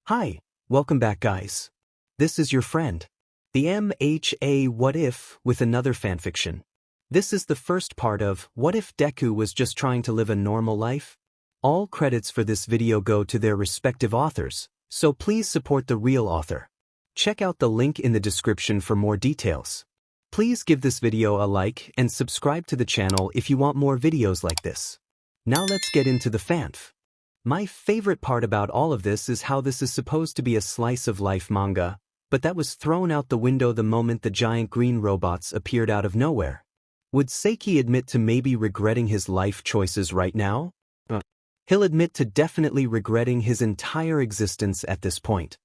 Hi, welcome back guys. This is your friend, the MHA What If with another fanfiction. This is the first part of What If Deku was just trying to live a normal life? All credits for this video go to their respective authors, so please support the real author. Check out the link in the description for more details. Please give this video a like and subscribe to the channel if you want more videos like this. Now let's get into the fanf. My favorite part about all of this is how this is supposed to be a slice of life manga, but that was thrown out the window the moment the giant green robots appeared out of nowhere. Would Seiki admit to maybe regretting his life choices right now? He'll admit to definitely regretting his entire existence at this point.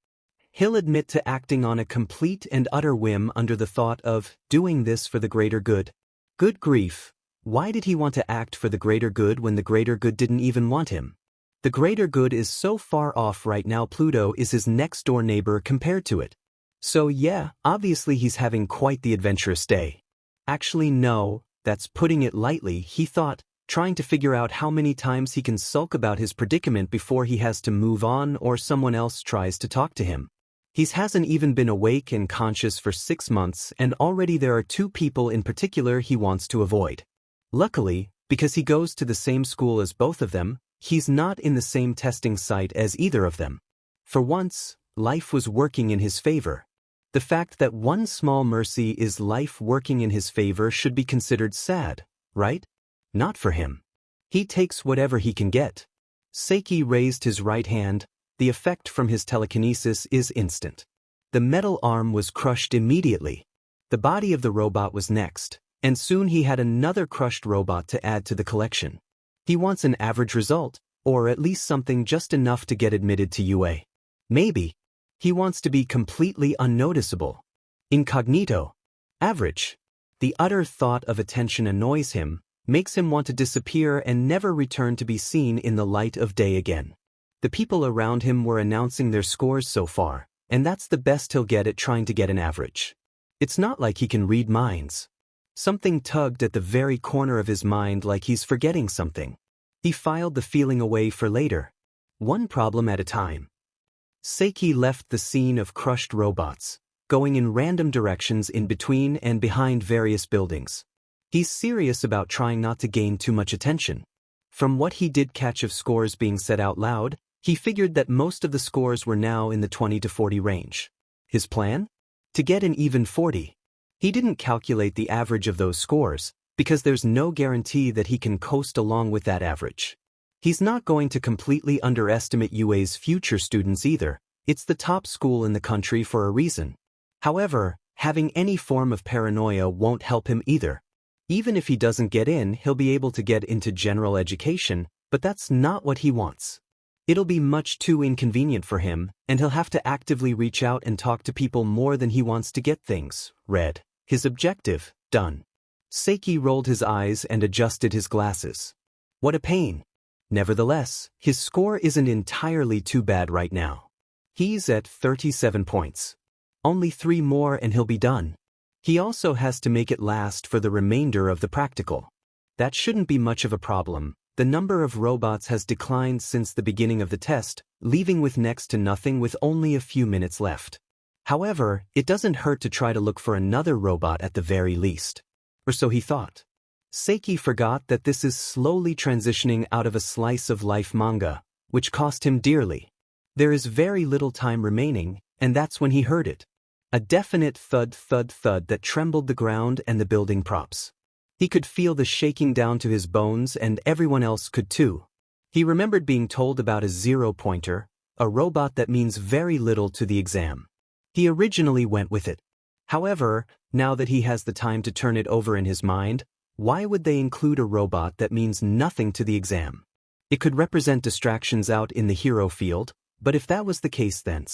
He'll admit to acting on a complete and utter whim under the thought of doing this for the greater good. Good grief, why did he want to act for the greater good when the greater good didn't even want him? The greater good is so far off right now. Pluto is his next-door neighbor compared to it. So yeah, obviously he's having quite the adventurous day. Actually no, that's putting it lightly, he thought, trying to figure out how many times he can sulk about his predicament before he has to move on or someone else tries to talk to him. He hasn't even been awake and conscious for 6 months and already there are 2 people in particular he wants to avoid. Luckily, because he goes to the same school as both of them, he's not in the same testing site as either of them. For once, life was working in his favor. The fact that one small mercy is life working in his favor should be considered sad, right? Not for him. He takes whatever he can get. Seiki raised his right hand. The effect from his telekinesis is instant. The metal arm was crushed immediately. The body of the robot was next, and soon he had another crushed robot to add to the collection. He wants an average result, or at least something just enough to get admitted to UA. Maybe. He wants to be completely unnoticeable. Incognito. Average. The utter thought of attention annoys him, makes him want to disappear and never return to be seen in the light of day again. The people around him were announcing their scores so far, and that's the best he'll get at trying to get an average. It's not like he can read minds. Something tugged at the very corner of his mind like he's forgetting something. He filed the feeling away for later. One problem at a time. Seiki left the scene of crushed robots, going in random directions in between and behind various buildings. He's serious about trying not to gain too much attention. From what he did catch of scores being said out loud, he figured that most of the scores were now in the 20 to 40 range. His plan? To get an even 40. He didn't calculate the average of those scores, because there's no guarantee that he can coast along with that average. He's not going to completely underestimate UA's future students either. It's the top school in the country for a reason. However, having any form of paranoia won't help him either. Even if he doesn't get in, he'll be able to get into general education, but that's not what he wants. It'll be much too inconvenient for him, and he'll have to actively reach out and talk to people more than he wants to get things read. His objective, done. Seiki rolled his eyes and adjusted his glasses. What a pain. Nevertheless, his score isn't entirely too bad right now. He's at 37 points. Only 3 more and he'll be done. He also has to make it last for the remainder of the practical. That shouldn't be much of a problem. The number of robots has declined since the beginning of the test, leaving with next to nothing with only a few minutes left. However, it doesn't hurt to try to look for another robot at the very least. Or so he thought. Seiki forgot that this is slowly transitioning out of a slice of life manga, which cost him dearly. There is very little time remaining, and that's when he heard it. A definite thud thud thud that trembled the ground and the building props. He could feel the shaking down to his bones and everyone else could too. He remembered being told about a 0-pointer, a robot that means very little to the exam. He originally went with it. However, now that he has the time to turn it over in his mind, why would they include a robot that means nothing to the exam? It could represent distractions out in the hero field, but if that was the case then,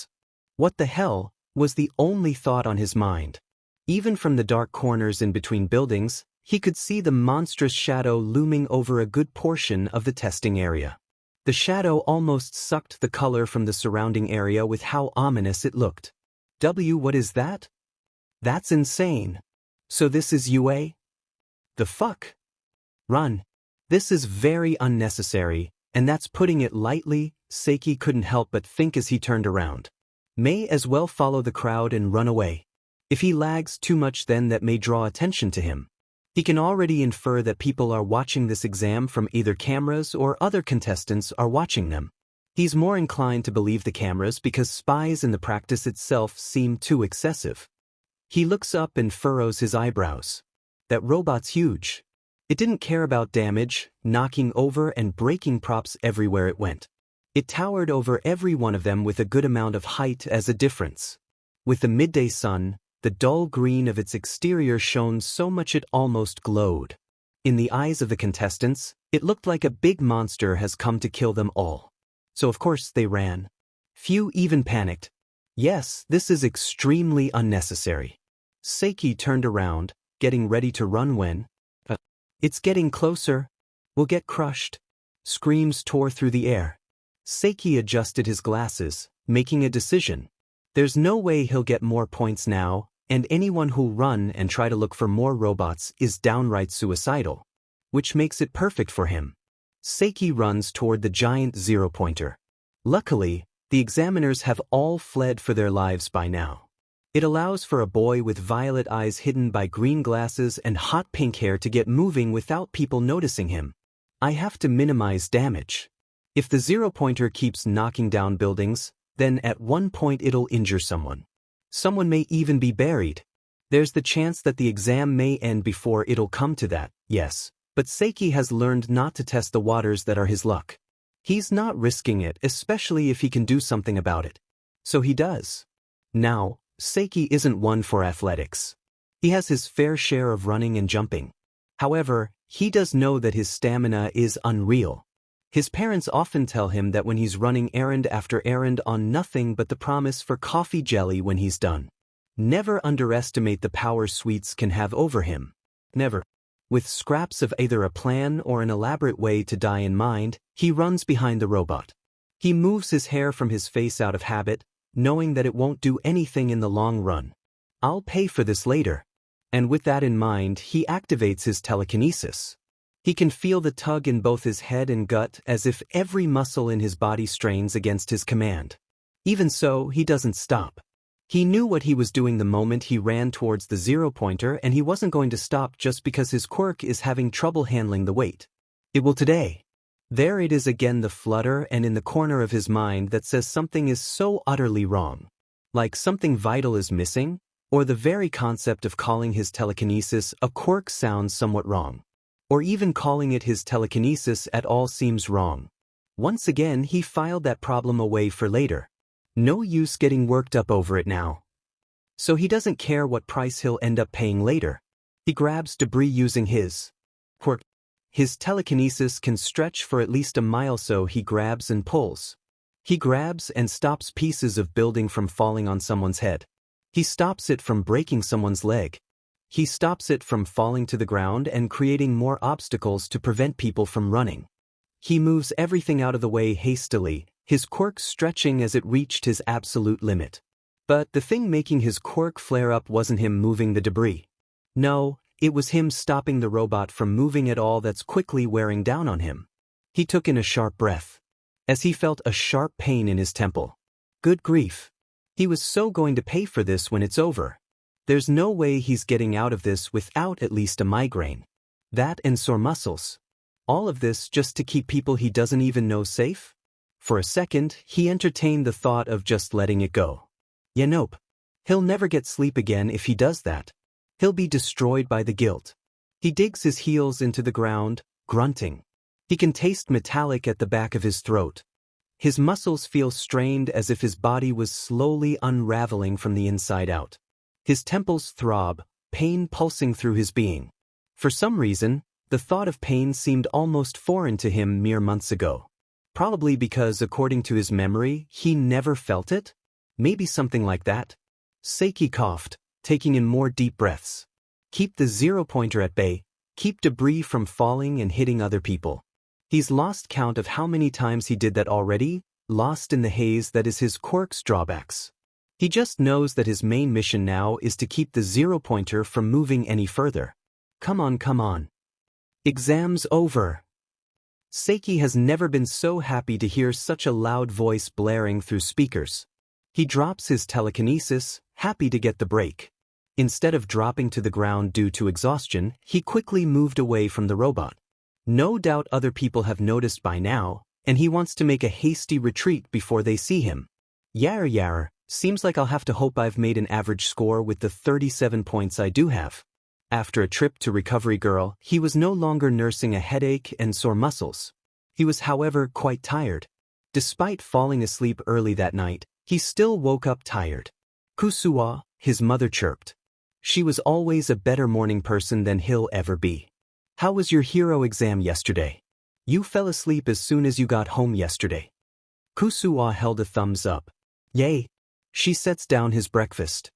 what the hell, was the only thought on his mind. Even from the dark corners in between buildings, he could see the monstrous shadow looming over a good portion of the testing area. The shadow almost sucked the color from the surrounding area with how ominous it looked. What is that? That's insane. So this is UA? The fuck? Run. This is very unnecessary, and that's putting it lightly. Seiki couldn't help but think as he turned around. May as well follow the crowd and run away. If he lags too much, then that may draw attention to him. He can already infer that people are watching this exam from either cameras or other contestants are watching them. He's more inclined to believe the cameras because spies in the practice itself seem too excessive. He looks up and furrows his eyebrows. That robot's huge. It didn't care about damage, knocking over and breaking props everywhere it went. It towered over every one of them with a good amount of height as a difference. With the midday sun, the dull green of its exterior shone so much it almost glowed. In the eyes of the contestants, it looked like a big monster has come to kill them all. So of course they ran. Few even panicked. Yes, this is extremely unnecessary. Seiki turned around, getting ready to run when, it's getting closer. We'll get crushed. Screams tore through the air. Seiki adjusted his glasses, making a decision. There's no way he'll get more points now, and anyone who'll run and try to look for more robots is downright suicidal. Which makes it perfect for him. Seiki runs toward the giant zero-pointer. Luckily, the examiners have all fled for their lives by now. It allows for a boy with violet eyes hidden by green glasses and hot pink hair to get moving without people noticing him. I have to minimize damage. If the zero-pointer keeps knocking down buildings, then at one point it'll injure someone. Someone may even be buried. There's the chance that the exam may end before it'll come to that, yes, but Seiki has learned not to test the waters that are his luck. He's not risking it, especially if he can do something about it. So he does. Now, Seiki isn't one for athletics. He has his fair share of running and jumping. However, he does know that his stamina is unreal. His parents often tell him that when he's running errand after errand on nothing but the promise for coffee jelly when he's done. Never underestimate the power sweets can have over him. Never. With scraps of either a plan or an elaborate way to die in mind, he runs behind the robot. He moves his hair from his face out of habit, knowing that it won't do anything in the long run. I'll pay for this later. And with that in mind, he activates his telekinesis. He can feel the tug in both his head and gut as if every muscle in his body strains against his command. Even so, he doesn't stop. He knew what he was doing the moment he ran towards the zero-pointer, and he wasn't going to stop just because his quirk is having trouble handling the weight. It will today. There it is again, the flutter and in the corner of his mind that says something is so utterly wrong. Like something vital is missing, or the very concept of calling his telekinesis a quirk sounds somewhat wrong. Or even calling it his telekinesis at all seems wrong. Once again, he filed that problem away for later. No use getting worked up over it now. So he doesn't care what price he'll end up paying later. He grabs debris using his quirk. His telekinesis can stretch for at least a mile, so he grabs and pulls. He grabs and stops pieces of building from falling on someone's head. He stops it from breaking someone's leg. He stops it from falling to the ground and creating more obstacles to prevent people from running. He moves everything out of the way hastily, his quirk stretching as it reached his absolute limit. But the thing making his quirk flare up wasn't him moving the debris. No, it was him stopping the robot from moving at all that's quickly wearing down on him. He took in a sharp breath, as he felt a sharp pain in his temple. Good grief. He was so going to pay for this when it's over. There's no way he's getting out of this without at least a migraine. That and sore muscles. All of this just to keep people he doesn't even know safe? For a second, he entertained the thought of just letting it go. Yeah, nope. He'll never get sleep again if he does that. He'll be destroyed by the guilt. He digs his heels into the ground, grunting. He can taste metallic at the back of his throat. His muscles feel strained as if his body was slowly unraveling from the inside out. His temples throb, pain pulsing through his being. For some reason, the thought of pain seemed almost foreign to him mere months ago. Probably because, according to his memory, he never felt it? Maybe something like that. Seiki coughed, taking in more deep breaths. Keep the zero-pointer at bay, keep debris from falling and hitting other people. He's lost count of how many times he did that already, lost in the haze that is his quirk's drawbacks. He just knows that his main mission now is to keep the zero-pointer from moving any further. Come on, come on. Exam's over. Seiki has never been so happy to hear such a loud voice blaring through speakers. He drops his telekinesis, happy to get the break. Instead of dropping to the ground due to exhaustion, he quickly moved away from the robot. No doubt other people have noticed by now, and he wants to make a hasty retreat before they see him. Yar, seems like I'll have to hope I've made an average score with the 37 points I do have. After a trip to Recovery Girl, he was no longer nursing a headache and sore muscles. He was, however, quite tired. Despite falling asleep early that night, he still woke up tired. Kusuwa, his mother chirped. She was always a better morning person than he'll ever be. How was your hero exam yesterday? You fell asleep as soon as you got home yesterday. Kusuwa held a thumbs up. Yay. She sets down his breakfast.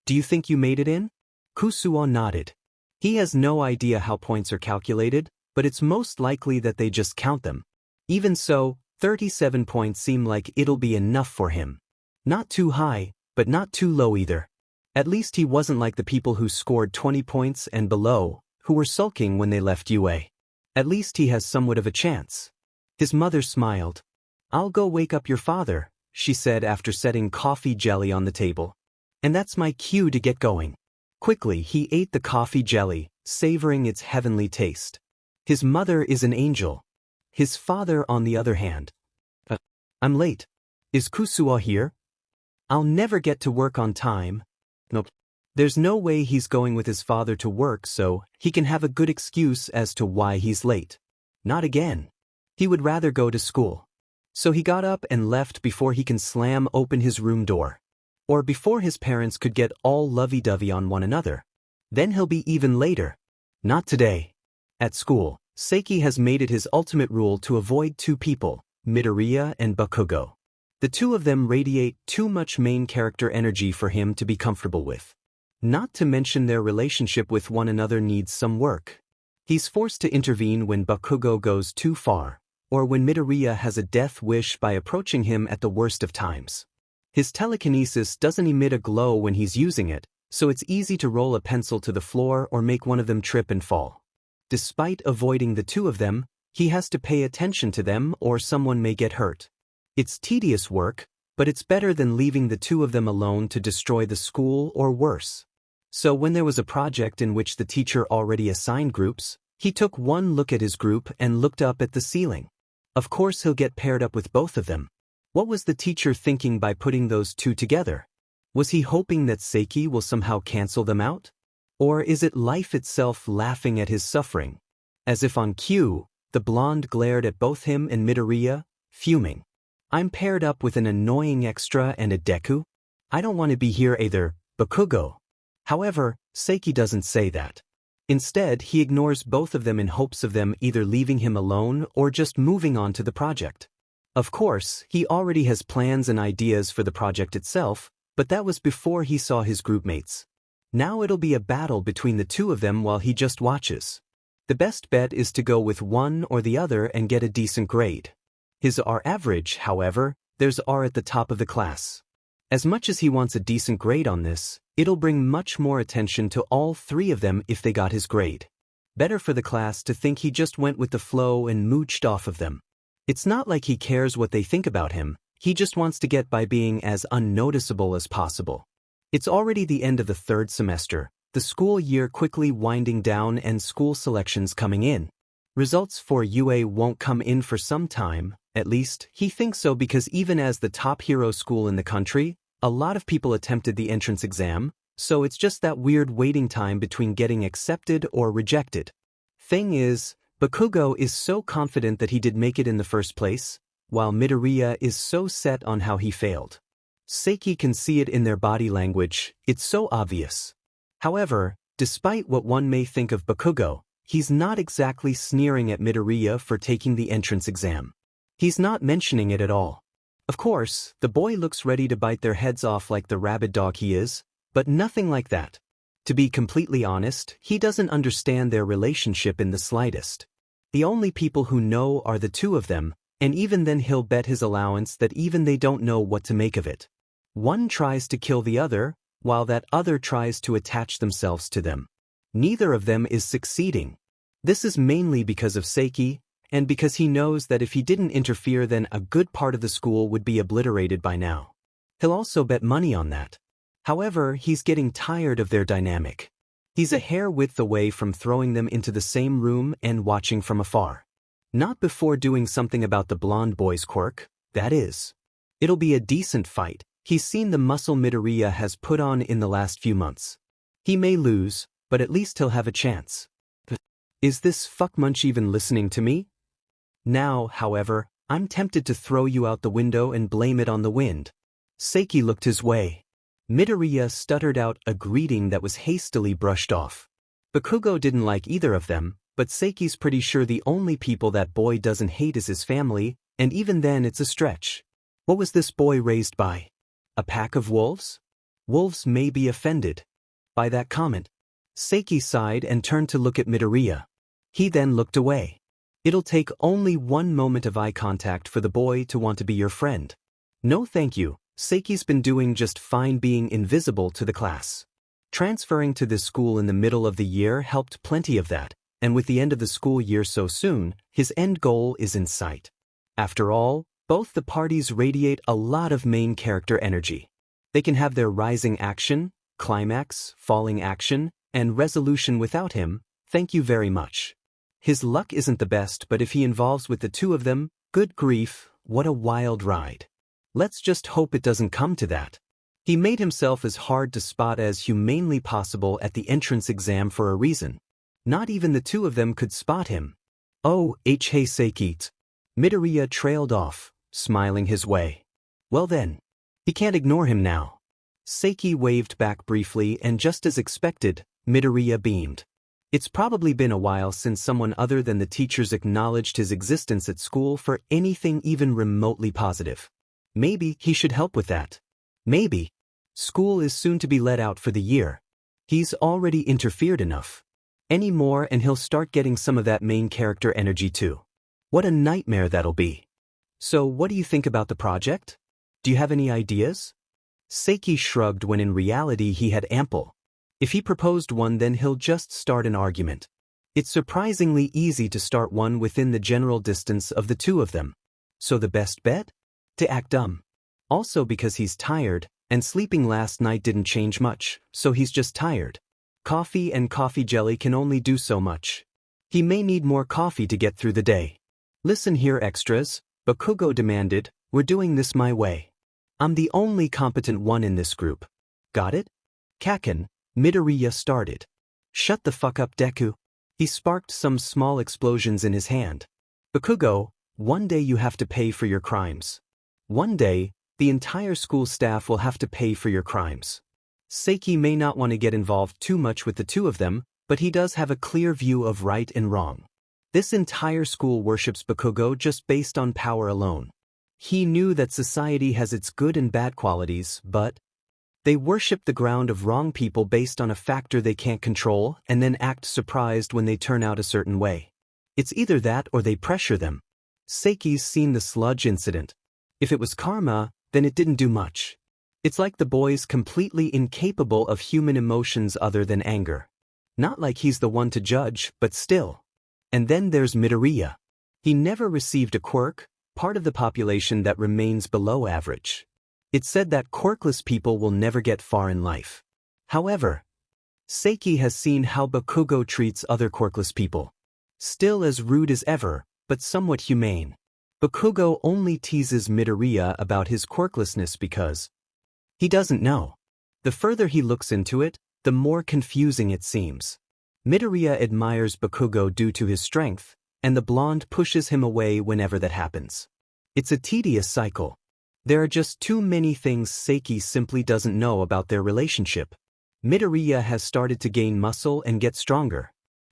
Do you think you made it in? Kusuwa nodded. He has no idea how points are calculated, but it's most likely that they just count them. Even so, 37 points seem like it'll be enough for him. Not too high, but not too low either. At least he wasn't like the people who scored 20 points and below, who were sulking when they left UA. At least he has somewhat of a chance. His mother smiled. I'll go wake up your father, she said after setting coffee jelly on the table. And that's my cue to get going. Quickly, he ate the coffee jelly, savoring its heavenly taste. His mother is an angel. His father, on the other hand. I'm late. Is Kusuwa here? I'll never get to work on time. Nope. There's no way he's going with his father to work so he can have a good excuse as to why he's late. Not again. He would rather go to school. So he got up and left before he can slam open his room door. Or before his parents could get all lovey-dovey on one another. Then he'll be even later. Not today. At school, Seiki has made it his ultimate rule to avoid two people, Midoriya and Bakugo. The two of them radiate too much main character energy for him to be comfortable with. Not to mention their relationship with one another needs some work. He's forced to intervene when Bakugo goes too far, or when Midoriya has a death wish by approaching him at the worst of times. His telekinesis doesn't emit a glow when he's using it, so it's easy to roll a pencil to the floor or make one of them trip and fall. Despite avoiding the two of them, he has to pay attention to them or someone may get hurt. It's tedious work, but it's better than leaving the two of them alone to destroy the school or worse. So when there was a project in which the teacher already assigned groups, he took one look at his group and looked up at the ceiling. Of course he'll get paired up with both of them. What was the teacher thinking by putting those two together? Was he hoping that Seiki will somehow cancel them out? Or is it life itself laughing at his suffering? As if on cue, the blonde glared at both him and Midoriya, fuming. I'm paired up with an annoying extra and a Deku? I don't want to be here either, Bakugo. However, Seiki doesn't say that. Instead, he ignores both of them in hopes of them either leaving him alone or just moving on to the project. Of course, he already has plans and ideas for the project itself, but that was before he saw his groupmates. Now it'll be a battle between the two of them while he just watches. The best bet is to go with one or the other and get a decent grade. His are average, however, theirs are at the top of the class. As much as he wants a decent grade on this, it'll bring much more attention to all three of them if they got his grade. Better for the class to think he just went with the flow and mooched off of them. It's not like he cares what they think about him, he just wants to get by being as unnoticeable as possible. It's already the end of the third semester, the school year quickly winding down and school selections coming in. Results for UA won't come in for some time, at least he thinks so because even as the top hero school in the country, a lot of people attempted the entrance exam, so it's just that weird waiting time between getting accepted or rejected. Thing is, Bakugo is so confident that he did make it in the first place, while Midoriya is so set on how he failed. Seiki can see it in their body language, it's so obvious. However, despite what one may think of Bakugo, he's not exactly sneering at Midoriya for taking the entrance exam. He's not mentioning it at all. Of course, the boy looks ready to bite their heads off like the rabid dog he is, but nothing like that. To be completely honest, he doesn't understand their relationship in the slightest. The only people who know are the two of them, and even then he'll bet his allowance that even they don't know what to make of it. One tries to kill the other, while that other tries to attach themselves to them. Neither of them is succeeding. This is mainly because of Seiki, and because he knows that if he didn't interfere then a good part of the school would be obliterated by now. He'll also bet money on that. However, he's getting tired of their dynamic. He's a hair width away from throwing them into the same room and watching from afar. Not before doing something about the blonde boy's quirk, that is. It'll be a decent fight. He's seen the muscle Midoriya has put on in the last few months. He may lose, but at least he'll have a chance. Is this fuckmunch even listening to me? Now, however, I'm tempted to throw you out the window and blame it on the wind. Seiki looked his way. Midoriya stuttered out a greeting that was hastily brushed off. Bakugo didn't like either of them, but Seiki's pretty sure the only people that boy doesn't hate is his family, and even then it's a stretch. What was this boy raised by? A pack of wolves? Wolves may be offended by that comment. Seiki sighed and turned to look at Midoriya. He then looked away. It'll take only one moment of eye contact for the boy to want to be your friend. No thank you. Seiki's been doing just fine being invisible to the class. Transferring to this school in the middle of the year helped plenty of that, and with the end of the school year so soon, his end goal is in sight. After all, both the parties radiate a lot of main character energy. They can have their rising action, climax, falling action, and resolution without him, thank you very much. His luck isn't the best, but if he involves with the two of them, good grief, what a wild ride. Let's just hope it doesn't come to that. He made himself as hard to spot as humanely possible at the entrance exam for a reason. Not even the two of them could spot him. Oh, hey Seiki. Midoriya trailed off, smiling his way. Well then. He can't ignore him now. Seiki waved back briefly and just as expected, Midoriya beamed. It's probably been a while since someone other than the teachers acknowledged his existence at school for anything even remotely positive. Maybe he should help with that. Maybe. School is soon to be let out for the year. He's already interfered enough. Any more and he'll start getting some of that main character energy too. What a nightmare that'll be. So what do you think about the project? Do you have any ideas? Seiki shrugged when in reality he had ample. If he proposed one then he'll just start an argument. It's surprisingly easy to start one within the general distance of the two of them. So the best bet? To act dumb. Also because he's tired, and sleeping last night didn't change much, so he's just tired. Coffee and coffee jelly can only do so much. He may need more coffee to get through the day. Listen here extras, Bakugo demanded, we're doing this my way. I'm the only competent one in this group. Got it? Kaken, Midoriya started. Shut the fuck up Deku. He sparked some small explosions in his hand. Bakugo, one day you have to pay for your crimes. One day, the entire school staff will have to pay for your crimes. Seiki may not want to get involved too much with the two of them, but he does have a clear view of right and wrong. This entire school worships Bakugo just based on power alone. He knew that society has its good and bad qualities, but they worship the ground of wrong people based on a factor they can't control and then act surprised when they turn out a certain way. It's either that or they pressure them. Seiki's seen the sludge incident. If it was karma, then it didn't do much. It's like the boy's completely incapable of human emotions other than anger. Not like he's the one to judge, but still. And then there's Midoriya. He never received a quirk, part of the population that remains below average. It's said that quirkless people will never get far in life. However, Seiki has seen how Bakugo treats other quirkless people. Still as rude as ever, but somewhat humane. Bakugo only teases Midoriya about his quirklessness because he doesn't know. The further he looks into it, the more confusing it seems. Midoriya admires Bakugo due to his strength, and the blonde pushes him away whenever that happens. It's a tedious cycle. There are just too many things Seiki simply doesn't know about their relationship. Midoriya has started to gain muscle and get stronger.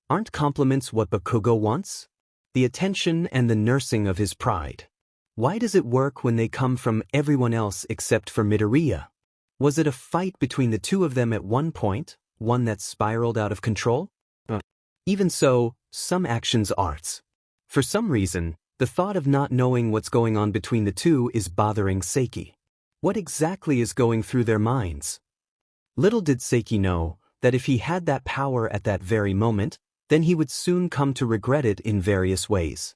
Aren't compliments what Bakugo wants? The attention and the nursing of his pride. Why does it work when they come from everyone else except for Midoriya? Was it a fight between the two of them at one point, one that spiraled out of control? Even so, some actions arts. For some reason, the thought of not knowing what's going on between the two is bothering Seiki. What exactly is going through their minds? Little did Seiki know that if he had that power at that very moment, then he would soon come to regret it in various ways.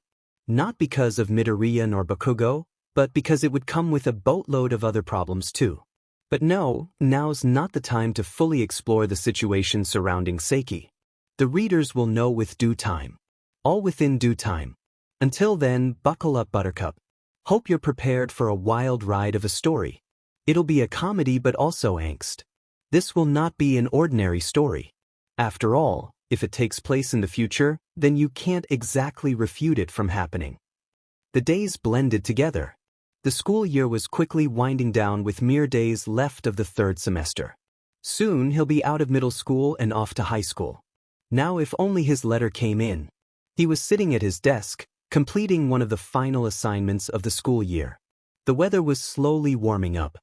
Not because of Midoriya nor Bakugo, but because it would come with a boatload of other problems too. But no, now's not the time to fully explore the situation surrounding Seiki. The readers will know with due time. All within due time. Until then, buckle up, Buttercup. Hope you're prepared for a wild ride of a story. It'll be a comedy but also angst. This will not be an ordinary story. After all, if it takes place in the future, then you can't exactly refute it from happening. The days blended together. The school year was quickly winding down with mere days left of the third semester. Soon he'll be out of middle school and off to high school. Now if only his letter came in. He was sitting at his desk, completing one of the final assignments of the school year. The weather was slowly warming up.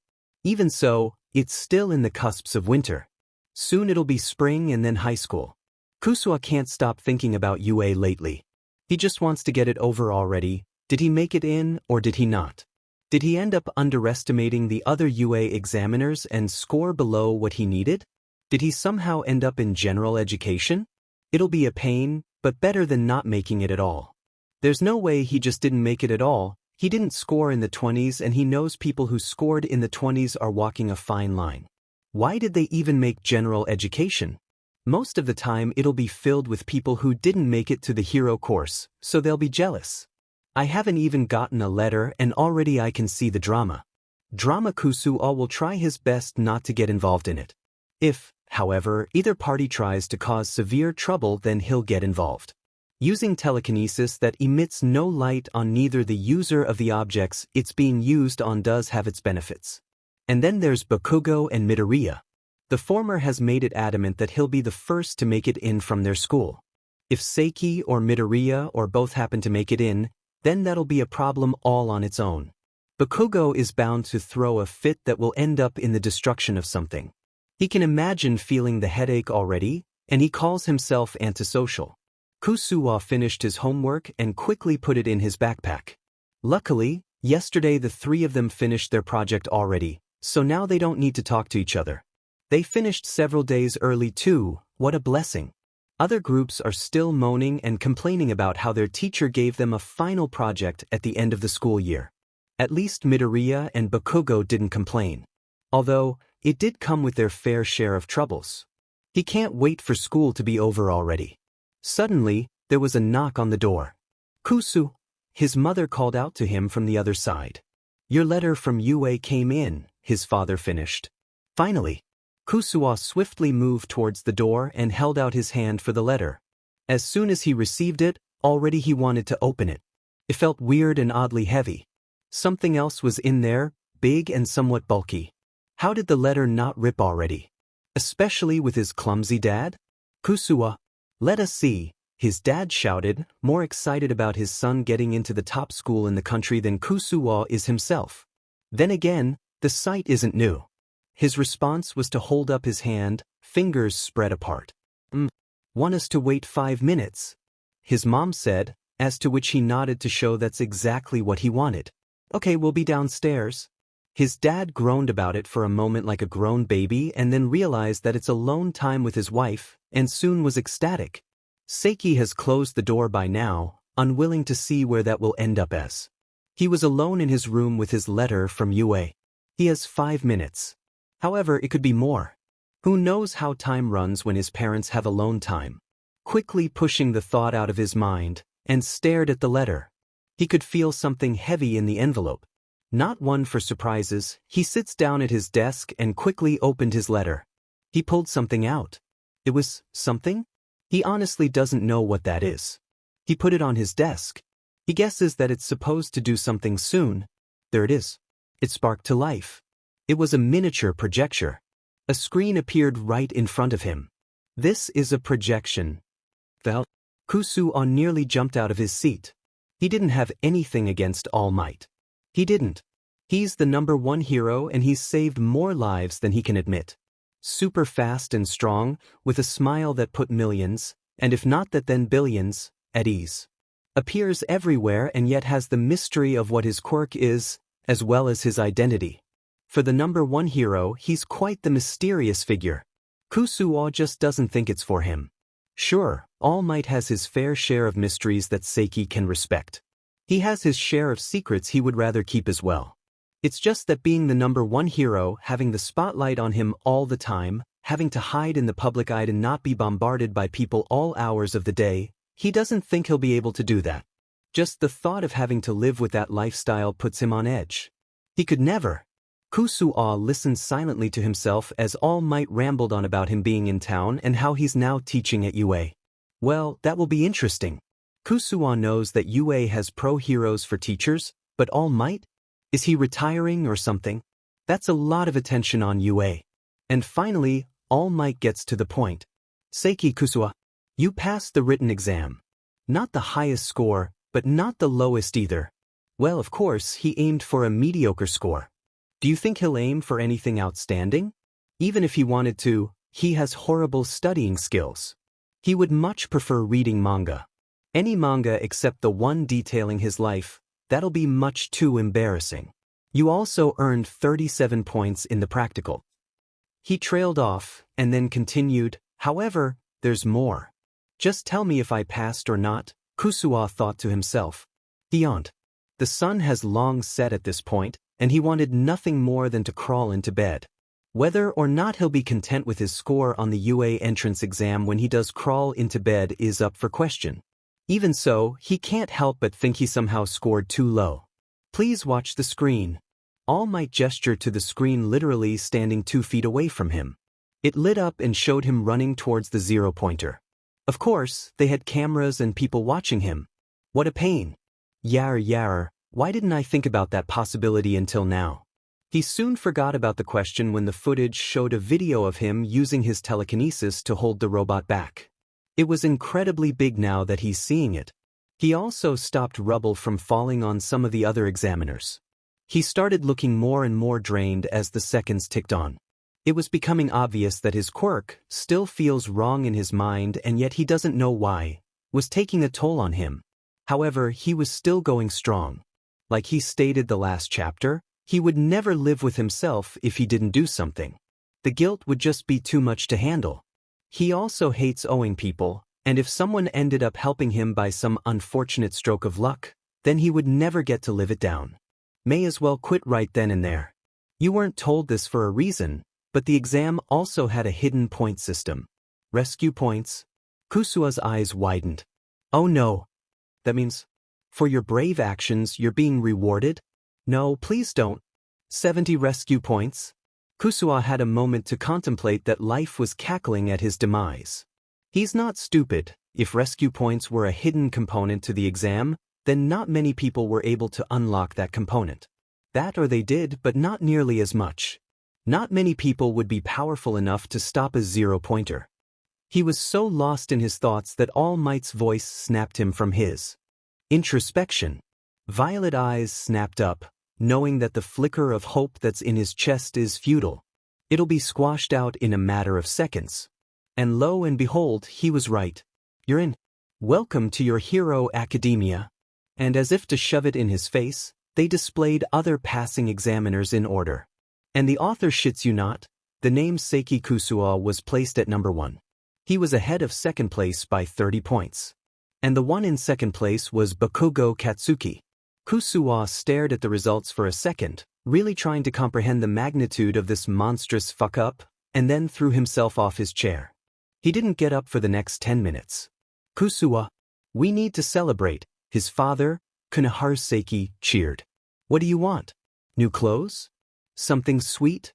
Even so, it's still in the cusps of winter. Soon it'll be spring and then high school. Kusua can't stop thinking about UA lately. He just wants to get it over already. Did he make it in or did he not? Did he end up underestimating the other UA examiners and score below what he needed? Did he somehow end up in general education? It'll be a pain, but better than not making it at all. There's no way he just didn't make it at all. He didn't score in the 20s and he knows people who scored in the 20s are walking a fine line. Why did they even make general education? Most of the time it'll be filled with people who didn't make it to the hero course, so they'll be jealous. I haven't even gotten a letter and already I can see the drama. Kusua will try his best not to get involved in it. If, however, either party tries to cause severe trouble, then he'll get involved. Using telekinesis that emits no light on neither the user of the objects it's being used on does have its benefits. And then there's Bakugo and Midoriya. The former has made it adamant that he'll be the first to make it in from their school. If Seiki or Midoriya or both happen to make it in, then that'll be a problem all on its own. Bakugo is bound to throw a fit that will end up in the destruction of something. He can imagine feeling the headache already, and he calls himself antisocial. Kusua finished his homework and quickly put it in his backpack. Luckily, yesterday the three of them finished their project already, so now they don't need to talk to each other. They finished several days early too, what a blessing. Other groups are still moaning and complaining about how their teacher gave them a final project at the end of the school year. At least Midoriya and Bakugo didn't complain. Although, it did come with their fair share of troubles. He can't wait for school to be over already. Suddenly, there was a knock on the door. Kusu, his mother called out to him from the other side. Your letter from UA came in, his father finished. Finally. Kusua swiftly moved towards the door and held out his hand for the letter. As soon as he received it, already he wanted to open it. It felt weird and oddly heavy. Something else was in there, big and somewhat bulky. How did the letter not rip already? Especially with his clumsy dad? Kusua, let us see, his dad shouted, more excited about his son getting into the top school in the country than Kusua is himself. Then again, the sight isn't new. His response was to hold up his hand, fingers spread apart. Want us to wait 5 minutes? His mom said, as to which he nodded to show that's exactly what he wanted. Okay, we'll be downstairs. His dad groaned about it for a moment like a grown baby and then realized that it's alone time with his wife, and soon was ecstatic. Seiki has closed the door by now, unwilling to see where that will end up as. He was alone in his room with his letter from UA. He has 5 minutes. However, it could be more. Who knows how time runs when his parents have alone time? Quickly pushing the thought out of his mind, and stared at the letter. He could feel something heavy in the envelope. Not one for surprises, he sits down at his desk and quickly opened his letter. He pulled something out. It was something? He honestly doesn't know what that is. He put it on his desk. He guesses that it's supposed to do something soon. There it is. It sparked to life. It was a miniature projector. A screen appeared right in front of him. This is a projection. Well, Kusua nearly jumped out of his seat. He didn't have anything against All Might. He didn't. He's the #1 hero and he's saved more lives than he can admit. Super fast and strong, with a smile that put millions, and if not that then billions, at ease. Appears everywhere and yet has the mystery of what his quirk is, as well as his identity. For the #1 hero, he's quite the mysterious figure. Kusua just doesn't think it's for him. Sure, All Might has his fair share of mysteries that Seiki can respect. He has his share of secrets he would rather keep as well. It's just that being the #1 hero, having the spotlight on him all the time, having to hide in the public eye and not be bombarded by people all hours of the day, he doesn't think he'll be able to do that. Just the thought of having to live with that lifestyle puts him on edge. He could never. Kusuo listened silently to himself as All Might rambled on about him being in town and how he's now teaching at UA. Well, that will be interesting. Kusuo knows that UA has pro-heroes for teachers, but All Might? Is he retiring or something? That's a lot of attention on UA. And finally, All Might gets to the point. Seiki Kusuo, you passed the written exam. Not the highest score, but not the lowest either. Well, of course, he aimed for a mediocre score. Do you think he'll aim for anything outstanding? Even if he wanted to, he has horrible studying skills. He would much prefer reading manga. Any manga except the one detailing his life, that'll be much too embarrassing. You also earned 37 points in the practical. He trailed off, and then continued, however, there's more. Just tell me if I passed or not, Kusuo thought to himself. He yawned. The sun has long set at this point, and he wanted nothing more than to crawl into bed. Whether or not he'll be content with his score on the UA entrance exam when he does crawl into bed is up for question. Even so, he can't help but think he somehow scored too low. Please watch the screen. All Might gestured to the screen, literally standing 2 feet away from him. It lit up and showed him running towards the 0-pointer. Of course, they had cameras and people watching him. What a pain. Yar, why didn't I think about that possibility until now? He soon forgot about the question when the footage showed a video of him using his telekinesis to hold the robot back. It was incredibly big now that he's seeing it. He also stopped rubble from falling on some of the other examiners. He started looking more and more drained as the seconds ticked on. It was becoming obvious that his quirk still feels wrong in his mind, and yet he doesn't know why, was taking a toll on him. However, he was still going strong. Like he stated the last chapter, he would never live with himself if he didn't do something. The guilt would just be too much to handle. He also hates owing people, and if someone ended up helping him by some unfortunate stroke of luck, then he would never get to live it down. May as well quit right then and there. You weren't told this for a reason, but the exam also had a hidden point system. Rescue points. Kusuo's eyes widened. Oh no. That means, for your brave actions you're being rewarded? No, please don't. 70 rescue points? Kusuo had a moment to contemplate that life was cackling at his demise. He's not stupid. If rescue points were a hidden component to the exam, then not many people were able to unlock that component. That or they did, but not nearly as much. Not many people would be powerful enough to stop a 0-pointer. He was so lost in his thoughts that All Might's voice snapped him from his introspection. Violet eyes snapped up, knowing that the flicker of hope that's in his chest is futile. It'll be squashed out in a matter of seconds. And lo and behold, he was right. You're in. Welcome to your hero academia. And as if to shove it in his face, they displayed other passing examiners in order. And the author shits you not, the name Seiki Kusuo was placed at #1. He was ahead of second place by 30 points. And the one in second place was Bakugo Katsuki. Kusuo stared at the results for a second, really trying to comprehend the magnitude of this monstrous fuck-up, and then threw himself off his chair. He didn't get up for the next 10 minutes. Kusuo, we need to celebrate, his father, Kunohara Seiki, cheered. What do you want? New clothes? Something sweet?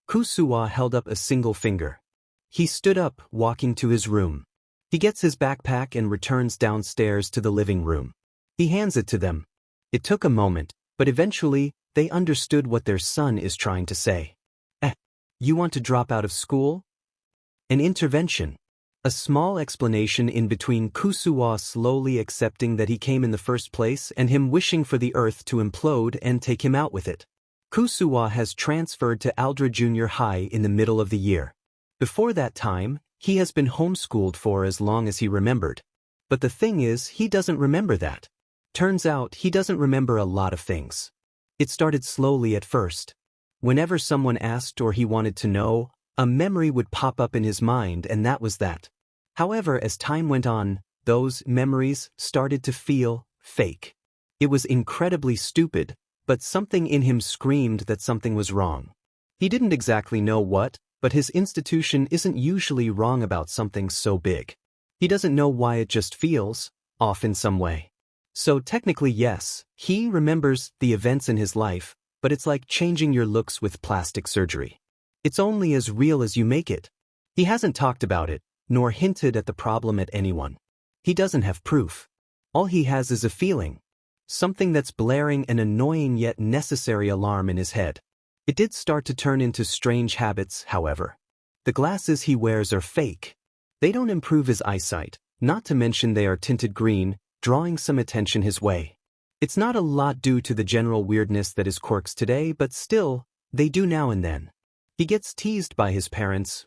Kusuo held up a single finger. He stood up, walking to his room. He gets his backpack and returns downstairs to the living room. He hands it to them. It took a moment, but eventually, they understood what their son is trying to say. You want to drop out of school? An intervention. A small explanation in between Kusuo slowly accepting that he came in the first place and him wishing for the earth to implode and take him out with it. Kusuo has transferred to Aldra Junior High in the middle of the year. Before that time, he has been homeschooled for as long as he remembered. But the thing is, he doesn't remember that. Turns out, he doesn't remember a lot of things. It started slowly at first. Whenever someone asked or he wanted to know, a memory would pop up in his mind, and that was that. However, as time went on, those memories started to feel fake. It was incredibly stupid, but something in him screamed that something was wrong. He didn't exactly know what, but his institution isn't usually wrong about something so big. He doesn't know why, it just feels off in some way. So technically yes, he remembers the events in his life, but it's like changing your looks with plastic surgery. It's only as real as you make it. He hasn't talked about it, nor hinted at the problem at anyone. He doesn't have proof. All he has is a feeling. Something that's blaring an annoying yet necessary alarm in his head. It did start to turn into strange habits, however. The glasses he wears are fake. They don't improve his eyesight, not to mention they are tinted green, drawing some attention his way. It's not a lot due to the general weirdness that is quirks today, but still, they do now and then. He gets teased by his parents,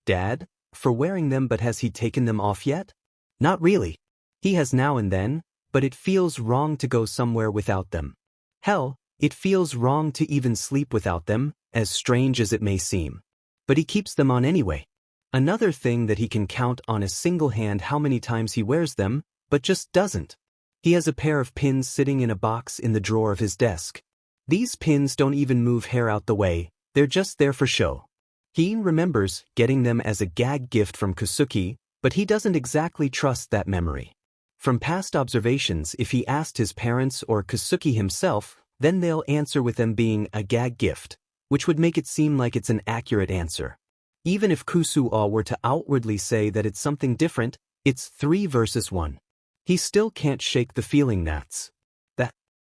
Dad, for wearing them, but has he taken them off yet? Not really. He has now and then, but it feels wrong to go somewhere without them. Hell, it feels wrong to even sleep without them, as strange as it may seem. But he keeps them on anyway. Another thing that he can count on a single hand how many times he wears them, but just doesn't. He has a pair of pins sitting in a box in the drawer of his desk. These pins don't even move hair out the way, they're just there for show. He remembers getting them as a gag gift from Kusuke, but he doesn't exactly trust that memory. From past observations, if he asked his parents or Kusuke himself, then they'll answer with them being a gag gift, which would make it seem like it's an accurate answer. Even if Kusuo were to outwardly say that it's something different, it's 3 versus 1. He still can't shake the feeling that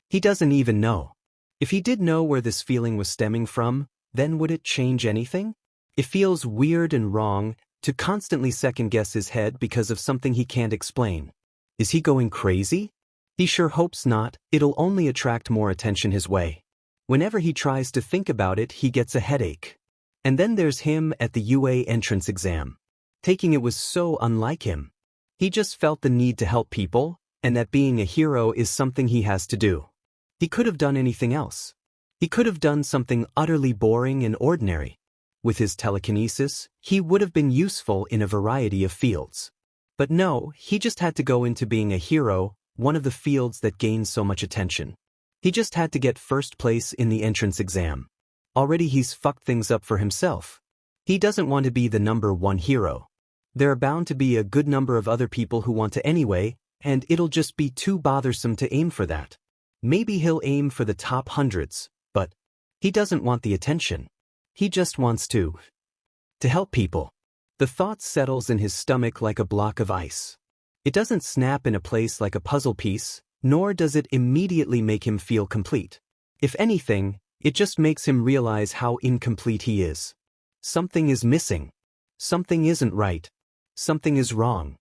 he doesn't even know. If he did know where this feeling was stemming from, then would it change anything? It feels weird and wrong to constantly second-guess his head because of something he can't explain. Is he going crazy? He sure hopes not. It'll only attract more attention his way. Whenever he tries to think about it, he gets a headache. And then there's him at the UA entrance exam. Taking it was so unlike him. He just felt the need to help people, and that being a hero is something he has to do. He could have done anything else. He could have done something utterly boring and ordinary. With his telekinesis, he would have been useful in a variety of fields. But no, he just had to go into being a hero, one of the fields that gains so much attention. He just had to get first place in the entrance exam. Already he's fucked things up for himself. He doesn't want to be the #1 hero. There are bound to be a good number of other people who want to anyway, and it'll just be too bothersome to aim for that. Maybe he'll aim for the top hundreds, but he doesn't want the attention. He just wants to help people. The thought settles in his stomach like a block of ice. It doesn't snap in a place like a puzzle piece, nor does it immediately make him feel complete. If anything, it just makes him realize how incomplete he is. Something is missing. Something isn't right. Something is wrong.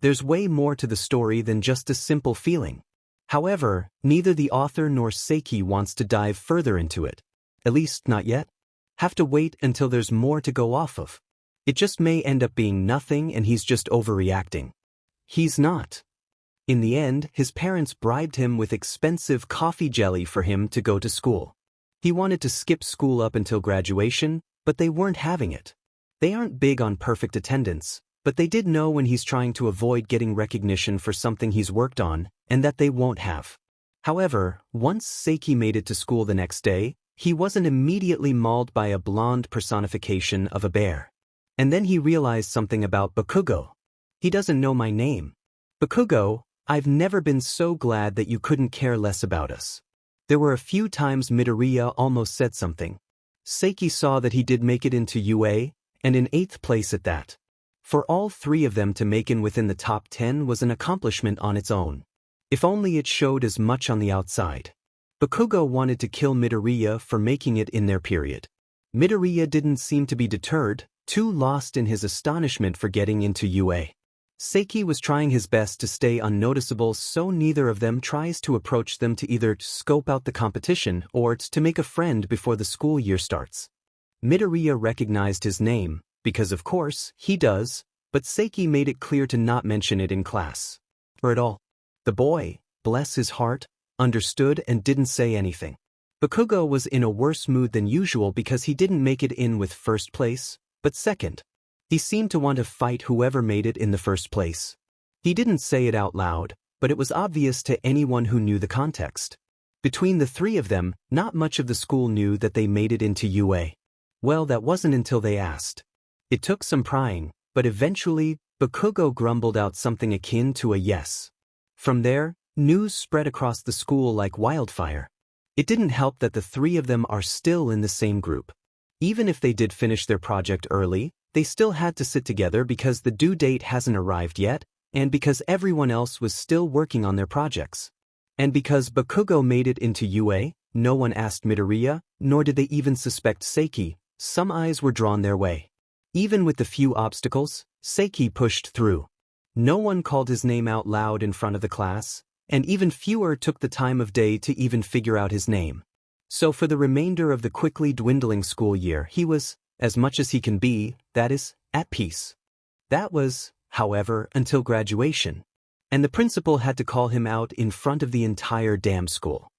There's way more to the story than just a simple feeling. However, neither the author nor Seiki wants to dive further into it. At least not yet. Have to wait until there's more to go off of. It just may end up being nothing and he's just overreacting. He's not. In the end, his parents bribed him with expensive coffee jelly for him to go to school. He wanted to skip school up until graduation, but they weren't having it. They aren't big on perfect attendance, but they did know when he's trying to avoid getting recognition for something he's worked on, and that they won't have. However, once Seiki made it to school the next day, he wasn't immediately mauled by a blonde personification of a bear. And then he realized something about Bakugo. He doesn't know my name. Bakugo, I've never been so glad that you couldn't care less about us. There were a few times Midoriya almost said something. Seiki saw that he did make it into UA, and in 8th place at that. For all 3 of them to make in within the top 10 was an accomplishment on its own. If only it showed as much on the outside. Bakugo wanted to kill Midoriya for making it in their period. Midoriya didn't seem to be deterred, too lost in his astonishment for getting into UA. Seiki was trying his best to stay unnoticeable, so neither of them tries to approach them to either scope out the competition or to make a friend before the school year starts. Midoriya recognized his name, because of course, he does, but Seiki made it clear to not mention it in class. Or at all. The boy, bless his heart, understood and didn't say anything. Bakugo was in a worse mood than usual because he didn't make it in with first place, but second. He seemed to want to fight whoever made it in the first place. He didn't say it out loud, but it was obvious to anyone who knew the context. Between the three of them, not much of the school knew that they made it into UA. Well, that wasn't until they asked. It took some prying, but eventually, Bakugo grumbled out something akin to a yes. From there, news spread across the school like wildfire. It didn't help that the three of them are still in the same group. Even if they did finish their project early, they still had to sit together because the due date hasn't arrived yet, and because everyone else was still working on their projects. And because Bakugo made it into UA, no one asked Midoriya, nor did they even suspect Seiki. Some eyes were drawn their way. Even with the few obstacles, Seiki pushed through. No one called his name out loud in front of the class, and even fewer took the time of day to even figure out his name. So for the remainder of the quickly dwindling school year, he was, as much as he can be, that is, at peace. That was, however, until graduation. And the principal had to call him out in front of the entire damn school.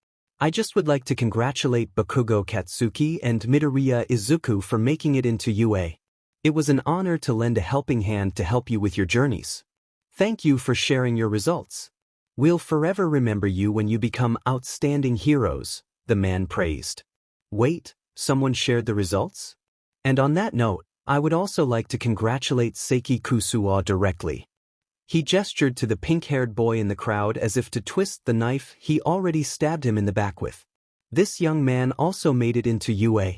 I just would like to congratulate Bakugo Katsuki and Midoriya Izuku for making it into UA. It was an honor to lend a helping hand to help you with your journeys. Thank you for sharing your results. We'll forever remember you when you become outstanding heroes, the man praised. Wait, someone shared the results? And on that note, I would also like to congratulate Seiki Kusuo directly. He gestured to the pink-haired boy in the crowd as if to twist the knife he already stabbed him in the back with. This young man also made it into UA.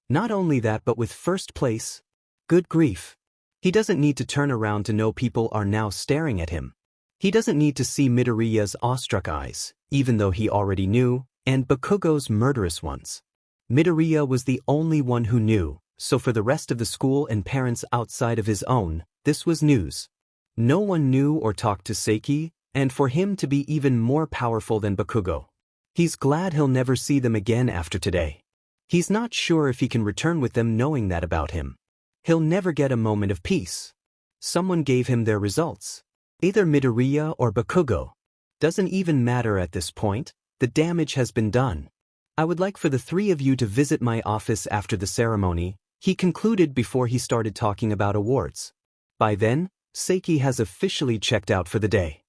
Not only that, but with first place. Good grief. He doesn't need to turn around to know people are now staring at him. He doesn't need to see Midoriya's awestruck eyes, even though he already knew, and Bakugo's murderous ones. Midoriya was the only one who knew, so for the rest of the school and parents outside of his own, this was news. No one knew or talked to Seiki, and for him to be even more powerful than Bakugo. He's glad he'll never see them again after today. He's not sure if he can return with them knowing that about him. He'll never get a moment of peace. Someone gave him their results. Either Midoriya or Bakugo. Doesn't even matter at this point, the damage has been done. I would like for the three of you to visit my office after the ceremony, he concluded before he started talking about awards. By then, Seiki has officially checked out for the day.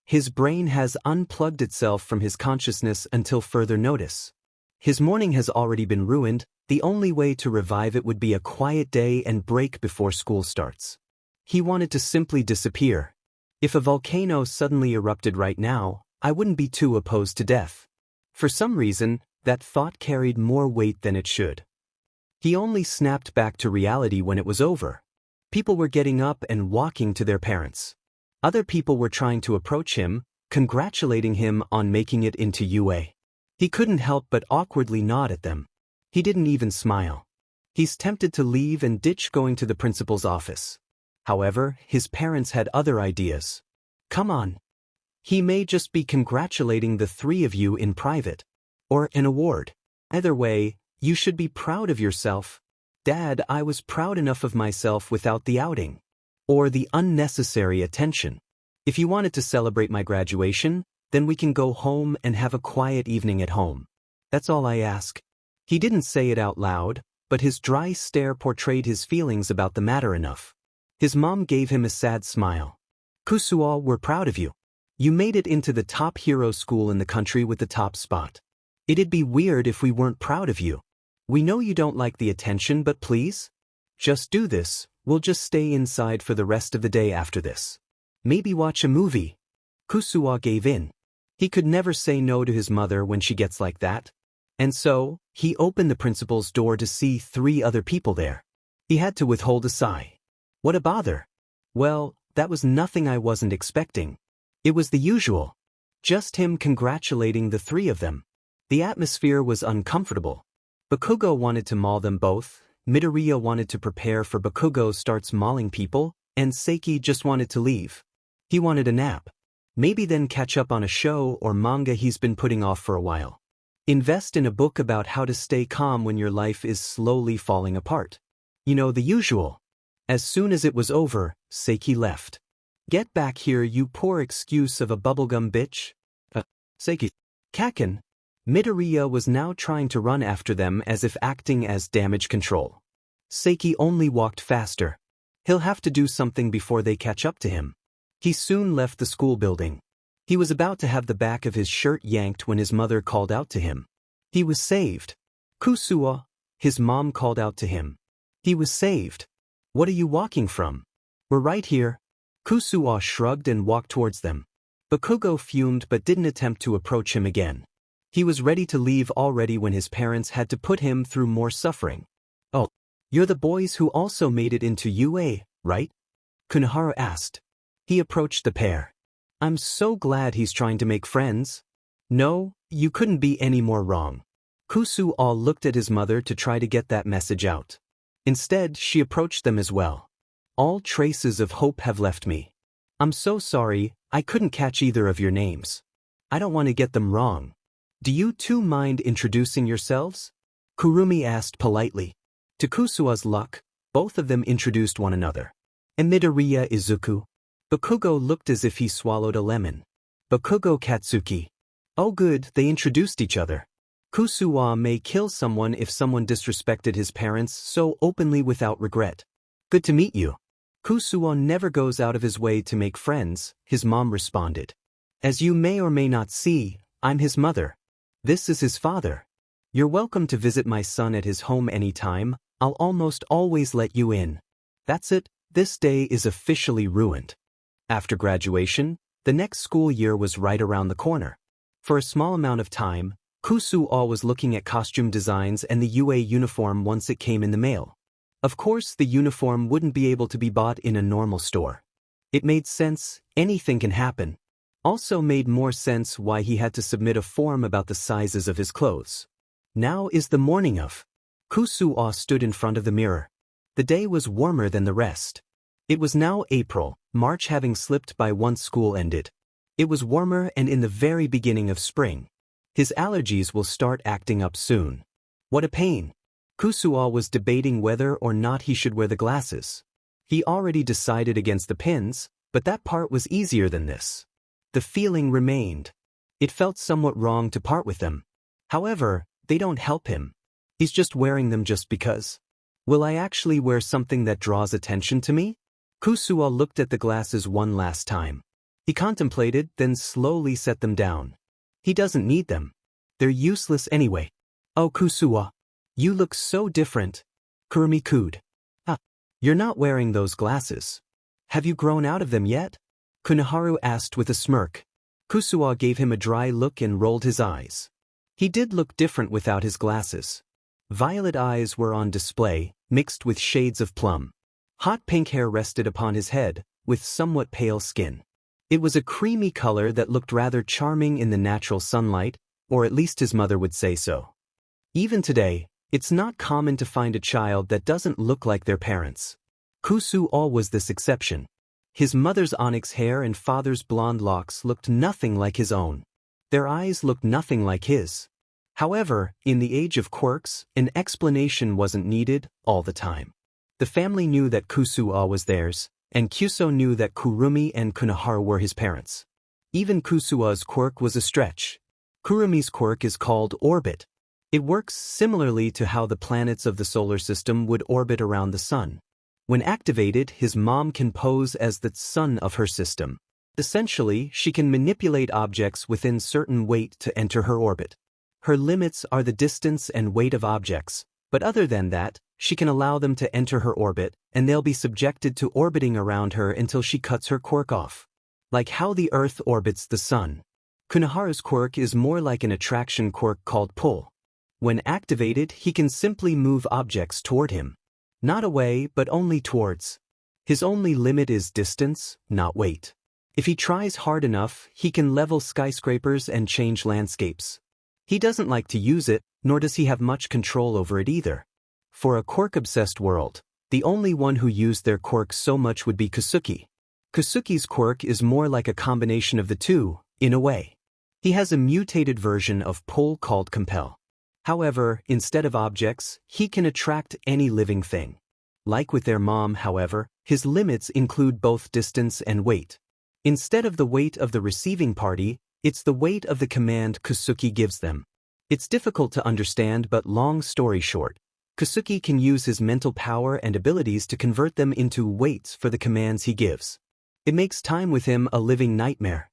His brain has unplugged itself from his consciousness until further notice. His morning has already been ruined, the only way to revive it would be a quiet day and break before school starts. He wanted to simply disappear. If a volcano suddenly erupted right now, I wouldn't be too opposed to death. For some reason, that thought carried more weight than it should. He only snapped back to reality when it was over. People were getting up and walking to their parents. Other people were trying to approach him, congratulating him on making it into UA. He couldn't help but awkwardly nod at them. He didn't even smile. He's tempted to leave and ditch going to the principal's office. However, his parents had other ideas. Come on. He may just be congratulating the three of you in private. Or an award. Either way, you should be proud of yourself. Dad, I was proud enough of myself without the outing. Or the unnecessary attention. If you wanted to celebrate my graduation, then we can go home and have a quiet evening at home. That's all I ask. He didn't say it out loud, but his dry stare portrayed his feelings about the matter enough. His mom gave him a sad smile. Kusuo, we're proud of you. You made it into the top hero school in the country with the top spot. It'd be weird if we weren't proud of you. We know you don't like the attention, but please? Just do this, we'll just stay inside for the rest of the day after this. Maybe watch a movie. Kusuo gave in. He could never say no to his mother when she gets like that. And so, he opened the principal's door to see three other people there. He had to withhold a sigh. What a bother. Well, that was nothing I wasn't expecting. It was the usual. Just him congratulating the three of them. The atmosphere was uncomfortable. Bakugo wanted to maul them both, Midoriya wanted to prepare for Bakugo starts mauling people, and Seiki just wanted to leave. He wanted a nap. Maybe then catch up on a show or manga he's been putting off for a while. Invest in a book about how to stay calm when your life is slowly falling apart. You know, the usual. As soon as it was over, Seiki left. Get back here, you poor excuse of a bubblegum bitch. Seiki. Kaken. Midoriya was now trying to run after them as if acting as damage control. Seiki only walked faster. He'll have to do something before they catch up to him. He soon left the school building. He was about to have the back of his shirt yanked when his mother called out to him. He was saved. Kusuo, his mom called out to him. He was saved. What are you walking from? We're right here. Kusuo shrugged and walked towards them. Bakugo fumed but didn't attempt to approach him again. He was ready to leave already when his parents had to put him through more suffering. Oh, you're the boys who also made it into UA, right? Kunohara asked. He approached the pair. I'm so glad he's trying to make friends. No, you couldn't be any more wrong. Kusuo looked at his mother to try to get that message out. Instead, she approached them as well. All traces of hope have left me. I'm so sorry, I couldn't catch either of your names. I don't want to get them wrong. Do you two mind introducing yourselves? Kurumi asked politely. To Kusuo's luck, both of them introduced one another. Midoriya Izuku. Bakugo looked as if he swallowed a lemon. Bakugo Katsuki. Oh good, they introduced each other. Kusuo may kill someone if someone disrespected his parents so openly without regret. Good to meet you. Kusuo never goes out of his way to make friends, his mom responded. As you may or may not see, I'm his mother. This is his father. You're welcome to visit my son at his home anytime, I'll almost always let you in. That's it, this day is officially ruined. After graduation, the next school year was right around the corner. For a small amount of time, Kusuo was looking at costume designs and the UA uniform once it came in the mail. Of course, the uniform wouldn't be able to be bought in a normal store. It made sense, anything can happen. Also made more sense why he had to submit a form about the sizes of his clothes. Now is the morning of. Kusuo stood in front of the mirror. The day was warmer than the rest. It was now April, March having slipped by once school ended. It was warmer and in the very beginning of spring. His allergies will start acting up soon. What a pain. Kusuo was debating whether or not he should wear the glasses. He already decided against the pins, but that part was easier than this. The feeling remained. It felt somewhat wrong to part with them. However, they don't help him. He's just wearing them just because. Will I actually wear something that draws attention to me? Kusuo looked at the glasses one last time. He contemplated, then slowly set them down. He doesn't need them. They're useless anyway. Oh Kusuo. You look so different. Kurumi cooed. Ah, you're not wearing those glasses. Have you grown out of them yet? Kunohara asked with a smirk. Kusuo gave him a dry look and rolled his eyes. He did look different without his glasses. Violet eyes were on display, mixed with shades of plum. Hot pink hair rested upon his head, with somewhat pale skin. It was a creamy color that looked rather charming in the natural sunlight, or at least his mother would say so. Even today, it's not common to find a child that doesn't look like their parents. Kusuo was this exception. His mother's onyx hair and father's blonde locks looked nothing like his own. Their eyes looked nothing like his. However, in the age of quirks, an explanation wasn't needed all the time. The family knew that Kusuo was theirs, and Kuso knew that Kurumi and Kunohara were his parents. Even Kusuo's quirk was a stretch. Kurumi's quirk is called orbit. It works similarly to how the planets of the solar system would orbit around the sun. When activated, his mom can pose as the sun of her system. Essentially, she can manipulate objects within certain weight to enter her orbit. Her limits are the distance and weight of objects, but other than that, she can allow them to enter her orbit, and they'll be subjected to orbiting around her until she cuts her quirk off. Like how the Earth orbits the sun. Kunohara's quirk is more like an attraction quirk called pull. When activated, he can simply move objects toward him. Not away, but only towards. His only limit is distance, not weight. If he tries hard enough, he can level skyscrapers and change landscapes. He doesn't like to use it, nor does he have much control over it either. For a quirk-obsessed world, the only one who used their quirk so much would be Kusuki. Kusuki's quirk is more like a combination of the two, in a way. He has a mutated version of pull called compel. However, instead of objects, he can attract any living thing. Like with their mom, however, his limits include both distance and weight. Instead of the weight of the receiving party, it's the weight of the command Kusuki gives them. It's difficult to understand, but long story short, Kusuki can use his mental power and abilities to convert them into weights for the commands he gives. It makes time with him a living nightmare.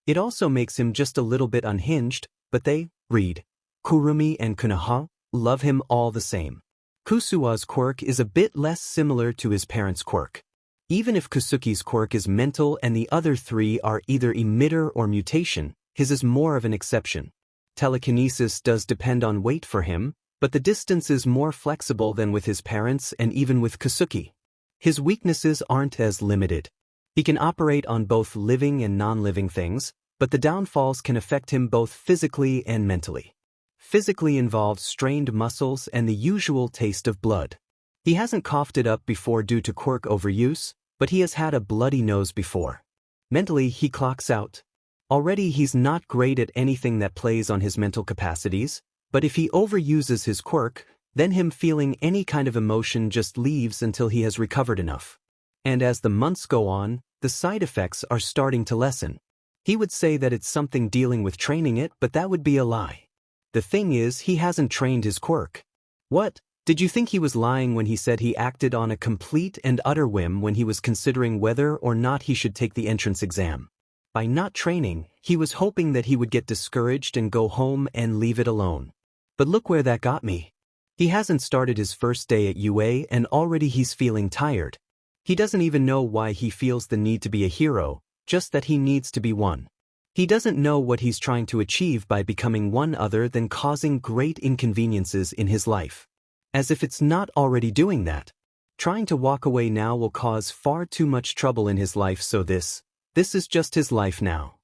It also makes him just a little bit unhinged, but they, Reed, Kurumi and Kunaha, love him all the same. Kusua's quirk is a bit less similar to his parents' quirk. Even if Kusuki's quirk is mental and the other three are either emitter or mutation, his is more of an exception. Telekinesis does depend on weight for him, but the distance is more flexible than with his parents and even with Kusuki. His weaknesses aren't as limited. He can operate on both living and non-living things, but the downfalls can affect him both physically and mentally. Physically involves strained muscles and the usual taste of blood. He hasn't coughed it up before due to quirk overuse, but he has had a bloody nose before. Mentally, he clocks out. Already he's not great at anything that plays on his mental capacities, but if he overuses his quirk, then him feeling any kind of emotion just leaves until he has recovered enough. And as the months go on, the side effects are starting to lessen. He would say that it's something dealing with training it, but that would be a lie. The thing is, he hasn't trained his quirk. What? Did you think he was lying when he said he acted on a complete and utter whim when he was considering whether or not he should take the entrance exam? By not training, he was hoping that he would get discouraged and go home and leave it alone. But look where that got me. He hasn't started his first day at UA and already he's feeling tired. He doesn't even know why he feels the need to be a hero, just that he needs to be one. He doesn't know what he's trying to achieve by becoming one other than causing great inconveniences in his life. As if it's not already doing that. Trying to walk away now will cause far too much trouble in his life, so this is just his life now.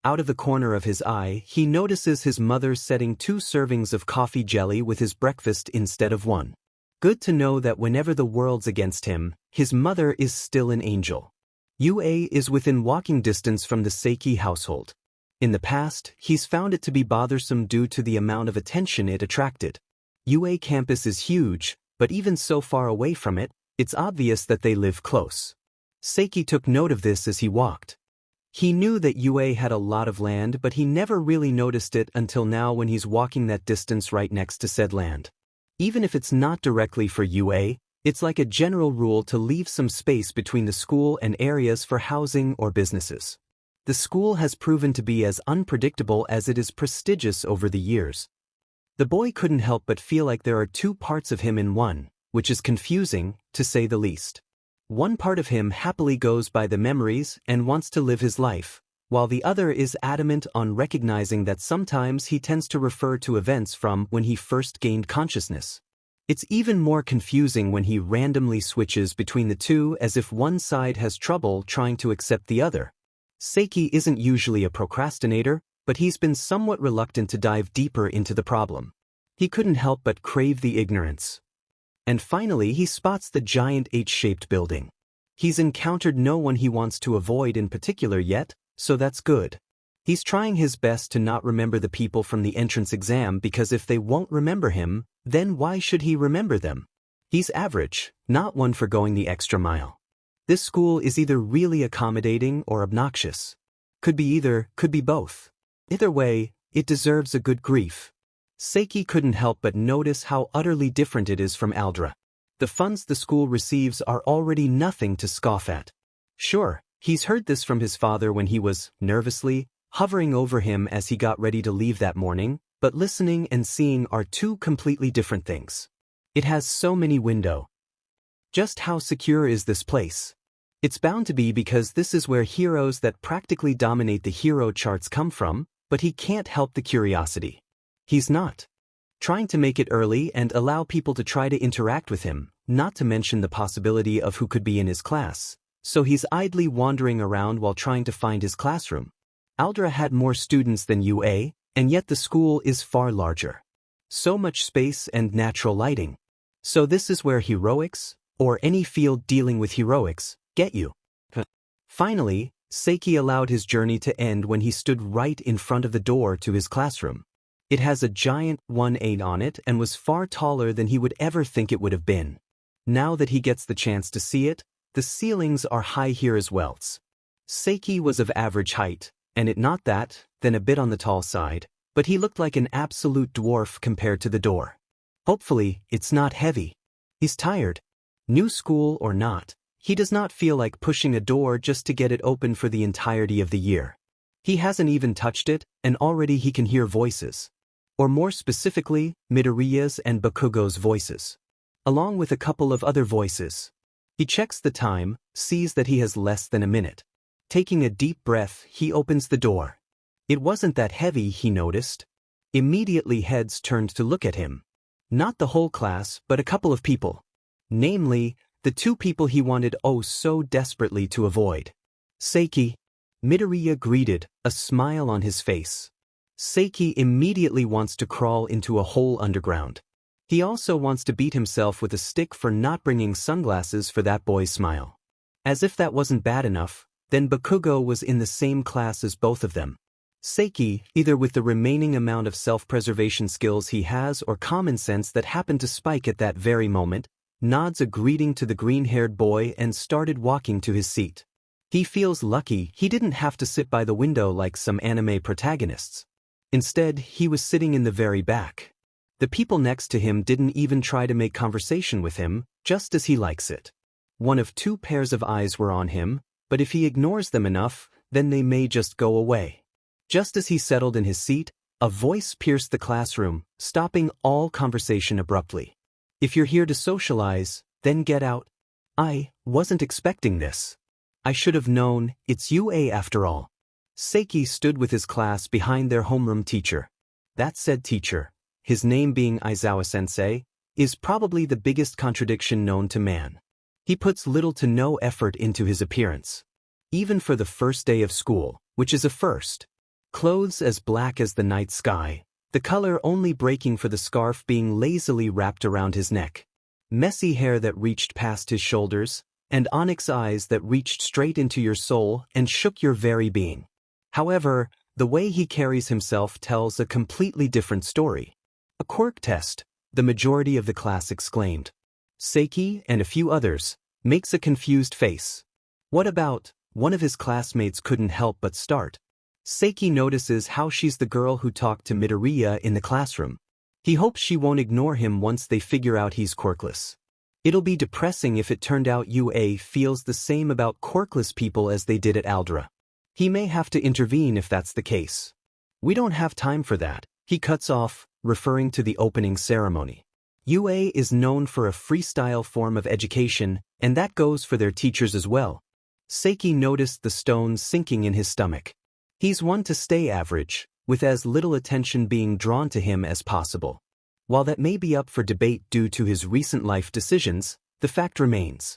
Out of the corner of his eye, he notices his mother setting 2 servings of coffee jelly with his breakfast instead of 1. Good to know that whenever the world's against him, his mother is still an angel. UA is within walking distance from the Seiki household. In the past, he's found it to be bothersome due to the amount of attention it attracted. UA campus is huge, but even so far away from it, it's obvious that they live close. Seiki took note of this as he walked. He knew that UA had a lot of land, but he never really noticed it until now when he's walking that distance right next to said land. Even if it's not directly for UA, it's like a general rule to leave some space between the school and areas for housing or businesses. The school has proven to be as unpredictable as it is prestigious over the years. The boy couldn't help but feel like there are 2 parts of him in one, which is confusing, to say the least. One part of him happily goes by the memories and wants to live his life, while the other is adamant on recognizing that sometimes he tends to refer to events from when he first gained consciousness. It's even more confusing when he randomly switches between the two as if one side has trouble trying to accept the other. Seiki isn't usually a procrastinator, but he's been somewhat reluctant to dive deeper into the problem. He couldn't help but crave the ignorance. And finally he spots the giant H-shaped building. He's encountered no one he wants to avoid in particular yet, so that's good. He's trying his best to not remember the people from the entrance exam because if they won't remember him, then why should he remember them? He's average, not one for going the extra mile. This school is either really accommodating or obnoxious. Could be either, could be both. Either way, it deserves a good grief. Seiki couldn't help but notice how utterly different it is from Aldra. The funds the school receives are already nothing to scoff at. Sure, he's heard this from his father when he was, nervously, hovering over him as he got ready to leave that morning, but listening and seeing are 2 completely different things. It has so many windows. Just how secure is this place? It's bound to be because this is where heroes that practically dominate the hero charts come from, but he can't help the curiosity. He's not trying to make it early and allow people to try to interact with him, not to mention the possibility of who could be in his class, so he's idly wandering around while trying to find his classroom. Aldra had more students than UA, and yet the school is far larger. So much space and natural lighting. So this is where heroics, or any field dealing with heroics, get you. Finally, Seiki allowed his journey to end when he stood right in front of the door to his classroom. It has a giant 1-8 on it and was far taller than he would ever think it would have been. Now that he gets the chance to see it, the ceilings are high here as well. Seiki was of average height, and it not that, then a bit on the tall side, but he looked like an absolute dwarf compared to the door. Hopefully, it's not heavy. He's tired. New school or not, he does not feel like pushing a door just to get it open for the entirety of the year. He hasn't even touched it, and already he can hear voices. Or more specifically, Midoriya's and Bakugo's voices. Along with a couple of other voices. He checks the time, sees that he has less than a minute. Taking a deep breath, he opens the door. It wasn't that heavy, he noticed. Immediately heads turned to look at him. Not the whole class, but a couple of people. Namely, the two people he wanted oh so desperately to avoid. Seiki. Midoriya greeted, a smile on his face. Seiki immediately wants to crawl into a hole underground. He also wants to beat himself with a stick for not bringing sunglasses for that boy's smile. As if that wasn't bad enough, then Bakugo was in the same class as both of them. Seiki, either with the remaining amount of self-preservation skills he has or common sense that happened to spike at that very moment, nods a greeting to the green-haired boy and started walking to his seat. He feels lucky he didn't have to sit by the window like some anime protagonists. Instead, he was sitting in the very back. The people next to him didn't even try to make conversation with him, just as he likes it. One of two pairs of eyes were on him, but if he ignores them enough, then they may just go away. Just as he settled in his seat, a voice pierced the classroom, stopping all conversation abruptly. If you're here to socialize, then get out. I wasn't expecting this. I should have known, it's UA after all. Seiki stood with his class behind their homeroom teacher. That said teacher, his name being Aizawa-sensei, is probably the biggest contradiction known to man. He puts little to no effort into his appearance. Even for the first day of school, which is a first. Clothes as black as the night sky, the color only breaking for the scarf being lazily wrapped around his neck. Messy hair that reached past his shoulders, and onyx eyes that reached straight into your soul and shook your very being. However, the way he carries himself tells a completely different story. A quirk test, the majority of the class exclaimed. Seiki and a few others makes a confused face. What about, one of his classmates couldn't help but start. Seiki notices how she's the girl who talked to Midoriya in the classroom. He hopes she won't ignore him once they figure out he's quirkless. It'll be depressing if it turned out UA feels the same about quirkless people as they did at Aldra. He may have to intervene if that's the case. We don't have time for that, he cuts off, referring to the opening ceremony. UA is known for a freestyle form of education, and that goes for their teachers as well. Seiki noticed the stones sinking in his stomach. He's one to stay average, with as little attention being drawn to him as possible. While that may be up for debate due to his recent life decisions, the fact remains.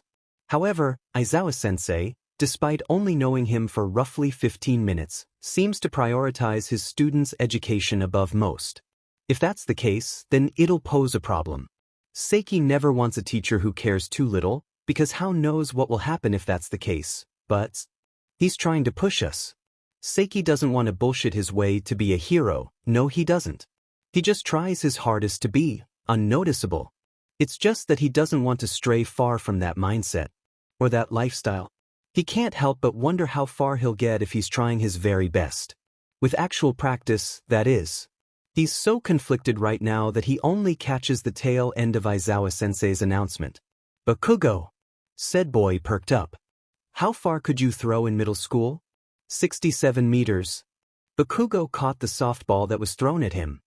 However, Aizawa-sensei, despite only knowing him for roughly 15 minutes, seems to prioritize his students' education above most. If that's the case, then it'll pose a problem. Seiki never wants a teacher who cares too little, because how knows what will happen if that's the case, but he's trying to push us. Seiki doesn't want to bullshit his way to be a hero, no he doesn't. He just tries his hardest to be unnoticeable. It's just that he doesn't want to stray far from that mindset, or that lifestyle. He can't help but wonder how far he'll get if he's trying his very best. With actual practice, that is. He's so conflicted right now that he only catches the tail end of Aizawa-sensei's announcement. Bakugo, said boy perked up. How far could you throw in middle school? 67 meters. Bakugo caught the softball that was thrown at him.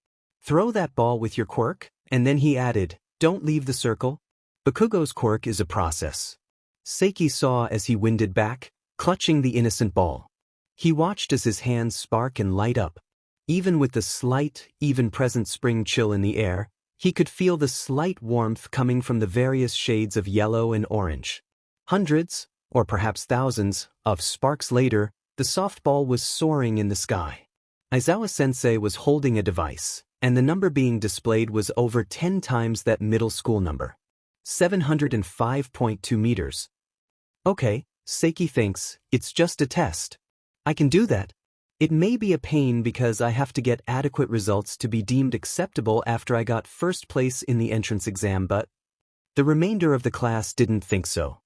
Throw that ball with your quirk, and then he added, don't leave the circle. Bakugo's quirk is a process. Seiki saw as he winded back, clutching the innocent ball. He watched as his hands spark and light up. Even with the slight, even present spring chill in the air, he could feel the slight warmth coming from the various shades of yellow and orange. Hundreds, or perhaps thousands, of sparks later, the softball was soaring in the sky. Aizawa-sensei was holding a device, and the number being displayed was over 10 times that middle school number. 705.2 meters. Okay, Seiki thinks, it's just a test. I can do that. It may be a pain because I have to get adequate results to be deemed acceptable after I got first place in the entrance exam, but the remainder of the class didn't think so.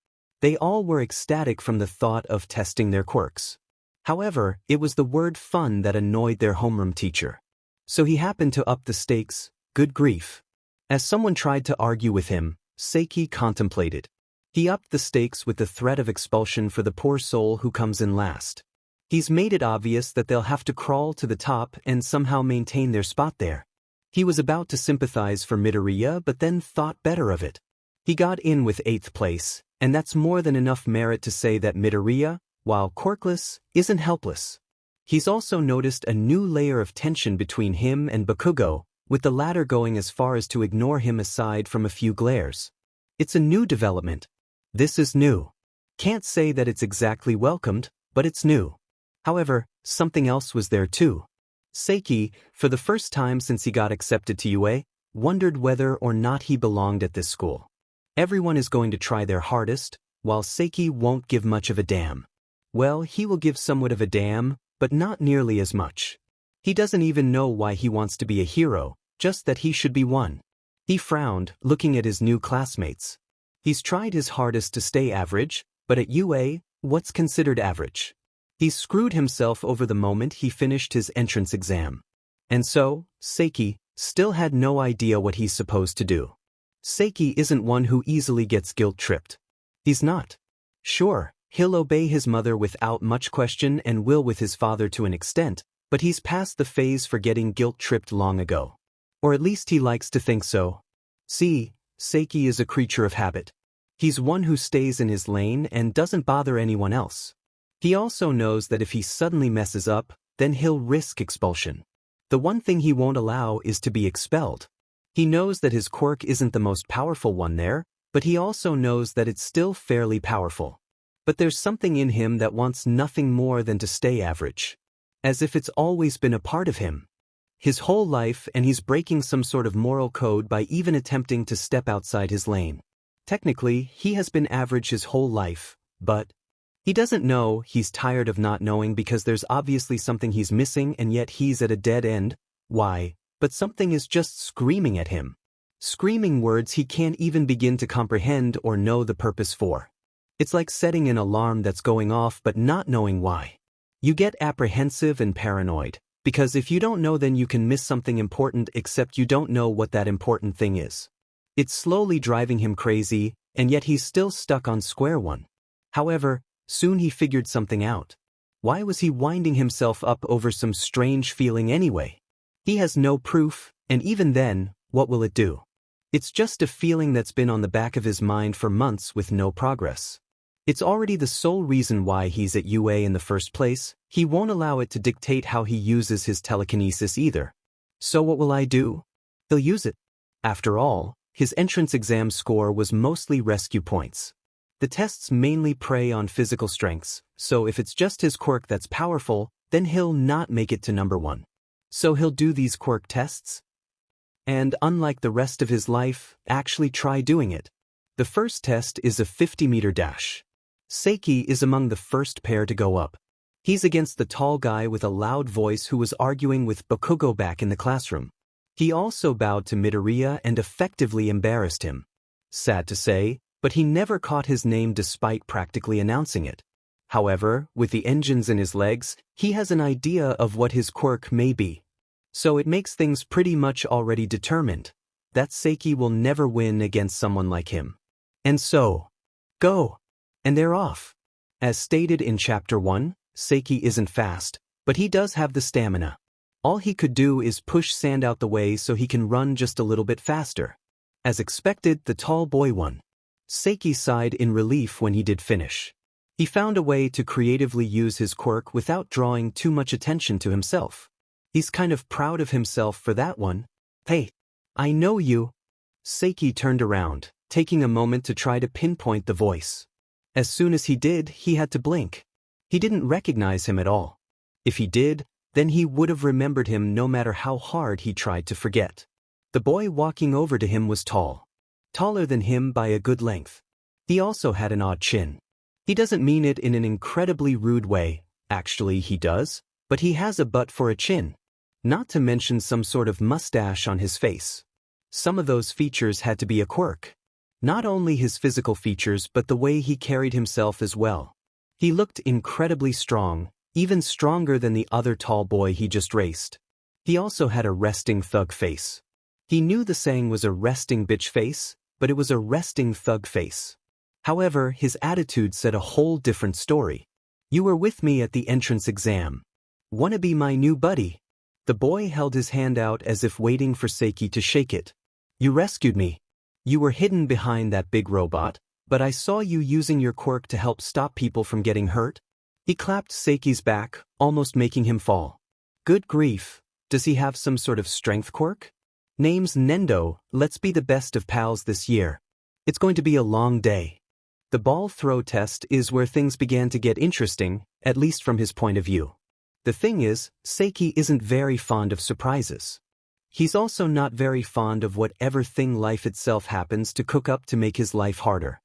They all were ecstatic from the thought of testing their quirks. However, it was the word fun that annoyed their homeroom teacher. So he happened to up the stakes, good grief. As someone tried to argue with him, Seiki contemplated. He upped the stakes with the threat of expulsion for the poor soul who comes in last. He's made it obvious that they'll have to crawl to the top and somehow maintain their spot there. He was about to sympathize for Midoriya but then thought better of it. He got in with 8th place, and that's more than enough merit to say that Midoriya, while quirkless, isn't helpless. He's also noticed a new layer of tension between him and Bakugo, with the latter going as far as to ignore him aside from a few glares. It's a new development. This is new. Can't say that it's exactly welcomed, but it's new. However, something else was there too. Seiki, for the first time since he got accepted to UA, wondered whether or not he belonged at this school. Everyone is going to try their hardest, while Seiki won't give much of a damn. Well, he will give somewhat of a damn, but not nearly as much. He doesn't even know why he wants to be a hero, just that he should be one. He frowned, looking at his new classmates. He's tried his hardest to stay average, but at UA, what's considered average? He screwed himself over the moment he finished his entrance exam. And so, Seiki still had no idea what he's supposed to do. Seiki isn't one who easily gets guilt-tripped. He's not. Sure, he'll obey his mother without much question and will with his father to an extent, but he's past the phase for getting guilt-tripped long ago. Or at least he likes to think so. See, Seiki is a creature of habit. He's one who stays in his lane and doesn't bother anyone else. He also knows that if he suddenly messes up, then he'll risk expulsion. The one thing he won't allow is to be expelled. He knows that his quirk isn't the most powerful one there, but he also knows that it's still fairly powerful. But there's something in him that wants nothing more than to stay average. As if it's always been a part of him. His whole life, and he's breaking some sort of moral code by even attempting to step outside his lane. Technically, he has been average his whole life, but he doesn't know. He's tired of not knowing because there's obviously something he's missing and yet he's at a dead end. Why? But something is just screaming at him. Screaming words he can't even begin to comprehend or know the purpose for. It's like setting an alarm that's going off but not knowing why. You get apprehensive and paranoid, because if you don't know then you can miss something important except you don't know what that important thing is. It's slowly driving him crazy, and yet he's still stuck on square one. However, soon he figured something out. Why was he winding himself up over some strange feeling anyway? He has no proof, and even then, what will it do? It's just a feeling that's been on the back of his mind for months with no progress. It's already the sole reason why he's at UA in the first place. He won't allow it to dictate how he uses his telekinesis either. So what will I do? He'll use it. After all, his entrance exam score was mostly rescue points. The tests mainly prey on physical strengths, so if it's just his quirk that's powerful, then he'll not make it to number 1. So he'll do these quirk tests? And unlike the rest of his life, actually try doing it. The first test is a 50-meter dash. Seiki is among the first pair to go up. He's against the tall guy with a loud voice who was arguing with Bakugo back in the classroom. He also bowed to Midoriya and effectively embarrassed him. Sad to say, but he never caught his name despite practically announcing it. However, with the engines in his legs, he has an idea of what his quirk may be. So it makes things pretty much already determined that Seiki will never win against someone like him. And so, go! And they're off. As stated in Chapter 1, Seiki isn't fast, but he does have the stamina. All he could do is push sand out the way so he can run just a little bit faster. As expected, the tall boy won. Seiki sighed in relief when he did finish. He found a way to creatively use his quirk without drawing too much attention to himself. He's kind of proud of himself for that one. Hey, I know you. Seiki turned around, taking a moment to try to pinpoint the voice. As soon as he did, he had to blink. He didn't recognize him at all. If he did, then he would have remembered him no matter how hard he tried to forget. The boy walking over to him was tall. Taller than him by a good length. He also had an odd chin. He doesn't mean it in an incredibly rude way, actually he does, but he has a butt for a chin. Not to mention some sort of mustache on his face. Some of those features had to be a quirk. Not only his physical features but the way he carried himself as well. He looked incredibly strong, even stronger than the other tall boy he just raced. He also had a resting thug face. He knew the saying was a resting bitch face, but it was a resting thug face. However, his attitude said a whole different story. You were with me at the entrance exam. Wanna be my new buddy? The boy held his hand out as if waiting for Seiki to shake it. You rescued me. You were hidden behind that big robot, but I saw you using your quirk to help stop people from getting hurt. He clapped Seiki's back, almost making him fall. Good grief, does he have some sort of strength quirk? Name's Nendo, let's be the best of pals this year. It's going to be a long day. The ball throw test is where things began to get interesting, at least from his point of view. The thing is, Seiki isn't very fond of surprises. He's also not very fond of whatever thing life itself happens to cook up to make his life harder.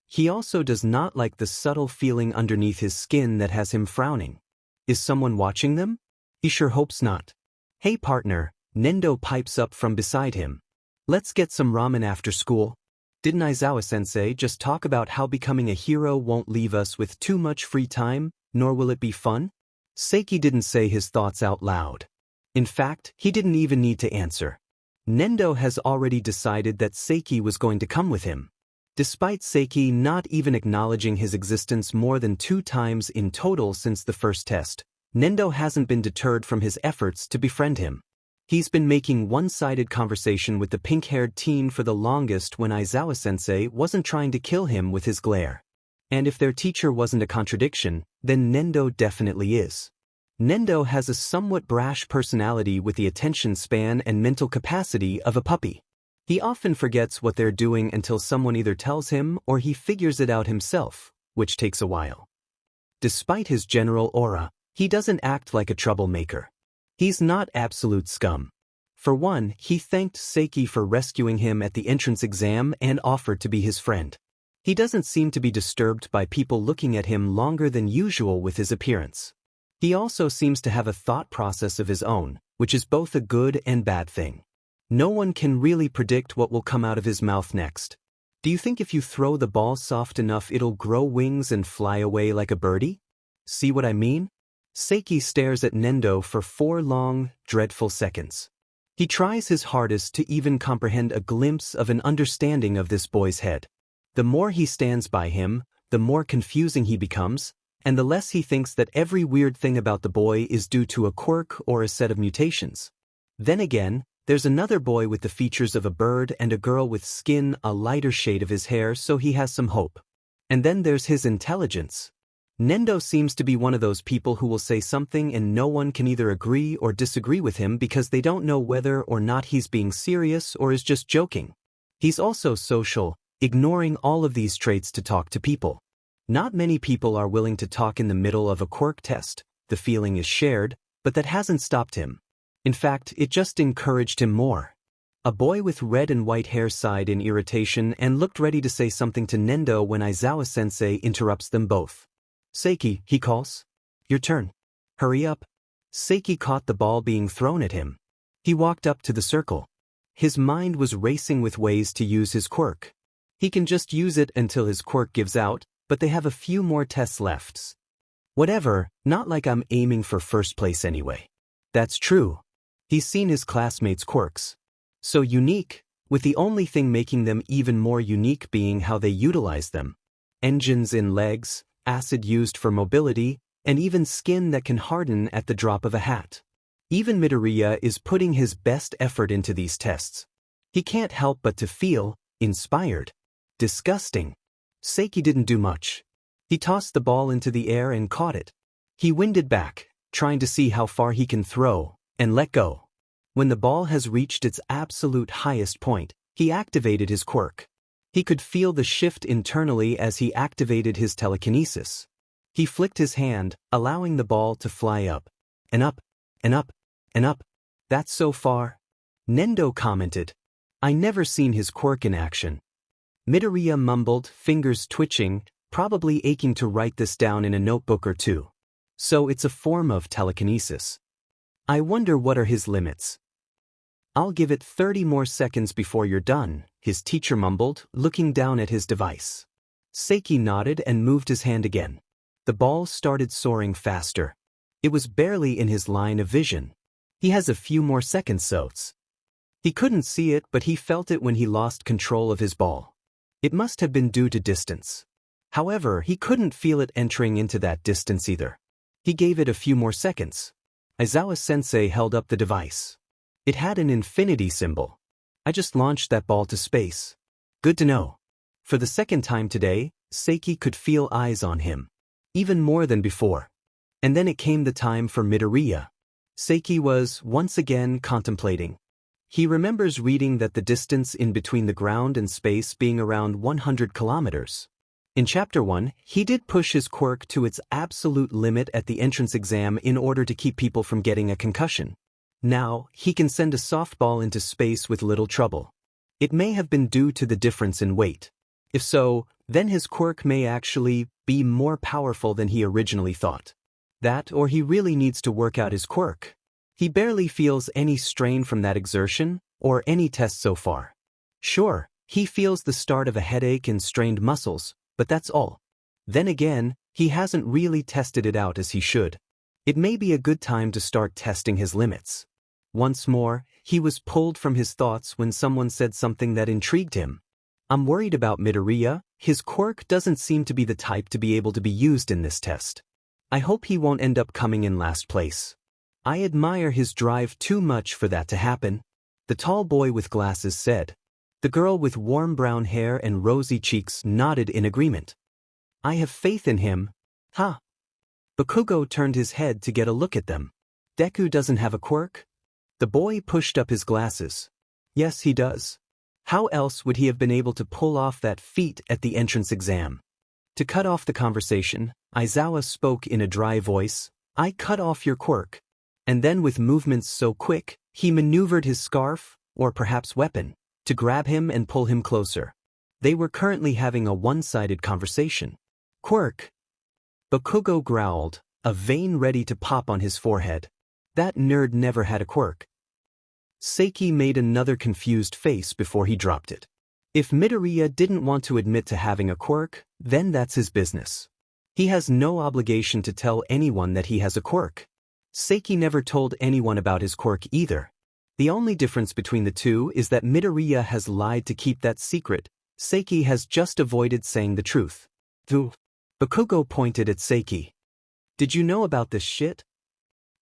He also does not like the subtle feeling underneath his skin that has him frowning. Is someone watching them? He sure hopes not. Hey partner, Nendo pipes up from beside him. Let's get some ramen after school. Didn't Aizawa-sensei just talk about how becoming a hero won't leave us with too much free time, nor will it be fun? Seiki didn't say his thoughts out loud. In fact, he didn't even need to answer. Nendo has already decided that Seiki was going to come with him. Despite Seiki not even acknowledging his existence more than 2 times in total since the first test, Nendo hasn't been deterred from his efforts to befriend him. He's been making one-sided conversation with the pink-haired teen for the longest when Aizawa-sensei wasn't trying to kill him with his glare. And if their teacher wasn't a contradiction, then Nendo definitely is. Nendo has a somewhat brash personality with the attention span and mental capacity of a puppy. He often forgets what they're doing until someone either tells him or he figures it out himself, which takes a while. Despite his general aura, he doesn't act like a troublemaker. He's not absolute scum. For one, he thanked Seiki for rescuing him at the entrance exam and offered to be his friend. He doesn't seem to be disturbed by people looking at him longer than usual with his appearance. He also seems to have a thought process of his own, which is both a good and bad thing. No one can really predict what will come out of his mouth next. Do you think if you throw the ball soft enough it'll grow wings and fly away like a birdie? See what I mean? Seiki stares at Nendo for 4 long, dreadful seconds. He tries his hardest to even comprehend a glimpse of an understanding of this boy's head. The more he stands by him, the more confusing he becomes, and the less he thinks that every weird thing about the boy is due to a quirk or a set of mutations. Then again, there's another boy with the features of a bird and a girl with skin a lighter shade of his hair, so he has some hope. And then there's his intelligence. Nendo seems to be one of those people who will say something and no one can either agree or disagree with him because they don't know whether or not he's being serious or is just joking. He's also social, ignoring all of these traits to talk to people. Not many people are willing to talk in the middle of a quirk test. The feeling is shared, but that hasn't stopped him. In fact, it just encouraged him more. A boy with red and white hair sighed in irritation and looked ready to say something to Nendo when Aizawa-sensei interrupts them both. Seiki, he calls. Your turn. Hurry up. Seiki caught the ball being thrown at him. He walked up to the circle. His mind was racing with ways to use his quirk. He can just use it until his quirk gives out, but they have a few more tests left. Whatever, not like I'm aiming for first place anyway. That's true. He's seen his classmates' quirks. So unique, with the only thing making them even more unique being how they utilize them. Engines in legs, acid used for mobility, and even skin that can harden at the drop of a hat. Even Midoriya is putting his best effort into these tests. He can't help but to feel inspired. Disgusting. Seiki didn't do much. He tossed the ball into the air and caught it. He winded back, trying to see how far he can throw, and let go. When the ball has reached its absolute highest point, he activated his quirk. He could feel the shift internally as he activated his telekinesis. He flicked his hand, allowing the ball to fly up, and up, and up, and up. That's so far. Nendo commented. I never seen his quirk in action. Midoriya mumbled, fingers twitching, probably aching to write this down in a notebook or two. So it's a form of telekinesis. I wonder what are his limits. I'll give it 30 more seconds before you're done, his teacher mumbled, looking down at his device. Seiki nodded and moved his hand again. The ball started soaring faster. It was barely in his line of vision. He has a few more seconds so. He couldn't see it, but he felt it when he lost control of his ball. It must have been due to distance. However, he couldn't feel it entering into that distance either. He gave it a few more seconds. Aizawa-sensei held up the device. It had an infinity symbol. I just launched that ball to space. Good to know. For the second time today, Seiki could feel eyes on him. Even more than before. And then it came the time for Midoriya. Seiki was, once again, contemplating. He remembers reading that the distance in between the ground and space being around 100 kilometers. In Chapter 1, he did push his quirk to its absolute limit at the entrance exam in order to keep people from getting a concussion. Now, he can send a softball into space with little trouble. It may have been due to the difference in weight. If so, then his quirk may actually be more powerful than he originally thought. That, or he really needs to work out his quirk. He barely feels any strain from that exertion, or any test so far. Sure, he feels the start of a headache and strained muscles, but that's all. Then again, he hasn't really tested it out as he should. It may be a good time to start testing his limits. Once more, he was pulled from his thoughts when someone said something that intrigued him. I'm worried about Midoriya. His quirk doesn't seem to be the type to be able to be used in this test. I hope he won't end up coming in last place. I admire his drive too much for that to happen, the tall boy with glasses said. The girl with warm brown hair and rosy cheeks nodded in agreement. I have faith in him. Huh? Bakugo turned his head to get a look at them. Deku doesn't have a quirk? The boy pushed up his glasses. Yes, he does. How else would he have been able to pull off that feat at the entrance exam? To cut off the conversation, Aizawa spoke in a dry voice. I cut off your quirk. And then with movements so quick, he maneuvered his scarf, or perhaps weapon, to grab him and pull him closer. They were currently having a one-sided conversation. Quirk. Bakugo growled, a vein ready to pop on his forehead. That nerd never had a quirk. Seiki made another confused face before he dropped it. If Midoriya didn't want to admit to having a quirk, then that's his business. He has no obligation to tell anyone that he has a quirk. Seiki never told anyone about his quirk either. The only difference between the two is that Midoriya has lied to keep that secret. Seiki has just avoided saying the truth. Bakugo pointed at Seiki. Did you know about this shit?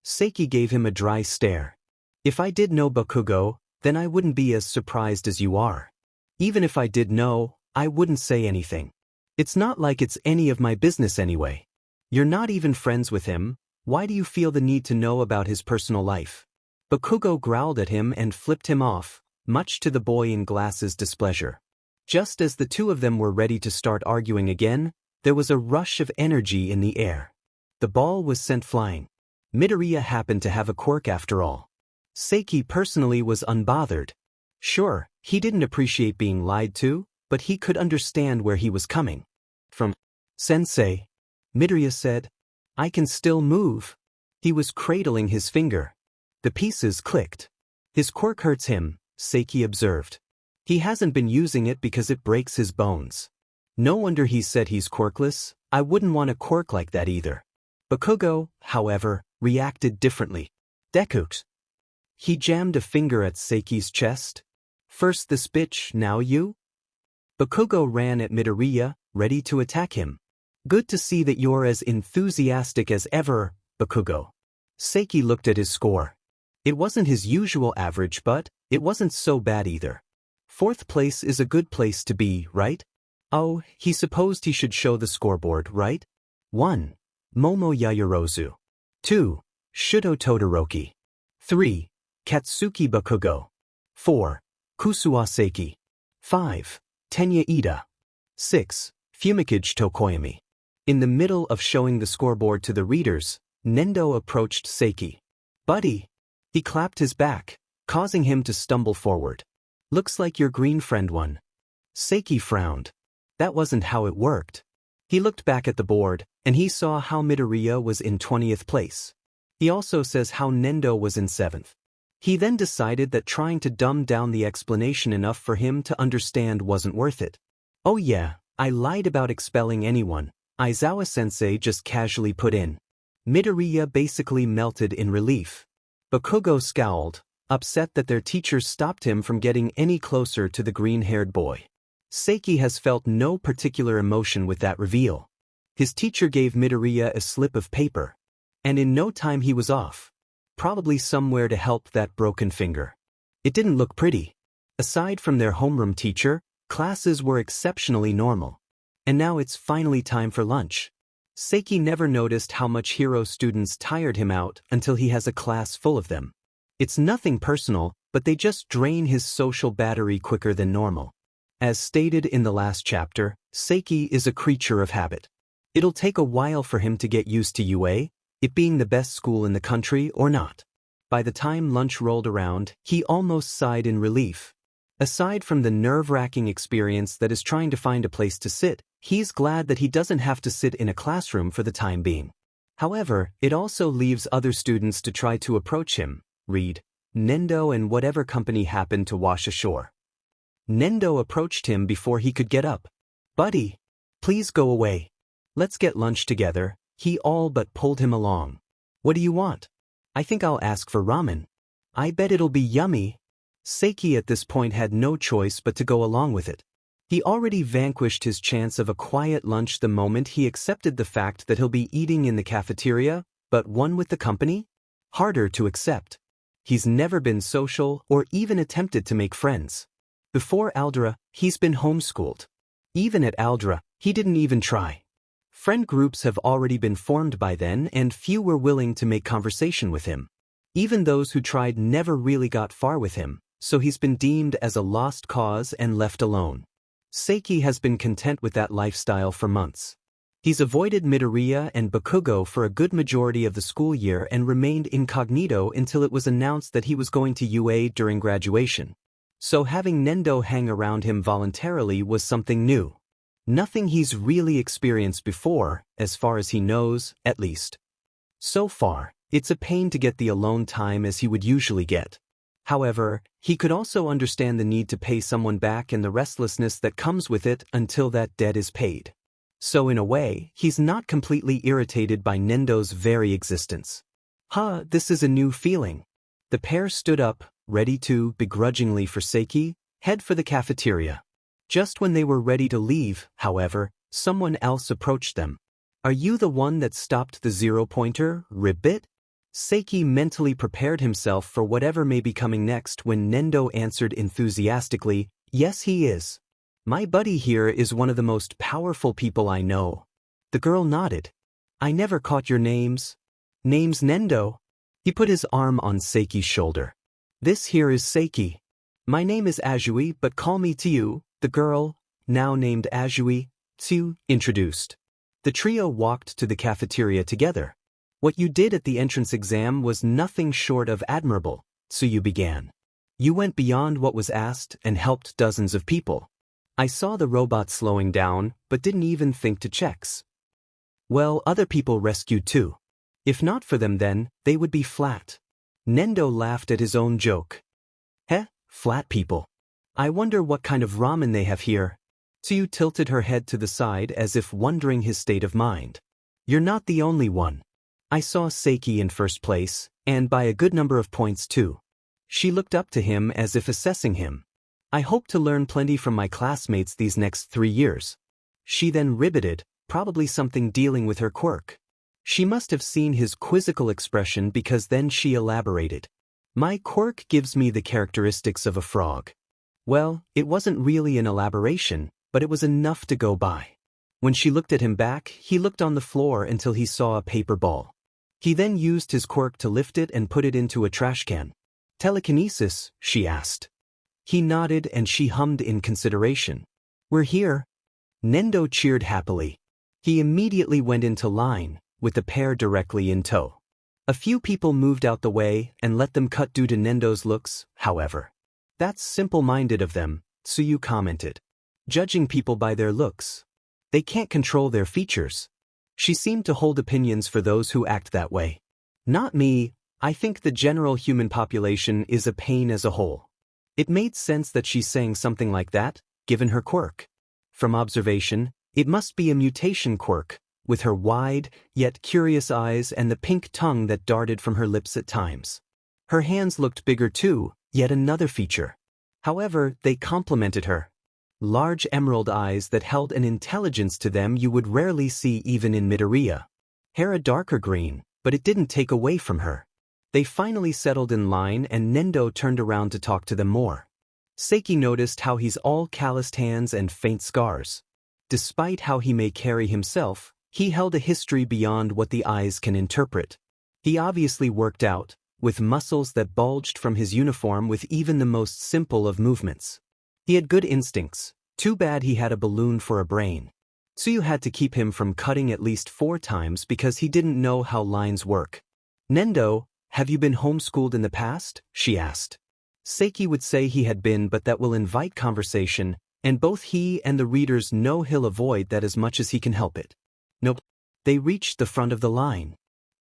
Seiki gave him a dry stare. If I did know, Bakugo, then I wouldn't be as surprised as you are. Even if I did know, I wouldn't say anything. It's not like it's any of my business anyway. You're not even friends with him. Why do you feel the need to know about his personal life? Bakugo growled at him and flipped him off, much to the boy in glasses' displeasure. Just as the two of them were ready to start arguing again, there was a rush of energy in the air. The ball was sent flying. Midoriya happened to have a quirk after all. Seiki personally was unbothered. Sure, he didn't appreciate being lied to, but he could understand where he was coming from. Sensei, Midoriya said, I can still move. He was cradling his finger. The pieces clicked. His quirk hurts him, Seiki observed. He hasn't been using it because it breaks his bones. No wonder he said he's quirkless. I wouldn't want a quirk like that either. Bakugo, however, reacted differently. Deku. He jammed a finger at Seiki's chest. First this bitch, now you? Bakugo ran at Midoriya, ready to attack him. Good to see that you're as enthusiastic as ever, Bakugo. Seiki looked at his score. It wasn't his usual average, but it wasn't so bad either. 4th place is a good place to be, right? Oh, he supposed he should show the scoreboard, right? 1. Momo Yaoyorozu. 2. Shudo Todoroki. 3. Katsuki Bakugo. 4. Kusuwa Seiki. 5. Tenya Ida. 6. Fumikage Tokoyami. In the middle of showing the scoreboard to the readers, Nendo approached Seiki. Buddy. He clapped his back, causing him to stumble forward. Looks like your green friend won. Seiki frowned. That wasn't how it worked. He looked back at the board, and he saw how Midoriya was in 20th place. He also says how Nendo was in 7th. He then decided that trying to dumb down the explanation enough for him to understand wasn't worth it. Oh yeah, I lied about expelling anyone, Aizawa-sensei just casually put in. Midoriya basically melted in relief. Bakugo scowled, upset that their teachers stopped him from getting any closer to the green-haired boy. Seiki has felt no particular emotion with that reveal. His teacher gave Midoriya a slip of paper. And in no time he was off. Probably somewhere to help that broken finger. It didn't look pretty. Aside from their homeroom teacher, classes were exceptionally normal. And now it's finally time for lunch. Seiki never noticed how much hero students tired him out until he has a class full of them. It's nothing personal, but they just drain his social battery quicker than normal. As stated in the last chapter, Seiki is a creature of habit. It'll take a while for him to get used to UA, it being the best school in the country or not. By the time lunch rolled around, he almost sighed in relief. Aside from the nerve-wracking experience that is trying to find a place to sit, he's glad that he doesn't have to sit in a classroom for the time being. However, it also leaves other students to try to approach him, read, Nendo and whatever company happened to wash ashore. Nendo approached him before he could get up. Buddy, please go away. Let's get lunch together. He all but pulled him along. What do you want? I think I'll ask for ramen. I bet it'll be yummy. Seiki at this point had no choice but to go along with it. He already vanquished his chance of a quiet lunch the moment he accepted the fact that he'll be eating in the cafeteria, but one with the company? Harder to accept. He's never been social or even attempted to make friends. Before Aldra, he's been homeschooled. Even at Aldra, he didn't even try. Friend groups have already been formed by then and few were willing to make conversation with him. Even those who tried never really got far with him, so he's been deemed as a lost cause and left alone. Seiki has been content with that lifestyle for months. He's avoided Midoriya and Bakugo for a good majority of the school year and remained incognito until it was announced that he was going to UA during graduation. So having Nendo hang around him voluntarily was something new. Nothing he's really experienced before, as far as he knows, at least. So far, it's a pain to get the alone time as he would usually get. However, he could also understand the need to pay someone back and the restlessness that comes with it until that debt is paid. So in a way, he's not completely irritated by Nendo's very existence. This is a new feeling. The pair stood up, ready to, begrudgingly for Seiki, head for the cafeteria. Just when they were ready to leave, however, someone else approached them. Are you the one that stopped the zero-pointer, Ribbit? Seiki mentally prepared himself for whatever may be coming next when Nendo answered enthusiastically, yes he is. My buddy here is one of the most powerful people I know. The girl nodded. I never caught your names. Name's Nendo. He put his arm on Seiki's shoulder. This here is Seiki. My name is Azui, but call me Tiu, the girl, now named Azui, Tiu, introduced. The trio walked to the cafeteria together. What you did at the entrance exam was nothing short of admirable, Tsuyu began. You went beyond what was asked and helped dozens of people. I saw the robot slowing down, but didn't even think to check. Well, other people rescued too. If not for them then, they would be flat. Nendo laughed at his own joke. Flat people. I wonder what kind of ramen they have here. Tsuyu tilted her head to the side as if wondering his state of mind. You're not the only one. I saw Seiki in first place, and by a good number of points too. She looked up to him as if assessing him. I hope to learn plenty from my classmates these next 3 years. She then ribbited, probably something dealing with her quirk. She must have seen his quizzical expression because then she elaborated. My quirk gives me the characteristics of a frog. Well, it wasn't really an elaboration, but it was enough to go by. When she looked at him back, he looked on the floor until he saw a paper ball. He then used his quirk to lift it and put it into a trash can. Telekinesis, she asked. He nodded and she hummed in consideration. We're here. Nendo cheered happily. He immediately went into line, with the pair directly in tow. A few people moved out the way and let them cut due to Nendo's looks, however. That's simple-minded of them, Tsuyu commented. Judging people by their looks. They can't control their features. She seemed to hold opinions for those who act that way. Not me, I think the general human population is a pain as a whole. It made sense that she's saying something like that, given her quirk. From observation, it must be a mutation quirk, with her wide, yet curious eyes and the pink tongue that darted from her lips at times. Her hands looked bigger too, yet another feature. However, they complemented her. large emerald eyes that held an intelligence to them you would rarely see even in Midoriya. Hair a darker green, but it didn't take away from her. They finally settled in line and Nendo turned around to talk to them more. Seiki noticed how he's all calloused hands and faint scars. Despite how he may carry himself, he held a history beyond what the eyes can interpret. He obviously worked out, with muscles that bulged from his uniform with even the most simple of movements. He had good instincts, too bad he had a balloon for a brain. Tsuyu had to keep him from cutting at least 4 times because he didn't know how lines work. Nendo, have you been homeschooled in the past? She asked. Seiki would say he had been, but that will invite conversation, and both he and the readers know he'll avoid that as much as he can help it. Nope. They reached the front of the line.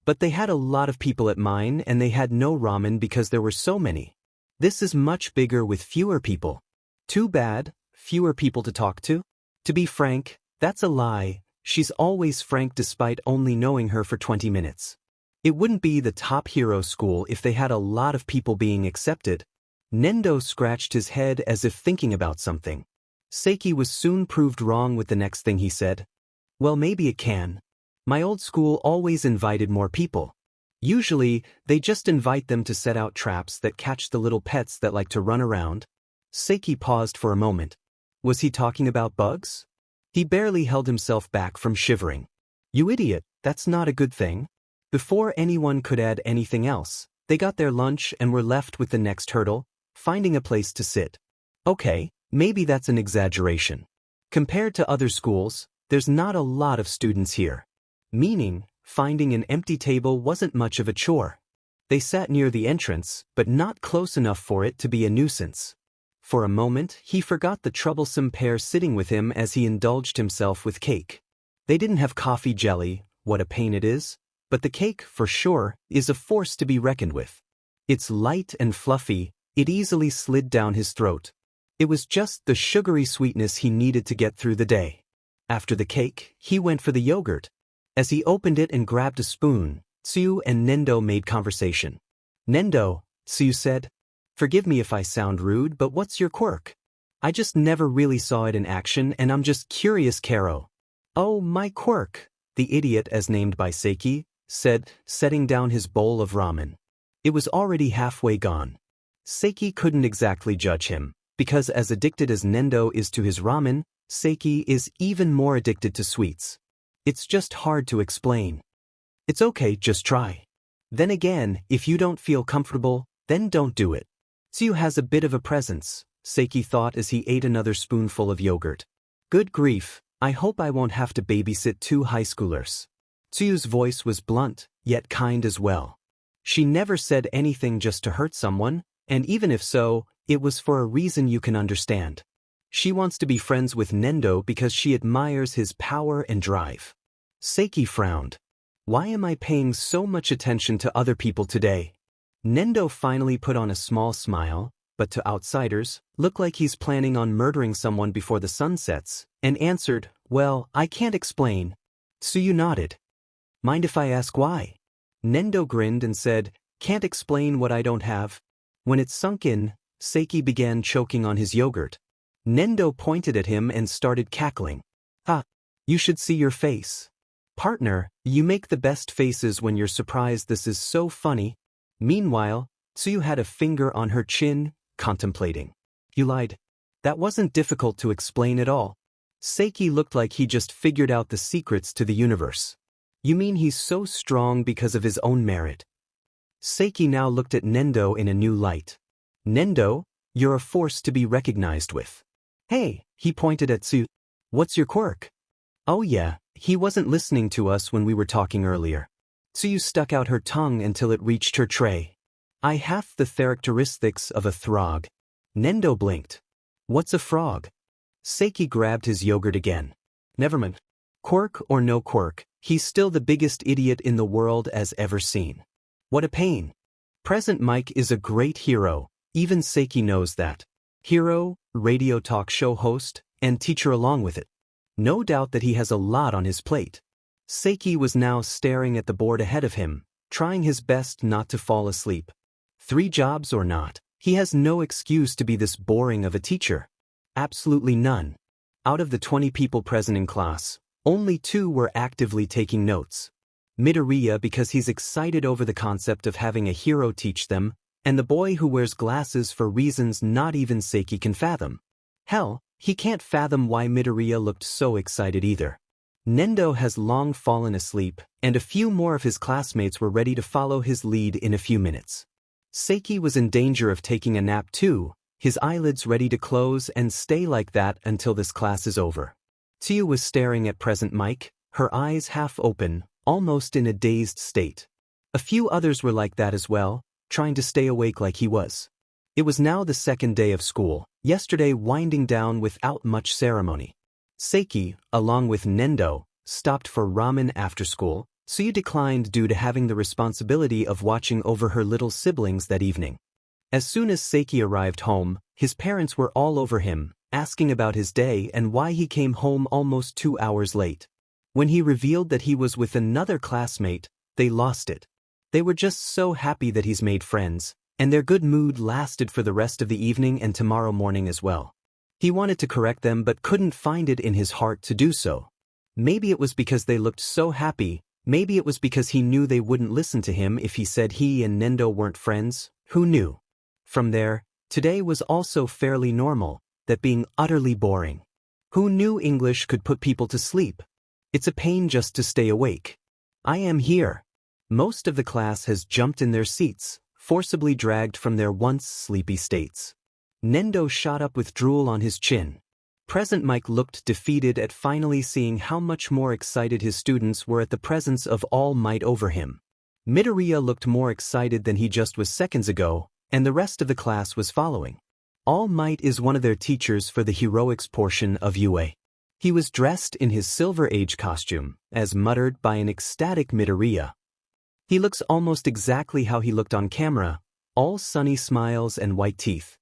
But they had a lot of people at mine and they had no ramen because there were so many. This is much bigger with fewer people. Too bad, fewer people to talk to? To be frank, that's a lie. She's always frank despite only knowing her for 20 minutes. It wouldn't be the top hero school if they had a lot of people being accepted. Nendo scratched his head as if thinking about something. Seiki was soon proved wrong with the next thing he said. Well, maybe it can. My old school always invited more people. Usually, they just invite them to set out traps that catch the little pets that like to run around. Seiki paused for a moment. Was he talking about bugs? He barely held himself back from shivering. You idiot, that's not a good thing. Before anyone could add anything else, they got their lunch and were left with the next hurdle, finding a place to sit. Okay, maybe that's an exaggeration. Compared to other schools, there's not a lot of students here. Meaning, finding an empty table wasn't much of a chore. They sat near the entrance, but not close enough for it to be a nuisance. For a moment, he forgot the troublesome pair sitting with him as he indulged himself with cake. They didn't have coffee jelly, what a pain it is, but the cake, for sure, is a force to be reckoned with. It's light and fluffy, it easily slid down his throat. It was just the sugary sweetness he needed to get through the day. After the cake, he went for the yogurt. As he opened it and grabbed a spoon, Tsuyu and Nendo made conversation. Nendo, Tsuyu said. Forgive me if I sound rude, but what's your quirk? I just never really saw it in action and I'm just curious, Karo. Oh, my quirk, the idiot as named by Seiki, said, setting down his bowl of ramen. It was already halfway gone. Seiki couldn't exactly judge him, because as addicted as Nendo is to his ramen, Seiki is even more addicted to sweets. It's just hard to explain. It's okay, just try. Then again, if you don't feel comfortable, then don't do it. Tsuyu has a bit of a presence, Seiki thought as he ate another spoonful of yogurt. Good grief, I hope I won't have to babysit 2 high schoolers. Tsuyu's voice was blunt, yet kind as well. She never said anything just to hurt someone, and even if so, it was for a reason you can understand. She wants to be friends with Nendo because she admires his power and drive. Seiki frowned. Why am I paying so much attention to other people today? Nendo finally put on a small smile, but to outsiders, looked like he's planning on murdering someone before the sun sets, and answered, well, I can't explain. Tsuyu nodded. Mind if I ask why? Nendo grinned and said, can't explain what I don't have. When it sunk in, Seiki began choking on his yogurt. Nendo pointed at him and started cackling. Ha! You should see your face. Partner, you make the best faces when you're surprised. This is so funny. Meanwhile, Tsuyu had a finger on her chin, contemplating. You lied. That wasn't difficult to explain at all. Seiki looked like he just figured out the secrets to the universe. You mean he's so strong because of his own merit? Seiki now looked at Nendo in a new light. Nendo, you're a force to be recognized with. Hey, he pointed at Tsuyu. What's your quirk? Oh yeah, he wasn't listening to us when we were talking earlier. Tsuyu stuck out her tongue until it reached her tray. I have the characteristics of a throg. Nendo blinked. What's a frog? Seiki grabbed his yogurt again. Never mind. Quirk or no quirk, he's still the biggest idiot in the world as ever seen. What a pain. Present Mike is a great hero, even Seiki knows that. Hero, radio talk show host, and teacher along with it. No doubt that he has a lot on his plate. Seiki was now staring at the board ahead of him, trying his best not to fall asleep. 3 jobs or not, he has no excuse to be this boring of a teacher. absolutely none. Out of the 20 people present in class, only 2 were actively taking notes. Midoriya because he's excited over the concept of having a hero teach them, and the boy who wears glasses for reasons not even Seiki can fathom. Hell, he can't fathom why Midoriya looked so excited either. Nendo has long fallen asleep, and a few more of his classmates were ready to follow his lead in a few minutes. Seiki was in danger of taking a nap too, his eyelids ready to close and stay like that until this class is over. Tiu was staring at present Mike, her eyes half open, almost in a dazed state. A few others were like that as well, trying to stay awake like he was. It was now the second day of school, yesterday winding down without much ceremony. Seiki, along with Nendo, stopped for ramen after school, Suyu declined due to having the responsibility of watching over her little siblings that evening. As soon as Seiki arrived home, his parents were all over him, asking about his day and why he came home almost 2 hours late. When he revealed that he was with another classmate, they lost it. They were just so happy that he's made friends, and their good mood lasted for the rest of the evening and tomorrow morning as well. He wanted to correct them but couldn't find it in his heart to do so. Maybe it was because they looked so happy, maybe it was because he knew they wouldn't listen to him if he said he and Nendo weren't friends, who knew? From there, today was also fairly normal, that being utterly boring. Who knew English could put people to sleep? It's a pain just to stay awake. I am here. Most of the class has jumped in their seats, forcibly dragged from their once sleepy states. Nendo shot up with drool on his chin. Present Mike looked defeated at finally seeing how much more excited his students were at the presence of All Might over him. Midoriya looked more excited than he just was seconds ago, and the rest of the class was following. All Might is one of their teachers for the heroics portion of UA. He was dressed in his Silver Age costume, as muttered by an ecstatic Midoriya. He looks almost exactly how he looked on camera, all sunny smiles and white teeth.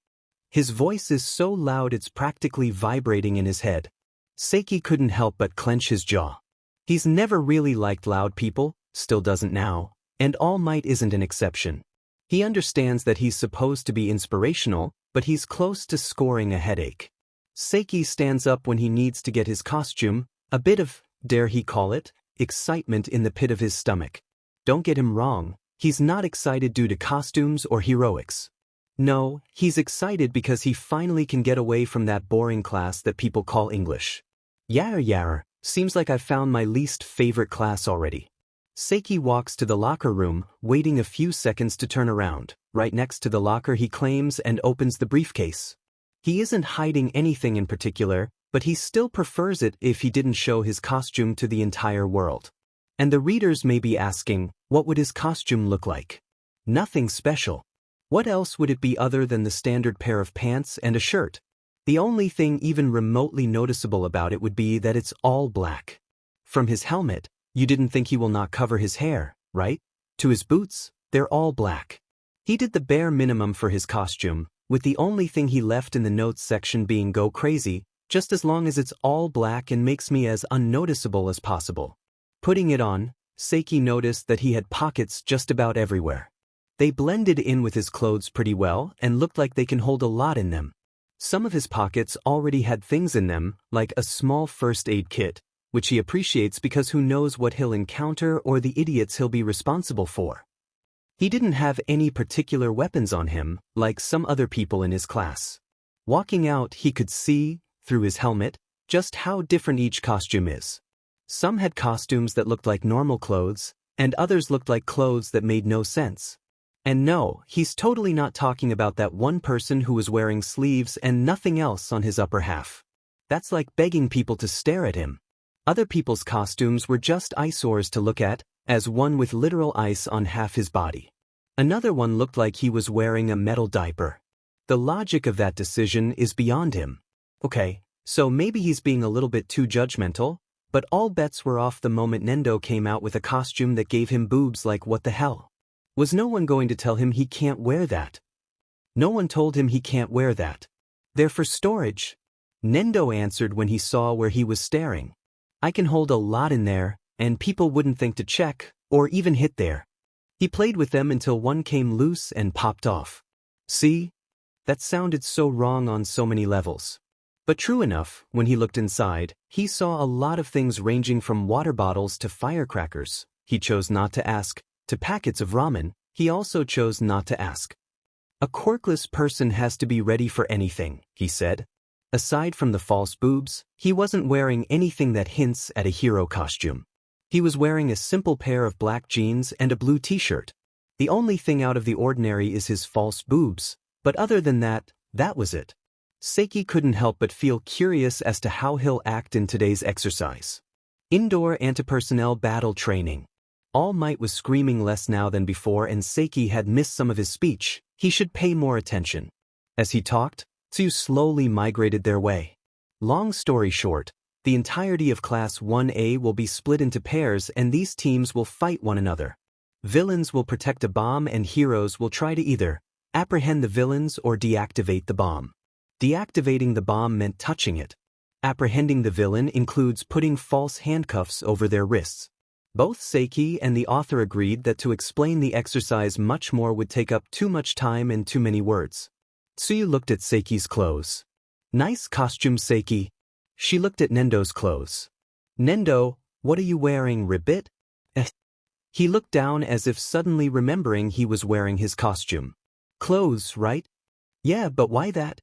His voice is so loud it's practically vibrating in his head. Seiki couldn't help but clench his jaw. He's never really liked loud people, still doesn't now, and All Might isn't an exception. He understands that he's supposed to be inspirational, but he's close to scoring a headache. Seiki stands up when he needs to get his costume, a bit of, dare he call it, excitement in the pit of his stomach. Don't get him wrong, he's not excited due to costumes or heroics. No, he's excited because he finally can get away from that boring class that people call English. Yarr, seems like I've found my least favorite class already. Seiki walks to the locker room, waiting a few seconds to turn around. Right next to the locker he claims and opens the briefcase. He isn't hiding anything in particular, but he still prefers it if he didn't show his costume to the entire world. And the readers may be asking, what would his costume look like? Nothing special. What else would it be other than the standard pair of pants and a shirt? The only thing even remotely noticeable about it would be that it's all black. From his helmet, you didn't think he will not cover his hair, right? To his boots, they're all black. He did the bare minimum for his costume, with the only thing he left in the notes section being go crazy, just as long as it's all black and makes me as unnoticeable as possible. Putting it on, Seiki noticed that he had pockets just about everywhere. They blended in with his clothes pretty well and looked like they can hold a lot in them. Some of his pockets already had things in them, like a small first aid kit, which he appreciates because who knows what he'll encounter or the idiots he'll be responsible for. He didn't have any particular weapons on him, like some other people in his class. Walking out, he could see, through his helmet, just how different each costume is. Some had costumes that looked like normal clothes, and others looked like clothes that made no sense. And no, he's totally not talking about that one person who was wearing sleeves and nothing else on his upper half. That's like begging people to stare at him. Other people's costumes were just eyesores to look at, as one with literal ice on half his body. Another one looked like he was wearing a metal diaper. The logic of that decision is beyond him. Okay, so maybe he's being a little bit too judgmental, but all bets were off the moment Nendo came out with a costume that gave him boobs. Like what the hell? Was no one going to tell him he can't wear that? No one told him he can't wear that. They're for storage. Nendo answered when he saw where he was staring. I can hold a lot in there, and people wouldn't think to check, or even hit there. He played with them until one came loose and popped off. See? That sounded so wrong on so many levels. But true enough, when he looked inside, he saw a lot of things ranging from water bottles to firecrackers. He chose not to ask, to packets of ramen. He also chose not to ask. A quirkless person has to be ready for anything, he said. Aside from the false boobs, he wasn't wearing anything that hints at a hero costume. He was wearing a simple pair of black jeans and a blue t-shirt. The only thing out of the ordinary is his false boobs, but other than that, that was it. Seiki couldn't help but feel curious as to how he'll act in today's exercise. Indoor anti-personnel battle training. All Might was screaming less now than before, and Seiki had missed some of his speech. He should pay more attention. As he talked, two slowly migrated their way. Long story short, the entirety of Class 1A will be split into pairs, and these teams will fight one another. Villains will protect a bomb, and heroes will try to either apprehend the villains or deactivate the bomb. Deactivating the bomb meant touching it. Apprehending the villain includes putting false handcuffs over their wrists. Both Seiki and the author agreed that to explain the exercise much more would take up too much time and too many words. Tsuyu looked at Seiki's clothes. Nice costume, Seiki. She looked at Nendo's clothes. Nendo, what are you wearing, Ribbit? He looked down as if suddenly remembering he was wearing his costume. Clothes, right? Yeah, but why that?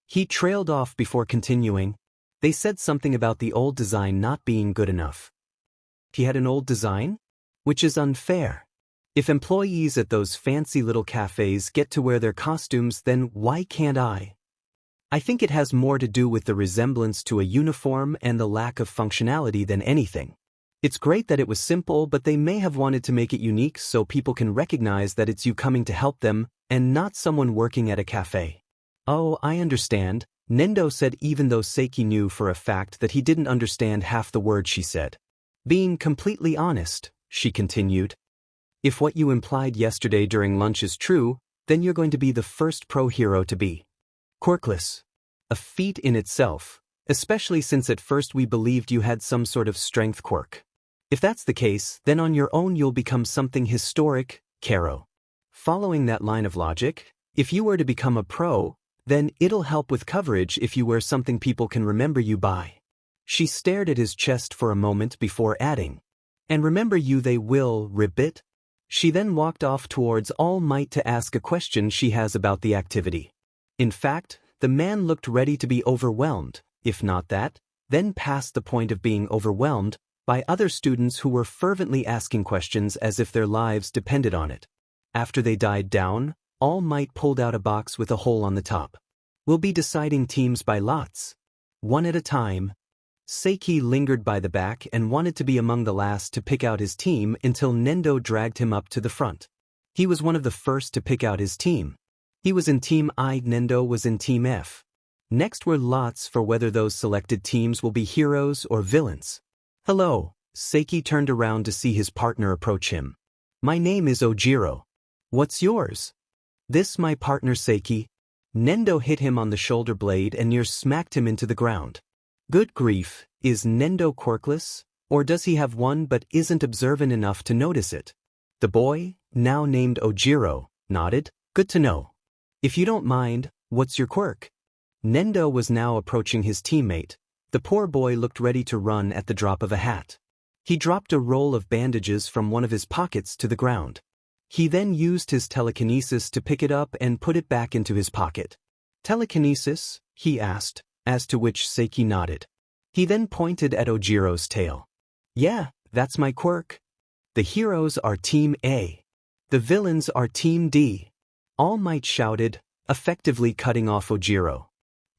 He trailed off before continuing. They said something about the old design not being good enough. He had an old design? Which is unfair. If employees at those fancy little cafes get to wear their costumes, then why can't I? I think it has more to do with the resemblance to a uniform and the lack of functionality than anything. It's great that it was simple, but they may have wanted to make it unique so people can recognize that it's you coming to help them and not someone working at a cafe. Oh, I understand, Nendo said, even though Seiki knew for a fact that he didn't understand half the words she said. Being completely honest, she continued. If what you implied yesterday during lunch is true, then you're going to be the first pro hero to be quirkless. A feat in itself, especially since at first we believed you had some sort of strength quirk. If that's the case, then on your own you'll become something historic, Karo. Following that line of logic, if you were to become a pro, then it'll help with coverage if you wear something people can remember you by. She stared at his chest for a moment before adding, and remember you they will, Ribbit. She then walked off towards All Might to ask a question she has about the activity. In fact, the man looked ready to be overwhelmed, if not that, then past the point of being overwhelmed, by other students who were fervently asking questions as if their lives depended on it. After they died down, All Might pulled out a box with a hole on the top. We'll be deciding teams by lots. One at a time. Seiki lingered by the back and wanted to be among the last to pick out his team until Nendo dragged him up to the front. He was one of the first to pick out his team. He was in Team I, Nendo was in Team F. Next were lots for whether those selected teams will be heroes or villains. Hello, Seiki turned around to see his partner approach him. My name is Ojiro. What's yours? This my partner Seiki. Nendo hit him on the shoulder blade and near smacked him into the ground. Good grief, is Nendo quirkless, or does he have one but isn't observant enough to notice it? The boy, now named Ojiro, nodded. Good to know. If you don't mind, what's your quirk? Nendo was now approaching his teammate. The poor boy looked ready to run at the drop of a hat. He dropped a roll of bandages from one of his pockets to the ground. He then used his telekinesis to pick it up and put it back into his pocket. Telekinesis? He asked, as to which Seiki nodded. He then pointed at Ojiro's tail. Yeah, that's my quirk. The heroes are Team A. The villains are Team D. All Might shouted, effectively cutting off Ojiro.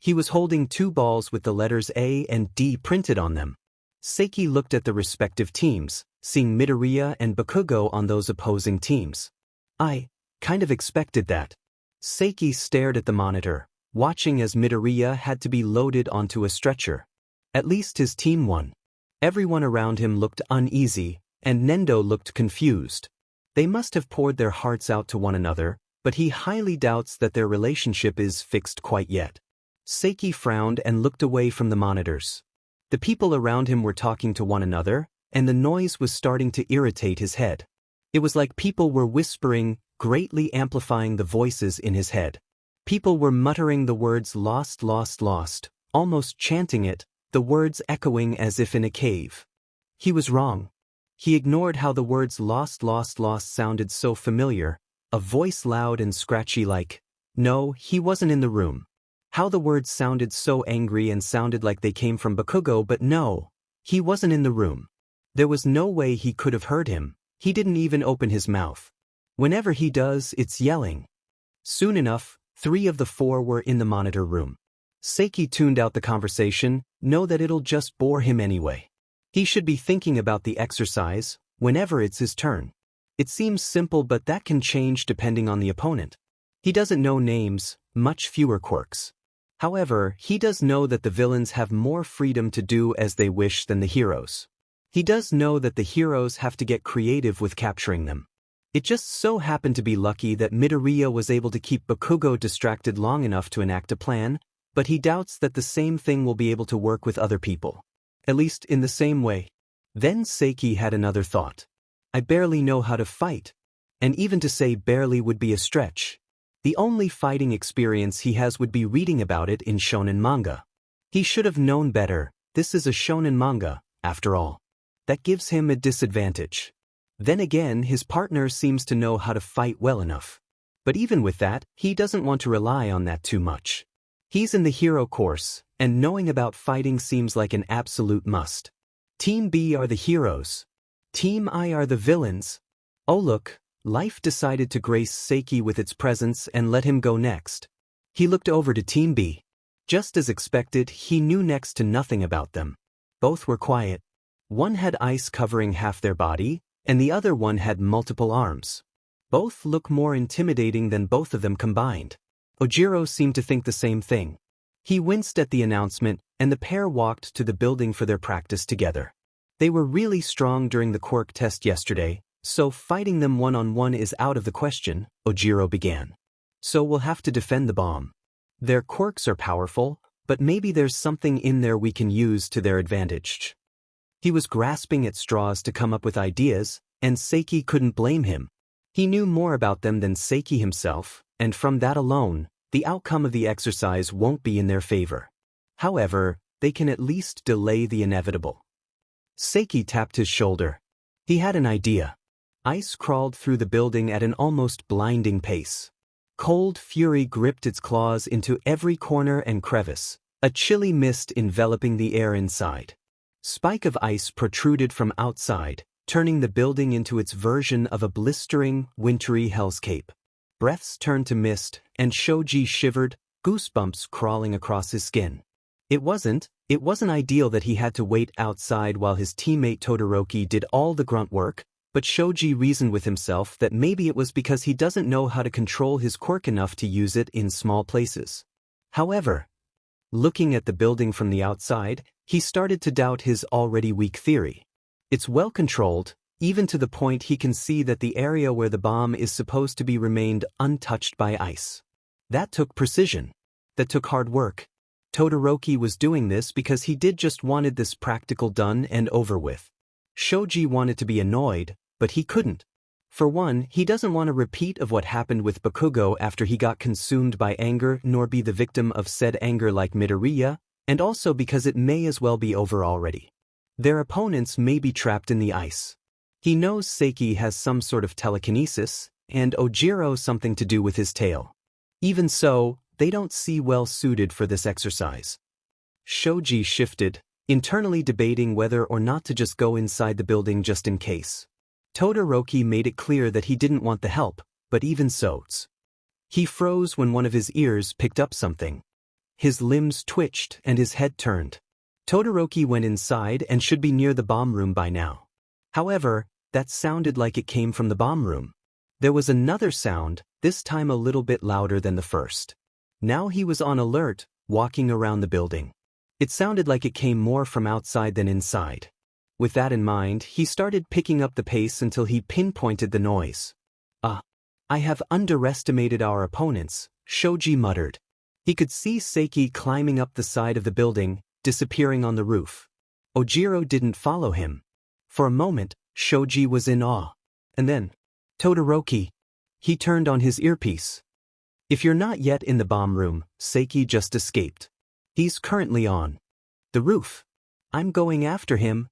He was holding two balls with the letters A and D printed on them. Seiki looked at the respective teams, seeing Midoriya and Bakugo on those opposing teams. I kind of expected that. Seiki stared at the monitor, watching as Midoriya had to be loaded onto a stretcher. At least his team won. Everyone around him looked uneasy, and Nendo looked confused. They must have poured their hearts out to one another, but he highly doubts that their relationship is fixed quite yet. Seiki frowned and looked away from the monitors. The people around him were talking to one another, and the noise was starting to irritate his head. It was like people were whispering, greatly amplifying the voices in his head. People were muttering the words lost, lost, lost, almost chanting it, the words echoing as if in a cave. He was wrong. He ignored how the words lost, lost, lost sounded so familiar, a voice loud and scratchy like, no, he wasn't in the room. How the words sounded so angry and sounded like they came from Bakugo, but no, he wasn't in the room. There was no way he could have heard him. He didn't even open his mouth. Whenever he does, it's yelling. Soon enough, 3 of the 4 were in the monitor room. Seiki tuned out the conversation, know that it'll just bore him anyway. He should be thinking about the exercise, whenever it's his turn. It seems simple, but that can change depending on the opponent. He doesn't know names, much fewer quirks. However, he does know that the villains have more freedom to do as they wish than the heroes. He does know that the heroes have to get creative with capturing them. It just so happened to be lucky that Midoriya was able to keep Bakugo distracted long enough to enact a plan, but he doubts that the same thing will be able to work with other people. At least in the same way. Then Seiki had another thought. I barely know how to fight. And even to say barely would be a stretch. The only fighting experience he has would be reading about it in shonen manga. He should have known better. This is a shonen manga, after all. That gives him a disadvantage. Then again, his partner seems to know how to fight well enough. But even with that, he doesn't want to rely on that too much. He's in the hero course, and knowing about fighting seems like an absolute must. Team B are the heroes. Team I are the villains. Oh look, life decided to grace Seiki with its presence and let him go next. He looked over to Team B. Just as expected, he knew next to nothing about them. Both were quiet. One had ice covering half their body, and the other one had multiple arms. Both look more intimidating than both of them combined. Ojiro seemed to think the same thing. He winced at the announcement, and the pair walked to the building for their practice together. They were really strong during the quirk test yesterday, so fighting them one-on-one is out of the question, Ojiro began. So we'll have to defend the bomb. Their quirks are powerful, but maybe there's something in there we can use to their advantage. He was grasping at straws to come up with ideas, and Seiki couldn't blame him. He knew more about them than Seiki himself, and from that alone, the outcome of the exercise won't be in their favor. However, they can at least delay the inevitable. Seiki tapped his shoulder. He had an idea. Ice crawled through the building at an almost blinding pace. Cold fury gripped its claws into every corner and crevice, a chilly mist enveloping the air inside. Spike of ice protruded from outside, turning the building into its version of a blistering, wintry hellscape. Breaths turned to mist, and Shoji shivered, goosebumps crawling across his skin. It wasn't ideal that he had to wait outside while his teammate Todoroki did all the grunt work, but Shoji reasoned with himself that maybe it was because he doesn't know how to control his quirk enough to use it in small places. However, looking at the building from the outside, he started to doubt his already weak theory. It's well controlled, even to the point he can see that the area where the bomb is supposed to be remained untouched by ice. That took precision. That took hard work. Todoroki was doing this because he just wanted this practical done and over with. Shoji wanted to be annoyed, but he couldn't. For one, he doesn't want a repeat of what happened with Bakugo after he got consumed by anger, nor be the victim of said anger like Midoriya, and also because it may as well be over already. Their opponents may be trapped in the ice. He knows Seiki has some sort of telekinesis, and Ojiro something to do with his tail. Even so, they don't seem well suited for this exercise. Shoji shifted, internally debating whether or not to just go inside the building just in case. Todoroki made it clear that he didn't want the help, but even so. He froze when one of his ears picked up something. His limbs twitched and his head turned. Todoroki went inside and should be near the bomb room by now. However, that sounded like it came from the bomb room. There was another sound, this time a little bit louder than the first. Now he was on alert, walking around the building. It sounded like it came more from outside than inside. With that in mind, he started picking up the pace until he pinpointed the noise. I have underestimated our opponents, Shoji muttered. He could see Seiki climbing up the side of the building, disappearing on the roof. Ojiro didn't follow him. For a moment, Shoji was in awe. And then, Todoroki. He turned on his earpiece. If you're not yet in the bomb room, Seiki just escaped. He's currently on the roof. I'm going after him.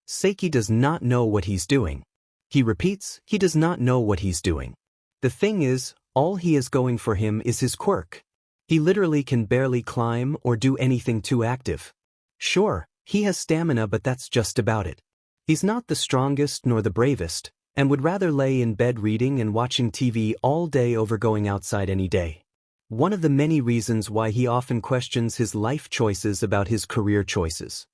Seiki does not know what he's doing. He repeats, he does not know what he's doing. The thing is, all he is going for him is his quirk. He literally can barely climb or do anything too active. Sure, he has stamina, but that's just about it. He's not the strongest nor the bravest, and would rather lay in bed reading and watching TV all day over going outside any day. One of the many reasons why he often questions his life choices about his career choices.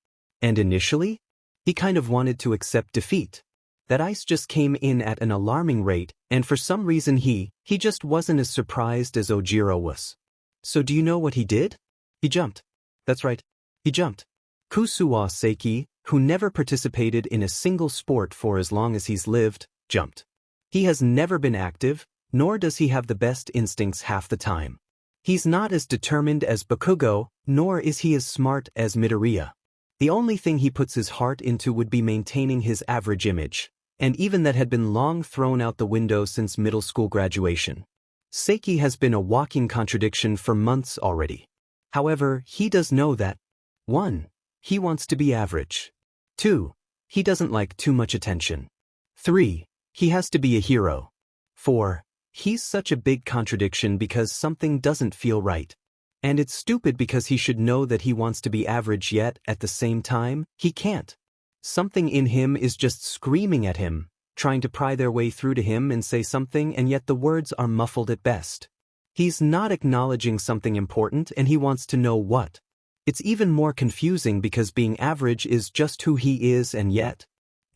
And initially, he kind of wanted to accept defeat. That ice just came in at an alarming rate, and for some reason he just wasn't as surprised as Ojiro was. So do you know what he did? He jumped. That's right, he jumped. Kusuwa Seiki, who never participated in a single sport for as long as he's lived, jumped. He has never been active, nor does he have the best instincts half the time. He's not as determined as Bakugo, nor is he as smart as Midoriya. The only thing he puts his heart into would be maintaining his average image, and even that had been long thrown out the window since middle school graduation. Seiki has been a walking contradiction for months already. However, he does know that 1. He wants to be average. 2. He doesn't like too much attention. 3. He has to be a hero. 4. He's such a big contradiction because something doesn't feel right. And it's stupid because he should know that he wants to be average, yet, at the same time, he can't. Something in him is just screaming at him, trying to pry their way through to him and say something, and yet the words are muffled at best. He's not acknowledging something important, and he wants to know what. It's even more confusing because being average is just who he is, and yet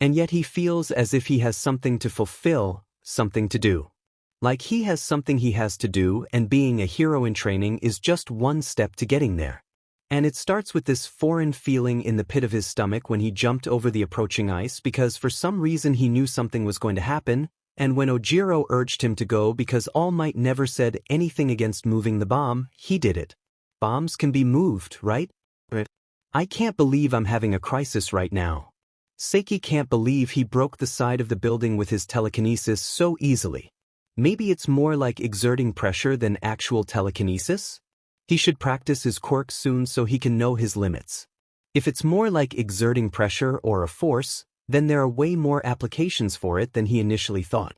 he feels as if he has something to fulfill, something to do. Like he has something he has to do, and being a hero in training is just one step to getting there. And it starts with this foreign feeling in the pit of his stomach when he jumped over the approaching ice because for some reason he knew something was going to happen, and when Ojiro urged him to go because All Might never said anything against moving the bomb, he did it. Bombs can be moved, right? I can't believe I'm having a crisis right now. Seiki can't believe he broke the side of the building with his telekinesis so easily. Maybe it's more like exerting pressure than actual telekinesis? He should practice his quirk soon so he can know his limits. If it's more like exerting pressure or a force, then there are way more applications for it than he initially thought.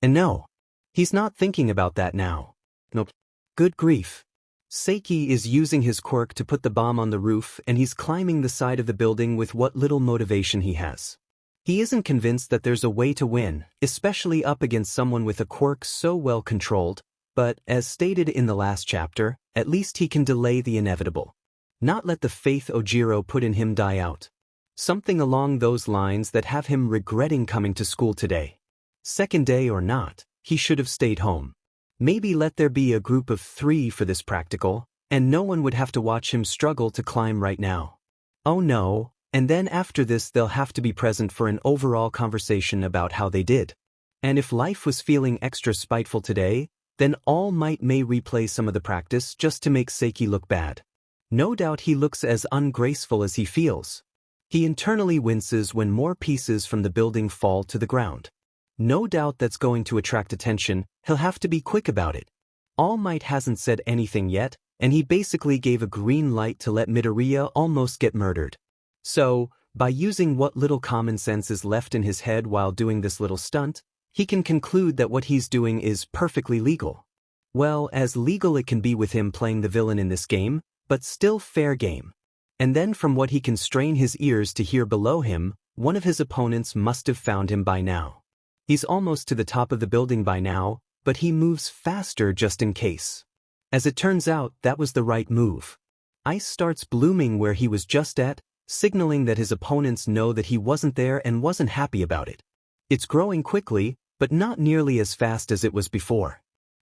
And no, he's not thinking about that now. Nope. Good grief. Seiki is using his quirk to put the bomb on the roof, and he's climbing the side of the building with what little motivation he has. He isn't convinced that there's a way to win, especially up against someone with a quirk so well controlled, but, as stated in the last chapter, at least he can delay the inevitable. Not let the faith Ojiro put in him die out. Something along those lines that have him regretting coming to school today. Second day or not, he should have stayed home. Maybe let there be a group of 3 for this practical, and no one would have to watch him struggle to climb right now. Oh no, and then after this they'll have to be present for an overall conversation about how they did. And if life was feeling extra spiteful today, then All Might may replay some of the practice just to make Seiki look bad. No doubt he looks as ungraceful as he feels. He internally winces when more pieces from the building fall to the ground. No doubt that's going to attract attention, he'll have to be quick about it. All Might hasn't said anything yet, and he basically gave a green light to let Midoriya almost get murdered. So, by using what little common sense is left in his head while doing this little stunt, he can conclude that what he's doing is perfectly legal. Well, as legal it can be with him playing the villain in this game, but still fair game. And then from what he can strain his ears to hear below him, one of his opponents must have found him by now. He's almost to the top of the building by now, but he moves faster just in case. As it turns out, that was the right move. Ice starts blooming where he was just at, signaling that his opponents know that he wasn't there and wasn't happy about it. It's growing quickly, but not nearly as fast as it was before.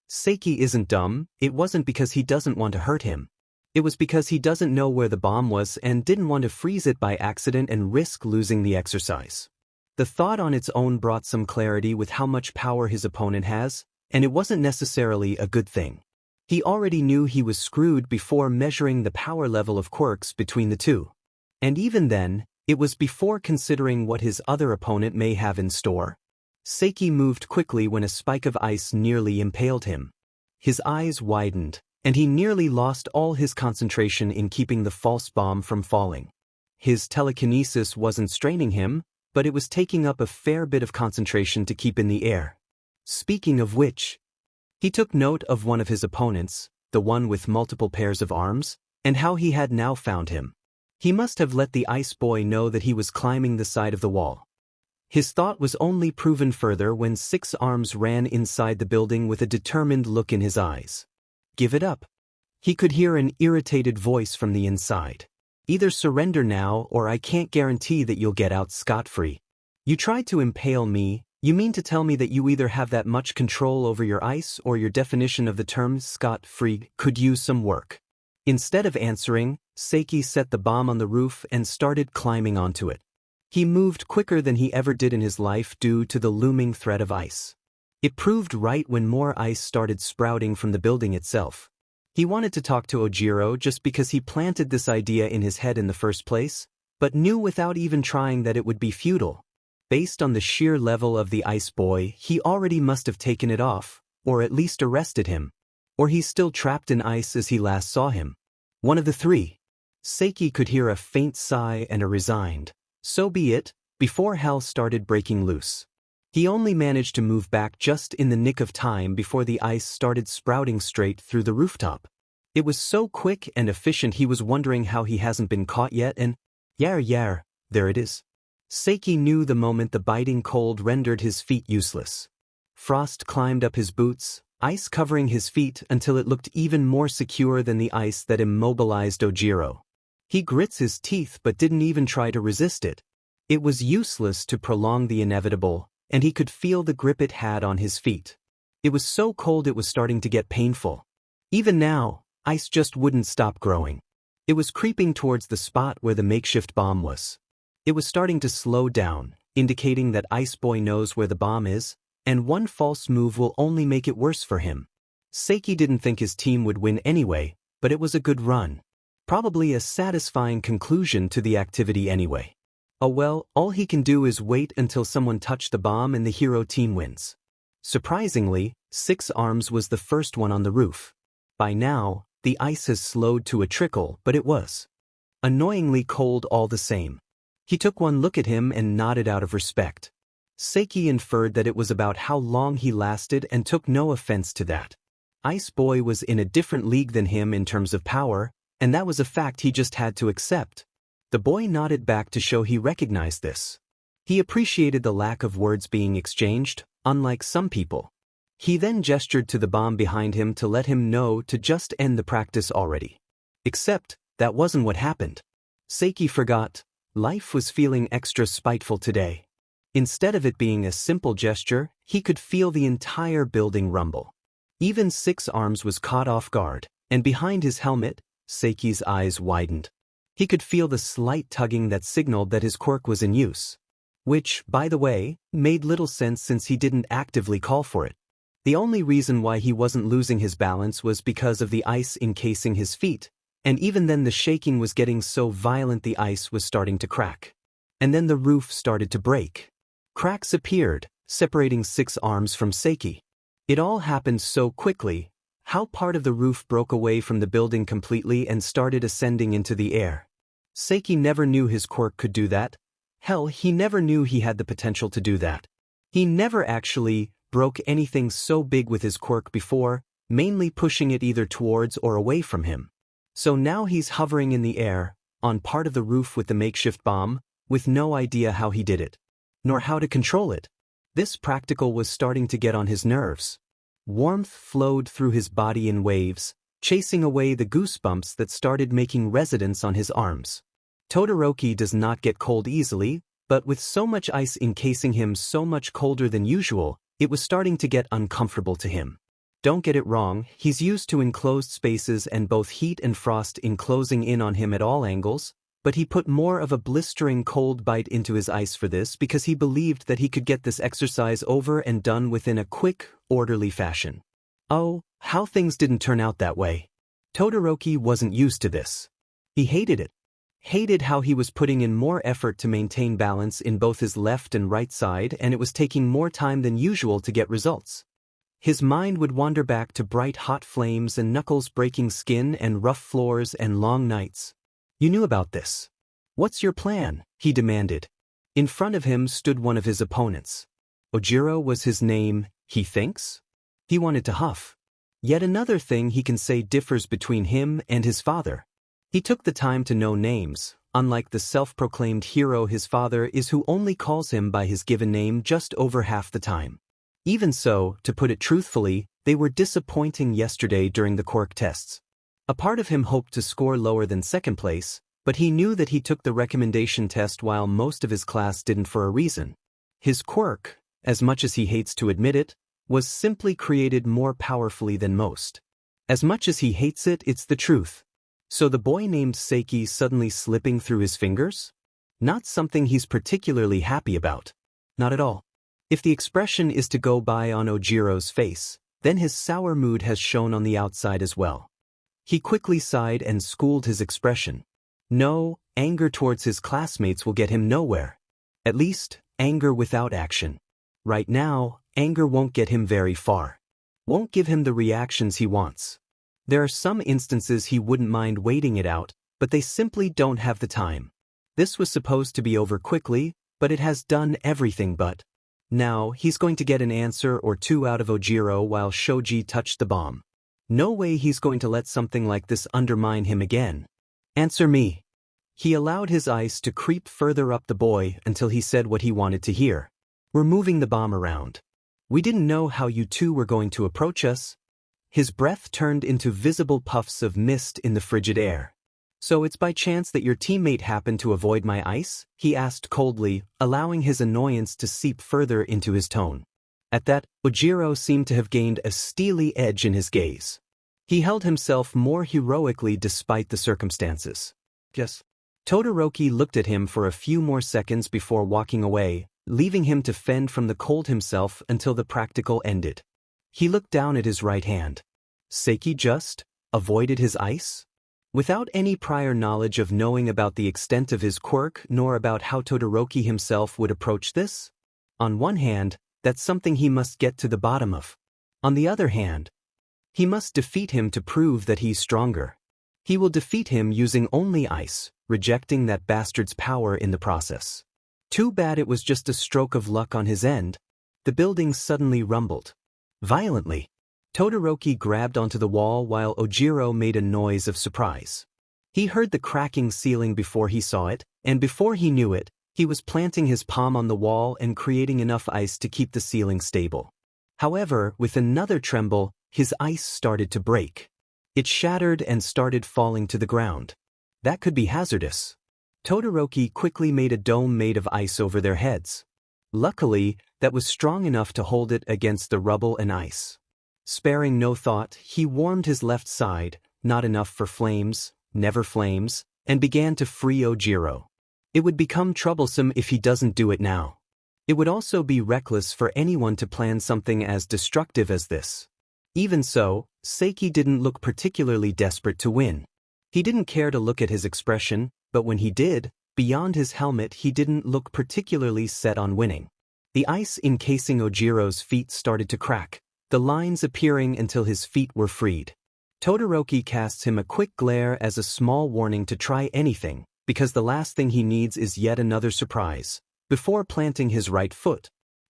Seiki isn't dumb. It wasn't because he doesn't want to hurt him. It was because he doesn't know where the bomb was and didn't want to freeze it by accident and risk losing the exercise. The thought on its own brought some clarity with how much power his opponent has, and it wasn't necessarily a good thing. He already knew he was screwed before measuring the power level of quirks between the two. And even then, it was before considering what his other opponent may have in store. Seiki moved quickly when a spike of ice nearly impaled him. His eyes widened, and he nearly lost all his concentration in keeping the false bomb from falling. His telekinesis wasn't straining him, but it was taking up a fair bit of concentration to keep in the air. Speaking of which, he took note of one of his opponents, the one with multiple pairs of arms, and how he had now found him. He must have let the ice boy know that he was climbing the side of the wall. His thought was only proven further when 6 arms ran inside the building with a determined look in his eyes. Give it up. He could hear an irritated voice from the inside. Either surrender now or I can't guarantee that you'll get out scot-free. You tried to impale me. You mean to tell me that you either have that much control over your ice or your definition of the term scot-free could use some work? Instead of answering, Seiki set the bomb on the roof and started climbing onto it. He moved quicker than he ever did in his life due to the looming threat of ice. It proved right when more ice started sprouting from the building itself. He wanted to talk to Ojiro just because he planted this idea in his head in the first place, but knew without even trying that it would be futile. Based on the sheer level of the ice boy, he already must have taken it off, or at least arrested him. Or he's still trapped in ice as he last saw him. One of the three. Seiki could hear a faint sigh and a resigned, "So be it," before hell started breaking loose. He only managed to move back just in the nick of time before the ice started sprouting straight through the rooftop. It was so quick and efficient he was wondering how he hasn't been caught yet and, yar, there it is. Seiki knew the moment the biting cold rendered his feet useless. Frost climbed up his boots, ice covering his feet until it looked even more secure than the ice that immobilized Ojiro. He grits his teeth but didn't even try to resist it. It was useless to prolong the inevitable, and he could feel the grip it had on his feet. It was so cold it was starting to get painful. Even now, ice just wouldn't stop growing. It was creeping towards the spot where the makeshift bomb was. It was starting to slow down, indicating that Ice Boy knows where the bomb is, and one false move will only make it worse for him. Seiki didn't think his team would win anyway, but it was a good run. Probably a satisfying conclusion to the activity anyway. Oh well, all he can do is wait until someone touched the bomb and the hero team wins. Surprisingly, 6 Arms was the first one on the roof. By now, the ice has slowed to a trickle, but it was annoyingly cold all the same. He took one look at him and nodded out of respect. Seiki inferred that it was about how long he lasted and took no offense to that. Ice Boy was in a different league than him in terms of power, and that was a fact he just had to accept. The boy nodded back to show he recognized this. He appreciated the lack of words being exchanged, unlike some people. He then gestured to the bomb behind him to let him know to just end the practice already. Except, that wasn't what happened. Seiki forgot. Life was feeling extra spiteful today. Instead of it being a simple gesture, he could feel the entire building rumble. Even 6 Arms was caught off guard, and behind his helmet, Seiki's eyes widened. He could feel the slight tugging that signaled that his quirk was in use. Which, by the way, made little sense since he didn't actively call for it. The only reason why he wasn't losing his balance was because of the ice encasing his feet, and even then the shaking was getting so violent the ice was starting to crack. And then the roof started to break. Cracks appeared, separating 6 Arms from Seiki. It all happened so quickly. How part of the roof broke away from the building completely and started ascending into the air. Seiki never knew his quirk could do that. Hell, he never knew he had the potential to do that. He never actually broke anything so big with his quirk before, mainly pushing it either towards or away from him. So now he's hovering in the air, on part of the roof with the makeshift bomb, with no idea how he did it, nor how to control it. This practical was starting to get on his nerves. Warmth flowed through his body in waves, chasing away the goosebumps that started making residence on his arms. Todoroki does not get cold easily, but with so much ice encasing him so much colder than usual, it was starting to get uncomfortable to him. Don't get it wrong, he's used to enclosed spaces and both heat and frost enclosing in on him at all angles, but he put more of a blistering cold bite into his ice for this because he believed that he could get this exercise over and done within a quick, orderly fashion. Oh, how things didn't turn out that way. Todoroki wasn't used to this. He hated it. Hated how he was putting in more effort to maintain balance in both his left and right side and it was taking more time than usual to get results. His mind would wander back to bright hot flames and knuckles-breaking skin and rough floors and long nights. You knew about this. What's your plan? He demanded. In front of him stood one of his opponents. Ojiro was his name, he thinks? He wanted to huff. Yet another thing he can say differs between him and his father. He took the time to know names, unlike the self-proclaimed hero his father is, who only calls him by his given name just over half the time. Even so, to put it truthfully, they were disappointing yesterday during the quirk tests. A part of him hoped to score lower than second place, but he knew that he took the recommendation test while most of his class didn't for a reason. His quirk, as much as he hates to admit it, was simply created more powerfully than most. As much as he hates it, it's the truth. So the boy named Seiki suddenly slipping through his fingers? Not something he's particularly happy about. Not at all. If the expression is to go by on Ojiro's face, then his sour mood has shown on the outside as well. He quickly sighed and schooled his expression. No, anger towards his classmates will get him nowhere. At least, anger without action. Right now, anger won't get him very far. Won't give him the reactions he wants. There are some instances he wouldn't mind waiting it out, but they simply don't have the time. This was supposed to be over quickly, but it has done everything but. Now, he's going to get an answer or two out of Ojiro while Shoji touched the bomb. No way he's going to let something like this undermine him again. Answer me. He allowed his ice to creep further up the boy until he said what he wanted to hear. We're moving the bomb around. We didn't know how you two were going to approach us. His breath turned into visible puffs of mist in the frigid air. So it's by chance that your teammate happened to avoid my ice? He asked coldly, allowing his annoyance to seep further into his tone. At that, Ojiro seemed to have gained a steely edge in his gaze. He held himself more heroically despite the circumstances. Yes. Todoroki looked at him for a few more seconds before walking away, leaving him to fend from the cold himself until the practical ended. He looked down at his right hand. Seiki just avoided his ice? Without any prior knowledge of knowing about the extent of his quirk nor about how Todoroki himself would approach this? On one hand, that's something he must get to the bottom of. On the other hand, he must defeat him to prove that he's stronger. He will defeat him using only ice, rejecting that bastard's power in the process. Too bad it was just a stroke of luck on his end. The building suddenly rumbled. Violently. Todoroki grabbed onto the wall while Ojiro made a noise of surprise. He heard the cracking ceiling before he saw it, and before he knew it, he was planting his palm on the wall and creating enough ice to keep the ceiling stable. However, with another tremble, his ice started to break. It shattered and started falling to the ground. That could be hazardous. Todoroki quickly made a dome made of ice over their heads. Luckily, that was strong enough to hold it against the rubble and ice. Sparing no thought, he warmed his left side, not enough for flames, never flames, and began to free Ojiro. It would become troublesome if he doesn't do it now. It would also be reckless for anyone to plan something as destructive as this. Even so, Seiki didn't look particularly desperate to win. He didn't care to look at his expression, but when he did, beyond his helmet he didn't look particularly set on winning. The ice encasing Ojiro's feet started to crack, the lines appearing until his feet were freed. Todoroki casts him a quick glare as a small warning to try anything, because the last thing he needs is yet another surprise. Before planting his right foot,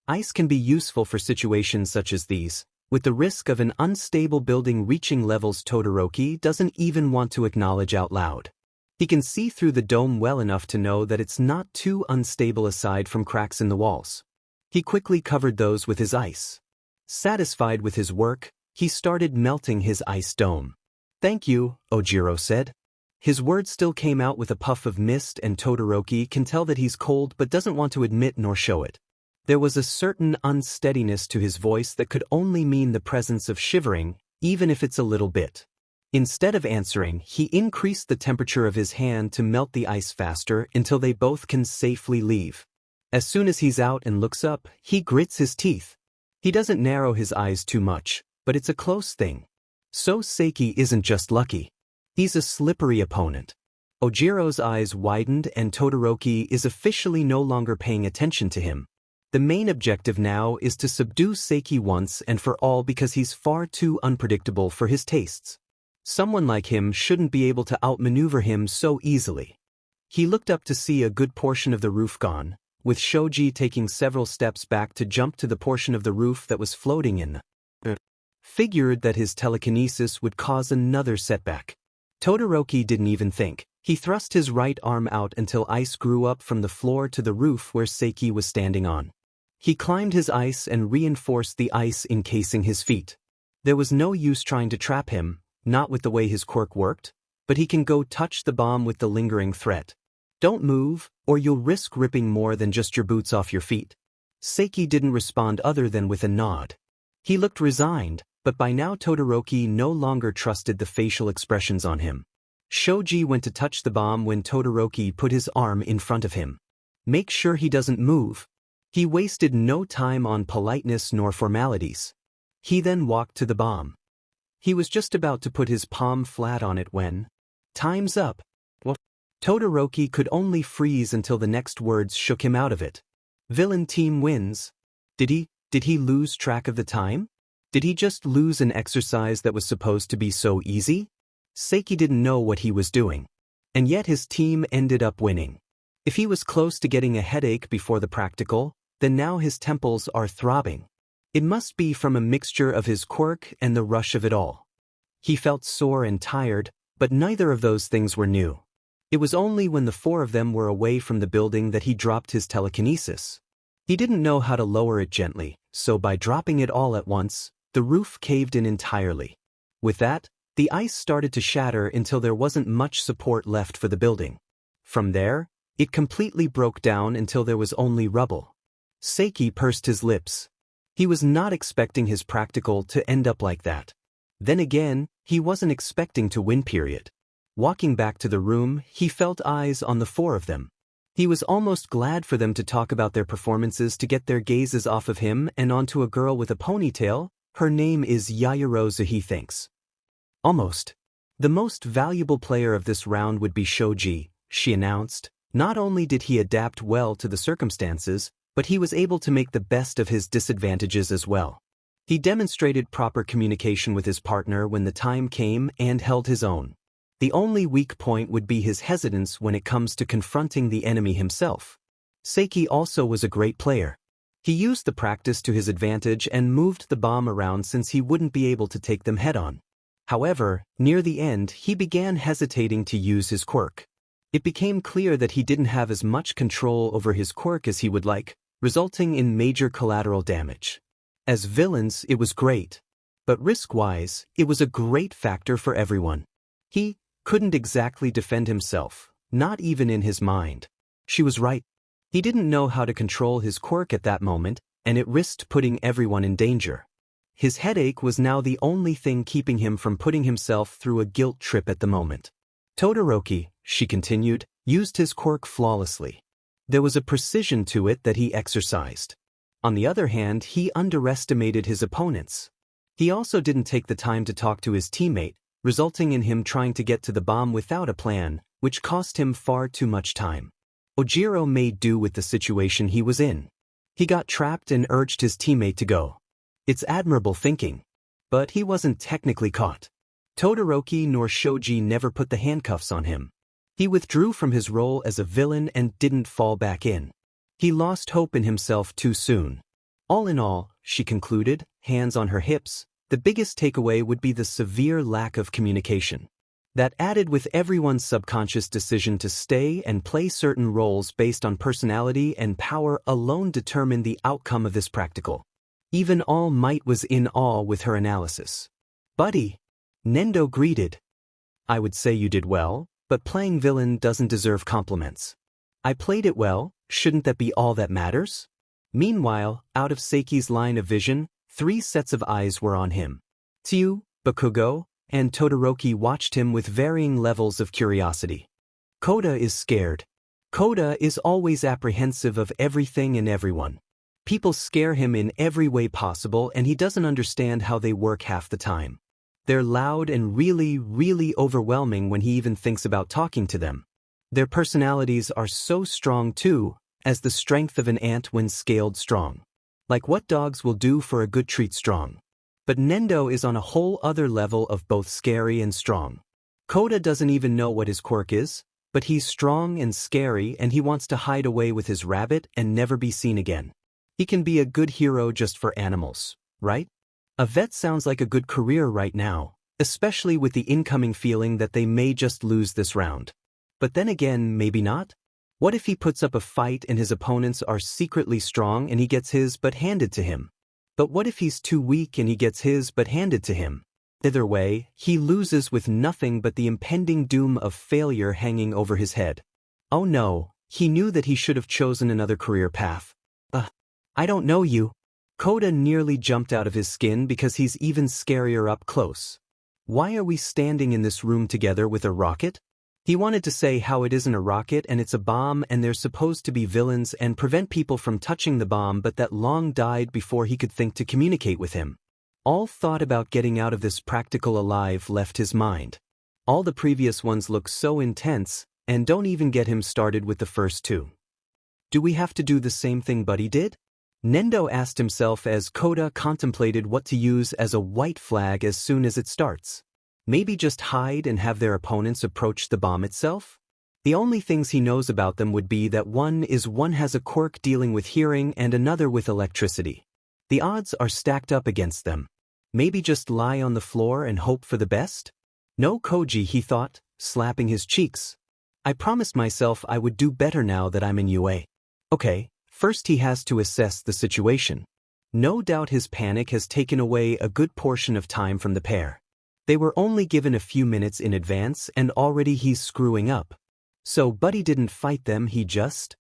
ice can be useful for situations such as these, with the risk of an unstable building reaching levels Todoroki doesn't even want to acknowledge out loud. He can see through the dome well enough to know that it's not too unstable aside from cracks in the walls. He quickly covered those with his ice. Satisfied with his work, he started melting his ice dome. Thank you, Ojiro said. His words still came out with a puff of mist, and Todoroki can tell that he's cold but doesn't want to admit nor show it. There was a certain unsteadiness to his voice that could only mean the presence of shivering, even if it's a little bit. Instead of answering, he increased the temperature of his hand to melt the ice faster until they both can safely leave. As soon as he's out and looks up, he grits his teeth. He doesn't narrow his eyes too much, but it's a close thing. So Seiki isn't just lucky. He's a slippery opponent. Ojiro's eyes widened and Todoroki is officially no longer paying attention to him. The main objective now is to subdue Seiki once and for all because he's far too unpredictable for his tastes. Someone like him shouldn't be able to outmaneuver him so easily. He looked up to see a good portion of the roof gone, with Shoji taking several steps back to jump to the portion of the roof that was floating in the figured that his telekinesis would cause another setback. Todoroki didn't even think. He thrust his right arm out until ice grew up from the floor to the roof where Seiki was standing on. He climbed his ice and reinforced the ice encasing his feet. There was no use trying to trap him, not with the way his quirk worked, but he can go touch the bomb with the lingering threat. Don't move, or you'll risk ripping more than just your boots off your feet. Seiki didn't respond other than with a nod. He looked resigned, but by now Todoroki no longer trusted the facial expressions on him. Shoji went to touch the bomb when Todoroki put his arm in front of him. Make sure he doesn't move. He wasted no time on politeness nor formalities. He then walked to the bomb. He was just about to put his palm flat on it when, "Time's up." Well, Todoroki could only freeze until the next words shook him out of it. Villain team wins. Did he lose track of the time? Did he just lose an exercise that was supposed to be so easy? Seiki didn't know what he was doing. And yet his team ended up winning. If he was close to getting a headache before the practical, then now his temples are throbbing. It must be from a mixture of his quirk and the rush of it all. He felt sore and tired, but neither of those things were new. It was only when the four of them were away from the building that he dropped his telekinesis. He didn't know how to lower it gently, so by dropping it all at once, the roof caved in entirely. With that, the ice started to shatter until there wasn't much support left for the building. From there, it completely broke down until there was only rubble. Seiki pursed his lips. He was not expecting his practical to end up like that. Then again, he wasn't expecting to win. Walking back to the room, he felt eyes on the four of them. He was almost glad for them to talk about their performances to get their gazes off of him and onto a girl with a ponytail. Her name is Yaoyorozu, he thinks. Almost. The most valuable player of this round would be Shoji, she announced. Not only did he adapt well to the circumstances, but he was able to make the best of his disadvantages as well. He demonstrated proper communication with his partner when the time came and held his own. The only weak point would be his hesitance when it comes to confronting the enemy himself. Seiki also was a great player. He used the practice to his advantage and moved the bomb around since he wouldn't be able to take them head-on. However, near the end he began hesitating to use his quirk. It became clear that he didn't have as much control over his quirk as he would like, resulting in major collateral damage. As villains, it was great. But risk-wise, it was a great factor for everyone. He couldn't exactly defend himself, not even in his mind. She was right. He didn't know how to control his quirk at that moment, and it risked putting everyone in danger. His headache was now the only thing keeping him from putting himself through a guilt trip at the moment. Todoroki, she continued, used his quirk flawlessly. There was a precision to it that he exercised. On the other hand, he underestimated his opponents. He also didn't take the time to talk to his teammate, resulting in him trying to get to the bomb without a plan, which cost him far too much time. Ojiro made do with the situation he was in. He got trapped and urged his teammate to go. It's admirable thinking. But he wasn't technically caught. Todoroki nor Shoji never put the handcuffs on him. He withdrew from his role as a villain and didn't fall back in. He lost hope in himself too soon. All in all, she concluded, hands on her hips, the biggest takeaway would be the severe lack of communication. That added with everyone's subconscious decision to stay and play certain roles based on personality and power alone determined the outcome of this practical. Even All Might was in awe with her analysis. Buddy, Nendo greeted. I would say you did well, but playing villain doesn't deserve compliments. I played it well, shouldn't that be all that matters? Meanwhile, out of Seiki's line of vision, 3 sets of eyes were on him. Tsu, Bakugo, and Todoroki watched him with varying levels of curiosity. Koda is scared. Koda is always apprehensive of everything and everyone. People scare him in every way possible and he doesn't understand how they work half the time. They're loud and really overwhelming when he even thinks about talking to them. Their personalities are so strong too, as the strength of an ant when scaled strong. Like what dogs will do for a good treat strong. But Nendo is on a whole other level of both scary and strong. Koda doesn't even know what his quirk is, but he's strong and scary and he wants to hide away with his rabbit and never be seen again. He can be a good hero just for animals, right? A vet sounds like a good career right now, especially with the incoming feeling that they may just lose this round. But then again, maybe not? What if he puts up a fight and his opponents are secretly strong and he gets his butt handed to him? But what if he's too weak and he gets his butt handed to him? Either way, he loses with nothing but the impending doom of failure hanging over his head. Oh no, he knew that he should have chosen another career path. I don't know you. Koda nearly jumped out of his skin because he's even scarier up close. Why are we standing in this room together with a rocket? He wanted to say how it isn't a rocket and it's a bomb and they're supposed to be villains and prevent people from touching the bomb, but that long died before he could think to communicate with him. All thought about getting out of this practical alive left his mind. All the previous ones look so intense, and don't even get him started with the first two. Do we have to do the same thing Buddy did? Nendo asked himself as Koda contemplated what to use as a white flag as soon as it starts. Maybe just hide and have their opponents approach the bomb itself? The only things he knows about them would be that one has a quirk dealing with hearing and another with electricity. The odds are stacked up against them. Maybe just lie on the floor and hope for the best? No Koji, he thought, slapping his cheeks. I promised myself I would do better now that I'm in UA. Okay. First he has to assess the situation. No doubt his panic has taken away a good portion of time from the pair. They were only given a few minutes in advance and already he's screwing up. So Buddy didn't fight them, he just...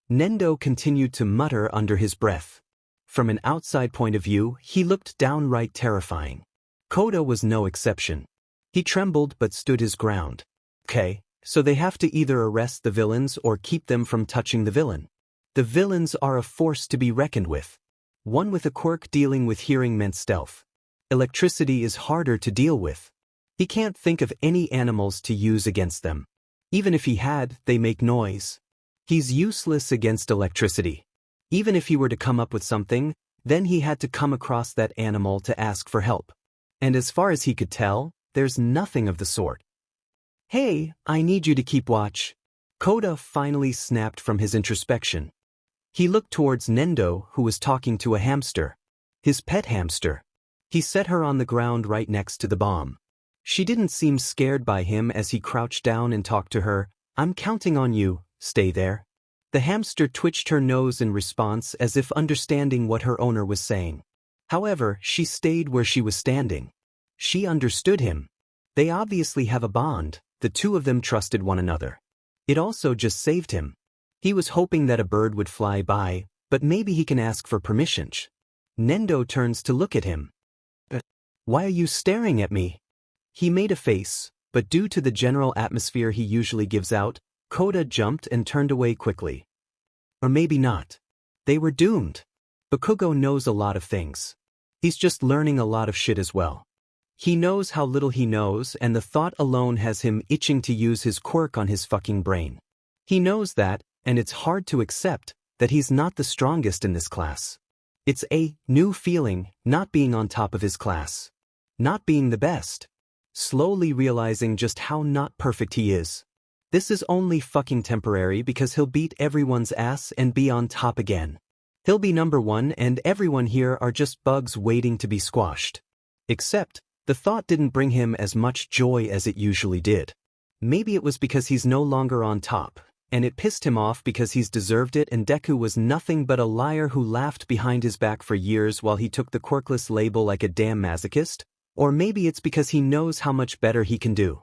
Nendo continued to mutter under his breath. From an outside point of view, he looked downright terrifying. Koda was no exception. He trembled but stood his ground. Okay, so they have to either arrest the villains or keep them from touching the villain. The villains are a force to be reckoned with. One with a quirk dealing with hearing meant stealth. Electricity is harder to deal with. He can't think of any animals to use against them. Even if he had, they make noise. He's useless against electricity. Even if he were to come up with something, then he had to come across that animal to ask for help. And as far as he could tell, there's nothing of the sort. Hey, I need you to keep watch. Koda finally snapped from his introspection. He looked towards Nendo, who was talking to a hamster. His pet hamster. He set her on the ground right next to the bomb. She didn't seem scared by him as he crouched down and talked to her. I'm counting on you, stay there. The hamster twitched her nose in response as if understanding what her owner was saying. However, she stayed where she was standing. She understood him. They obviously have a bond, the two of them trusted one another. It also just saved him. He was hoping that a bird would fly by, but maybe he can ask for permission. Nendo turns to look at him. Why are you staring at me? He made a face, but due to the general atmosphere he usually gives out, Koda jumped and turned away quickly. Or maybe not. They were doomed. Bakugo knows a lot of things. He's just learning a lot of shit as well. He knows how little he knows and the thought alone has him itching to use his quirk on his fucking brain. He knows that, and it's hard to accept, that he's not the strongest in this class. It's a new feeling, not being on top of his class. Not being the best. Slowly realizing just how not perfect he is. This is only fucking temporary because he'll beat everyone's ass and be on top again. He'll be number one and everyone here are just bugs waiting to be squashed. Except, the thought didn't bring him as much joy as it usually did. Maybe it was because he's no longer on top, and it pissed him off because he's deserved it and Deku was nothing but a liar who laughed behind his back for years while he took the quirkless label like a damn masochist? Or maybe it's because he knows how much better he can do.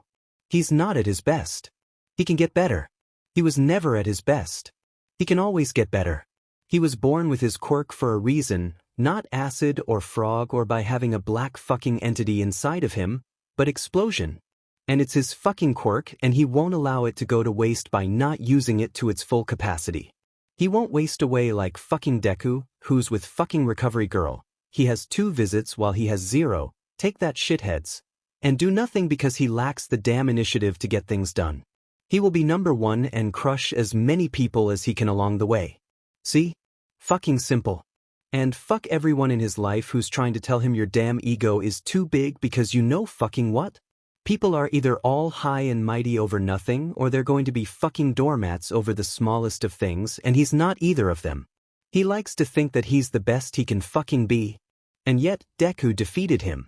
He's not at his best. He can get better. He was never at his best. He can always get better. He was born with his quirk for a reason, not acid or frog or by having a black fucking entity inside of him, but explosion. And it's his fucking quirk and he won't allow it to go to waste by not using it to its full capacity. He won't waste away like fucking Deku, who's with fucking Recovery Girl. He has 2 visits while he has 0, take that shitheads. And do nothing because he lacks the damn initiative to get things done. He will be number 1 and crush as many people as he can along the way. See? Fucking simple. And fuck everyone in his life who's trying to tell him your damn ego is too big because you know fucking what? People are either all high and mighty over nothing or they're going to be fucking doormats over the smallest of things, and he's not either of them. He likes to think that he's the best he can fucking be. And yet, Deku defeated him.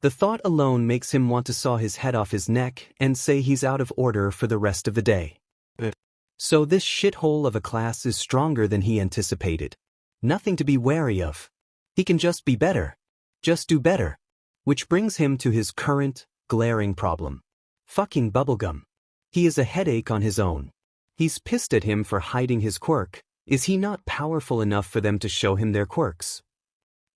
The thought alone makes him want to saw his head off his neck and say he's out of order for the rest of the day. So this shithole of a class is stronger than he anticipated. Nothing to be wary of. He can just be better. Just do better. Which brings him to his current, glaring problem. Fucking Bubblegum. He is a headache on his own. He's pissed at him for hiding his quirk. Is he not powerful enough for them to show him their quirks?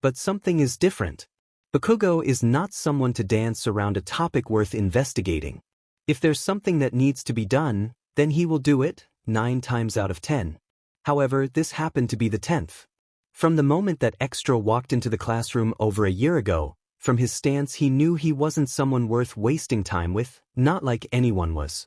But something is different. Bakugo is not someone to dance around a topic worth investigating. If there's something that needs to be done, then he will do it, 9 times out of 10. However, this happened to be the 10th. From the moment that Extra walked into the classroom over a year ago, from his stance he knew he wasn't someone worth wasting time with, not like anyone was.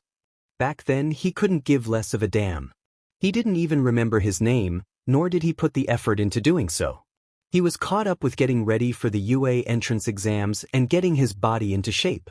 Back then he couldn't give less of a damn. He didn't even remember his name, nor did he put the effort into doing so. He was caught up with getting ready for the UA entrance exams and getting his body into shape.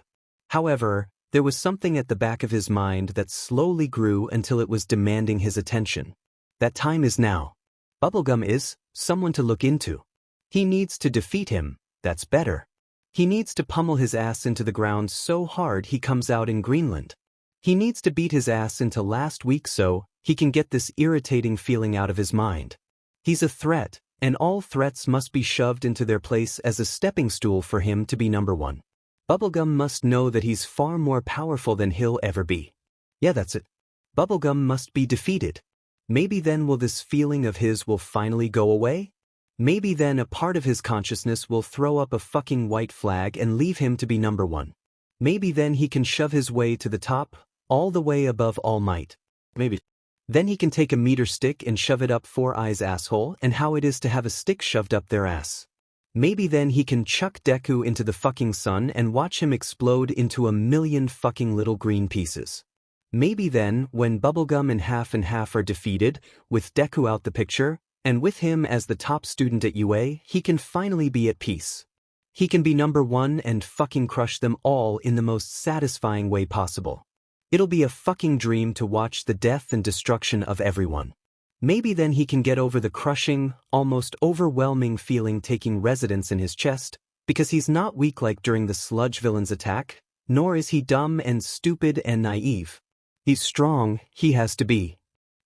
However, there was something at the back of his mind that slowly grew until it was demanding his attention. That time is now. Bubblegum is someone to look into. He needs to defeat him, that's better. He needs to pummel his ass into the ground so hard he comes out in Greenland. He needs to beat his ass into last week so he can get this irritating feeling out of his mind. He's a threat, and all threats must be shoved into their place as a stepping stool for him to be number one. Bubblegum must know that he's far more powerful than he'll ever be. Yeah, that's it. Bubblegum must be defeated. Maybe then will this feeling of his will finally go away? Maybe then a part of his consciousness will throw up a fucking white flag and leave him to be number one. Maybe then he can shove his way to the top, all the way above All Might. Maybe. Then he can take a meter stick and shove it up Four Eyes' asshole and how it is to have a stick shoved up their ass. Maybe then he can chuck Deku into the fucking sun and watch him explode into a million fucking little green pieces. Maybe then, when Bubblegum and Half are defeated, with Deku out the picture, and with him as the top student at UA, he can finally be at peace. He can be number one and fucking crush them all in the most satisfying way possible. It'll be a fucking dream to watch the death and destruction of everyone. Maybe then he can get over the crushing, almost overwhelming feeling taking residence in his chest, because he's not weak like during the sludge villain's attack, nor is he dumb and stupid and naive. He's strong, he has to be.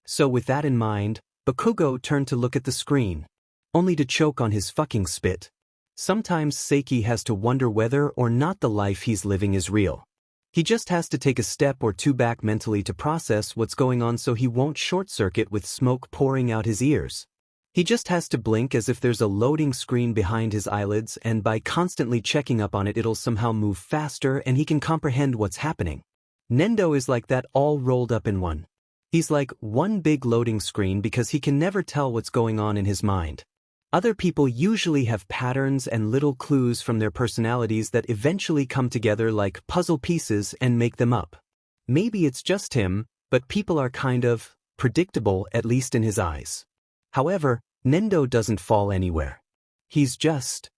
So with that in mind, Bakugo turned to look at the screen, only to choke on his fucking spit. Sometimes Seiki has to wonder whether or not the life he's living is real. He just has to take a step or two back mentally to process what's going on so he won't short-circuit with smoke pouring out his ears. He just has to blink as if there's a loading screen behind his eyelids, and by constantly checking up on it it'll somehow move faster and he can comprehend what's happening. Nendo is like that all rolled up in one. He's like one big loading screen because he can never tell what's going on in his mind. Other people usually have patterns and little clues from their personalities that eventually come together like puzzle pieces and make them up. Maybe it's just him, but people are kind of predictable, at least in his eyes. However, Nendo doesn't fall anywhere. He's just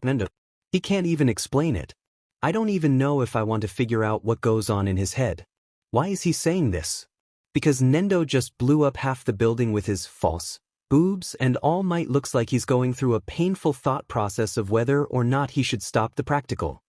Nendo. He can't even explain it. I don't even know if I want to figure out what goes on in his head. Why is he saying this? Because Nendo just blew up half the building with his false boobs, and All Might looks like he's going through a painful thought process of whether or not he should stop the practical.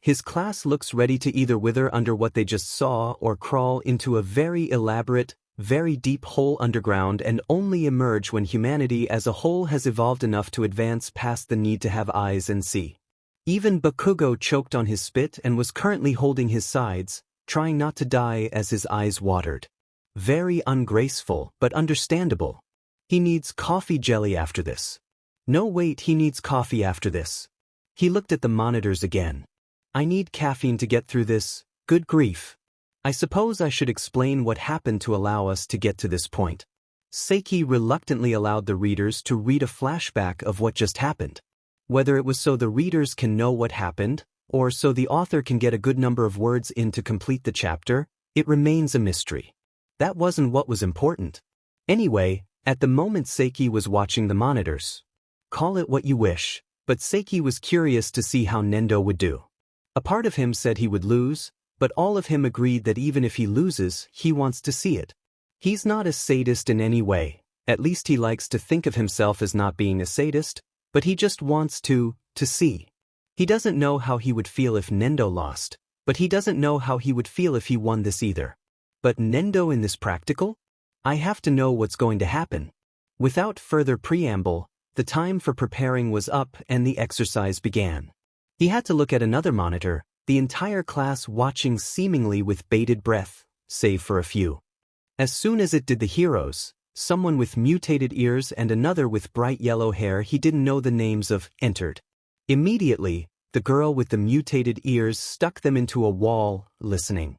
His class looks ready to either wither under what they just saw or crawl into a very elaborate, very deep hole underground and only emerge when humanity as a whole has evolved enough to advance past the need to have eyes and see. Even Bakugo choked on his spit and was currently holding his sides, trying not to die as his eyes watered. Very ungraceful, but understandable. He needs coffee jelly after this. No wait, he needs coffee after this. He looked at the monitors again. I need caffeine to get through this, good grief. I suppose I should explain what happened to allow us to get to this point. Seiki reluctantly allowed the readers to read a flashback of what just happened. Whether it was so the readers can know what happened, or so the author can get a good number of words in to complete the chapter, it remains a mystery. That wasn't what was important. Anyway, At the moment Seiki was watching the monitors. Call it what you wish, but Seiki was curious to see how Nendo would do. A part of him said he would lose, but all of him agreed that even if he loses, he wants to see it. He's not a sadist in any way, at least he likes to think of himself as not being a sadist, but he just wants to see. He doesn't know how he would feel if Nendo lost, but he doesn't know how he would feel if he won this either. But Nendo in this practical? I have to know what's going to happen. Without further preamble, the time for preparing was up and the exercise began. He had to look at another monitor, the entire class watching seemingly with bated breath, save for a few. As soon as it did the heroes, someone with mutated ears and another with bright yellow hair he didn't know the names of, entered. Immediately, the girl with the mutated ears stuck them into a wall, listening.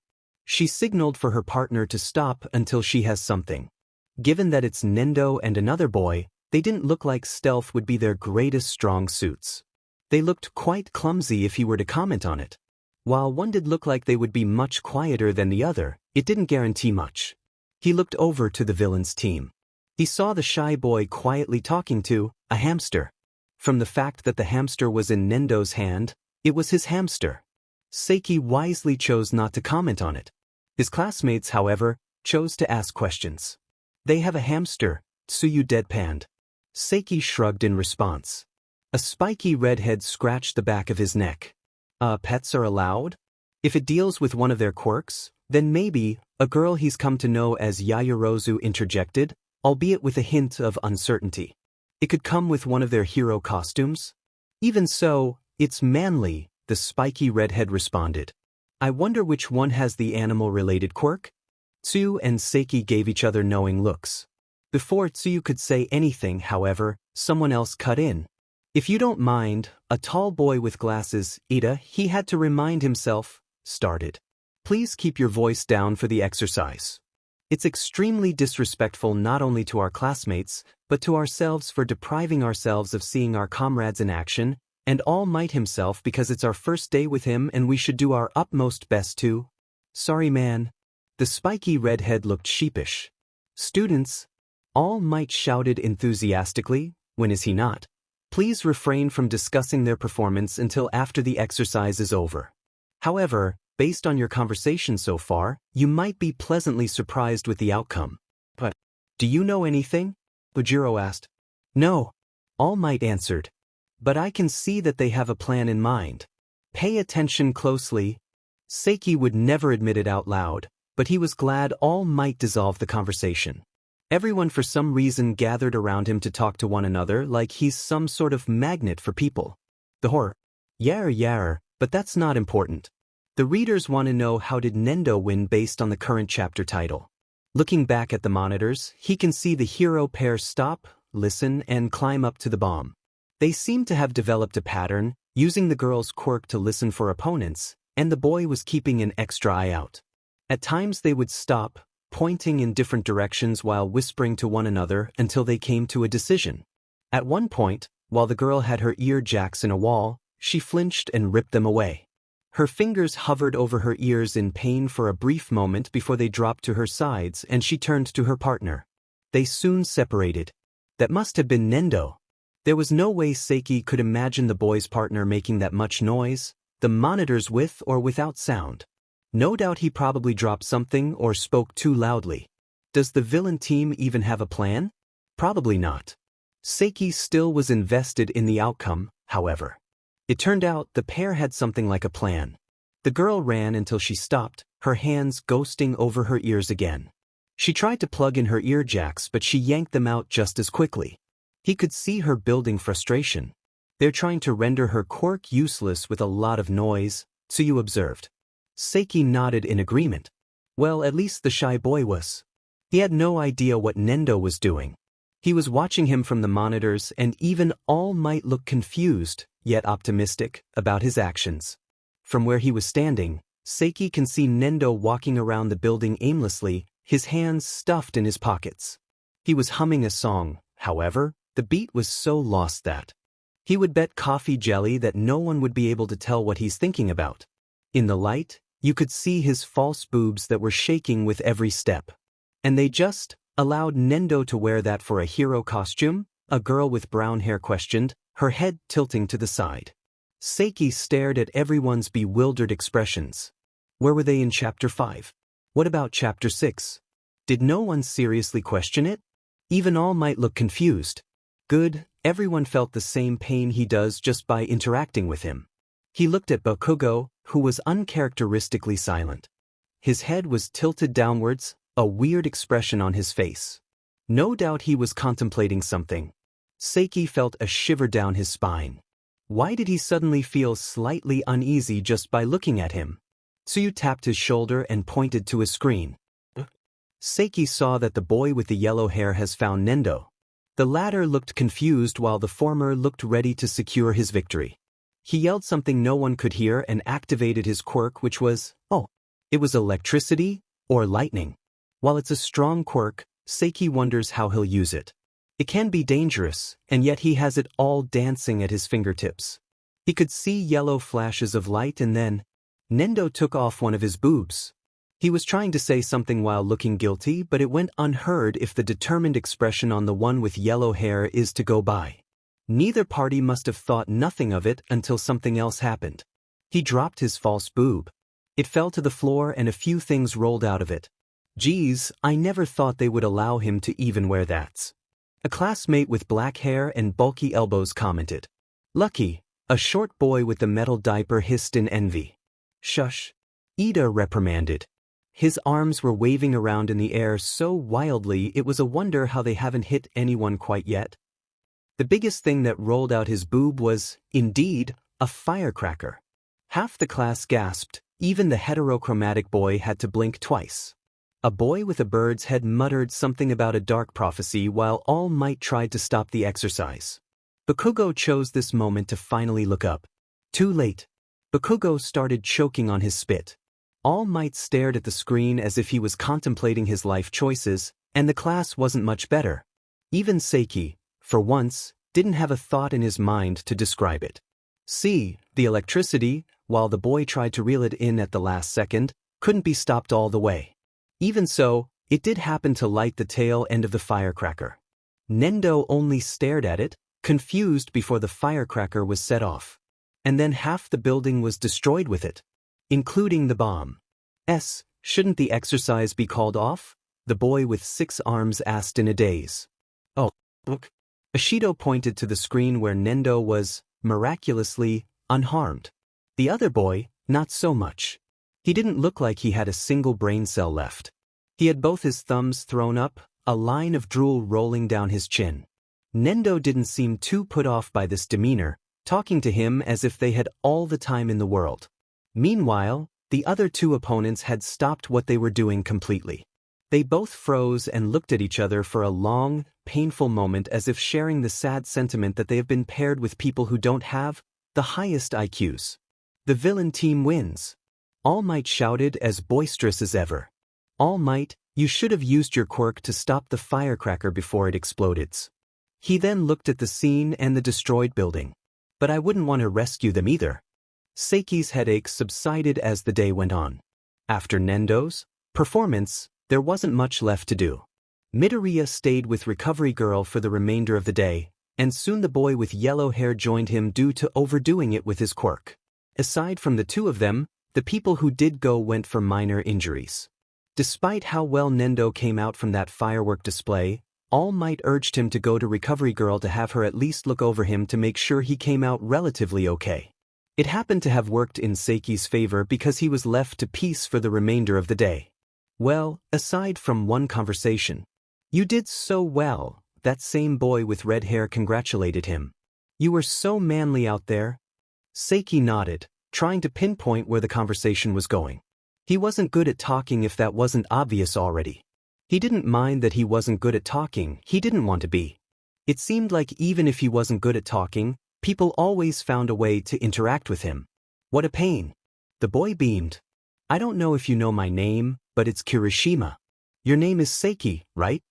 She signaled for her partner to stop until she has something. Given that it's Nendo and another boy, they didn't look like stealth would be their greatest strong suits. They looked quite clumsy if he were to comment on it. While one did look like they would be much quieter than the other, it didn't guarantee much. He looked over to the villain's team. He saw the shy boy quietly talking to a hamster. From the fact that the hamster was in Nendo's hand, it was his hamster. Seiki wisely chose not to comment on it. His classmates, however, chose to ask questions. They have a hamster, Tsuyu deadpanned. Seiki shrugged in response. A spiky redhead scratched the back of his neck. Pets are allowed? If it deals with one of their quirks, then maybe, a girl he's come to know as Yayorozu interjected, albeit with a hint of uncertainty. It could come with one of their hero costumes? Even so, it's manly, the spiky redhead responded. I wonder which one has the animal-related quirk? Tsuyu and Seiki gave each other knowing looks. Before Tsuyu could say anything, however, someone else cut in. If you don't mind, a tall boy with glasses, Ida, he had to remind himself, started. Please keep your voice down for the exercise. It's extremely disrespectful not only to our classmates, but to ourselves for depriving ourselves of seeing our comrades in action, and All Might himself because it's our first day with him and we should do our utmost best to. Sorry man. The spiky redhead looked sheepish. Students, All Might shouted enthusiastically, when is he not? Please refrain from discussing their performance until after the exercise is over. However, based on your conversation so far, you might be pleasantly surprised with the outcome. But, do you know anything? Bujiro asked. No. All Might answered. But I can see that they have a plan in mind. Pay attention closely. Seiki would never admit it out loud, but he was glad All Might dissolved the conversation. Everyone for some reason gathered around him to talk to one another like he's some sort of magnet for people. The horror. Yar, but that's not important. The readers want to know how did Nendo win based on the current chapter title. Looking back at the monitors, he can see the hero pair stop, listen, and climb up to the bomb. They seem to have developed a pattern, using the girl's quirk to listen for opponents, and the boy was keeping an extra eye out. At times they would stop, pointing in different directions while whispering to one another until they came to a decision. At one point, while the girl had her ear jacks in a wall, she flinched and ripped them away. Her fingers hovered over her ears in pain for a brief moment before they dropped to her sides and she turned to her partner. They soon separated. That must have been Nendo. There was no way Seiki could imagine the boy's partner making that much noise, the monitors with or without sound. No doubt he probably dropped something or spoke too loudly. Does the villain team even have a plan? Probably not. Seiki still was invested in the outcome, however. It turned out the pair had something like a plan. The girl ran until she stopped, her hands ghosting over her ears again. She tried to plug in her ear jacks but she yanked them out just as quickly. He could see her building frustration. They're trying to render her quirk useless with a lot of noise, Tsuyu observed. Seiki nodded in agreement. Well, at least the shy boy was. He had no idea what Nendo was doing. He was watching him from the monitors and even All Might look confused, yet optimistic, about his actions. From where he was standing, Seiki can see Nendo walking around the building aimlessly, his hands stuffed in his pockets. He was humming a song, however, the beat was so lost that he would bet coffee jelly that no one would be able to tell what he's thinking about. In the light, you could see his false boobs that were shaking with every step. And they just Allowed Nendo to wear that for a hero costume? A girl with brown hair questioned, her head tilting to the side. Seiki stared at everyone's bewildered expressions. Where were they in Chapter 5? What about Chapter 6? Did no one seriously question it? Even All Might looked confused. Good, everyone felt the same pain he does just by interacting with him. He looked at Bakugo, who was uncharacteristically silent. His head was tilted downwards, a weird expression on his face. No doubt he was contemplating something. Seiki felt a shiver down his spine. Why did he suddenly feel slightly uneasy just by looking at him? Tsuyu tapped his shoulder and pointed to his screen. Seiki saw that the boy with the yellow hair has found Nendo. The latter looked confused while the former looked ready to secure his victory. He yelled something no one could hear and activated his quirk, which was, it was electricity or lightning. While it's a strong quirk, Seiki wonders how he'll use it. It can be dangerous, and yet he has it all dancing at his fingertips. He could see yellow flashes of light and then, Nendo took off one of his boobs. He was trying to say something while looking guilty, but it went unheard if the determined expression on the one with yellow hair is to go by. Neither party must have thought nothing of it until something else happened. He dropped his false boob. It fell to the floor and a few things rolled out of it. Geez, I never thought they would allow him to even wear that. A classmate with black hair and bulky elbows commented. Lucky, a short boy with the metal diaper hissed in envy. Shush. Ida reprimanded. His arms were waving around in the air so wildly it was a wonder how they haven't hit anyone quite yet. The biggest thing that rolled out his boob was, indeed, a firecracker. Half the class gasped, even the heterochromatic boy had to blink twice. A boy with a bird's head muttered something about a dark prophecy while All Might tried to stop the exercise. Bakugo chose this moment to finally look up. Too late. Bakugo started choking on his spit. All Might stared at the screen as if he was contemplating his life choices, and the class wasn't much better. Even Seiki, for once, didn't have a thought in his mind to describe it. See, the electricity, while the boy tried to reel it in at the last second, couldn't be stopped all the way. Even so, it did happen to light the tail end of the firecracker. Nendo only stared at it, confused before the firecracker was set off. And then half the building was destroyed with it, including the bomb. Shouldn't the exercise be called off? The boy with 6 arms asked in a daze. Oh, look. Ashido pointed to the screen where Nendo was, miraculously, unharmed. The other boy, not so much. He didn't look like he had a single brain cell left. He had both his thumbs thrown up, a line of drool rolling down his chin. Nendo didn't seem too put off by this demeanor, talking to him as if they had all the time in the world. Meanwhile, the other 2 opponents had stopped what they were doing completely. They both froze and looked at each other for a long, painful moment as if sharing the sad sentiment that they have been paired with people who don't have the highest IQs. The villain team wins. All Might shouted as boisterous as ever. All Might, you should have used your quirk to stop the firecracker before it exploded. He then looked at the scene and the destroyed building. But I wouldn't want to rescue them either. Seiki's headaches subsided as the day went on. After Nendo's performance, there wasn't much left to do. Midoriya stayed with Recovery Girl for the remainder of the day, and soon the boy with yellow hair joined him due to overdoing it with his quirk. Aside from the 2 of them, the people who did go went for minor injuries. Despite how well Nendo came out from that firework display, All Might urged him to go to Recovery Girl to have her at least look over him to make sure he came out relatively okay. It happened to have worked in Seiki's favor because he was left to peace for the remainder of the day. Well, aside from one conversation. You did so well, that same boy with red hair congratulated him. You were so manly out there. Seiki nodded, trying to pinpoint where the conversation was going. He wasn't good at talking if that wasn't obvious already. He didn't mind that he wasn't good at talking, he didn't want to be. It seemed like even if he wasn't good at talking, people always found a way to interact with him. What a pain. The boy beamed. I don't know if you know my name, but it's Kirishima. Your name is Seiki, right?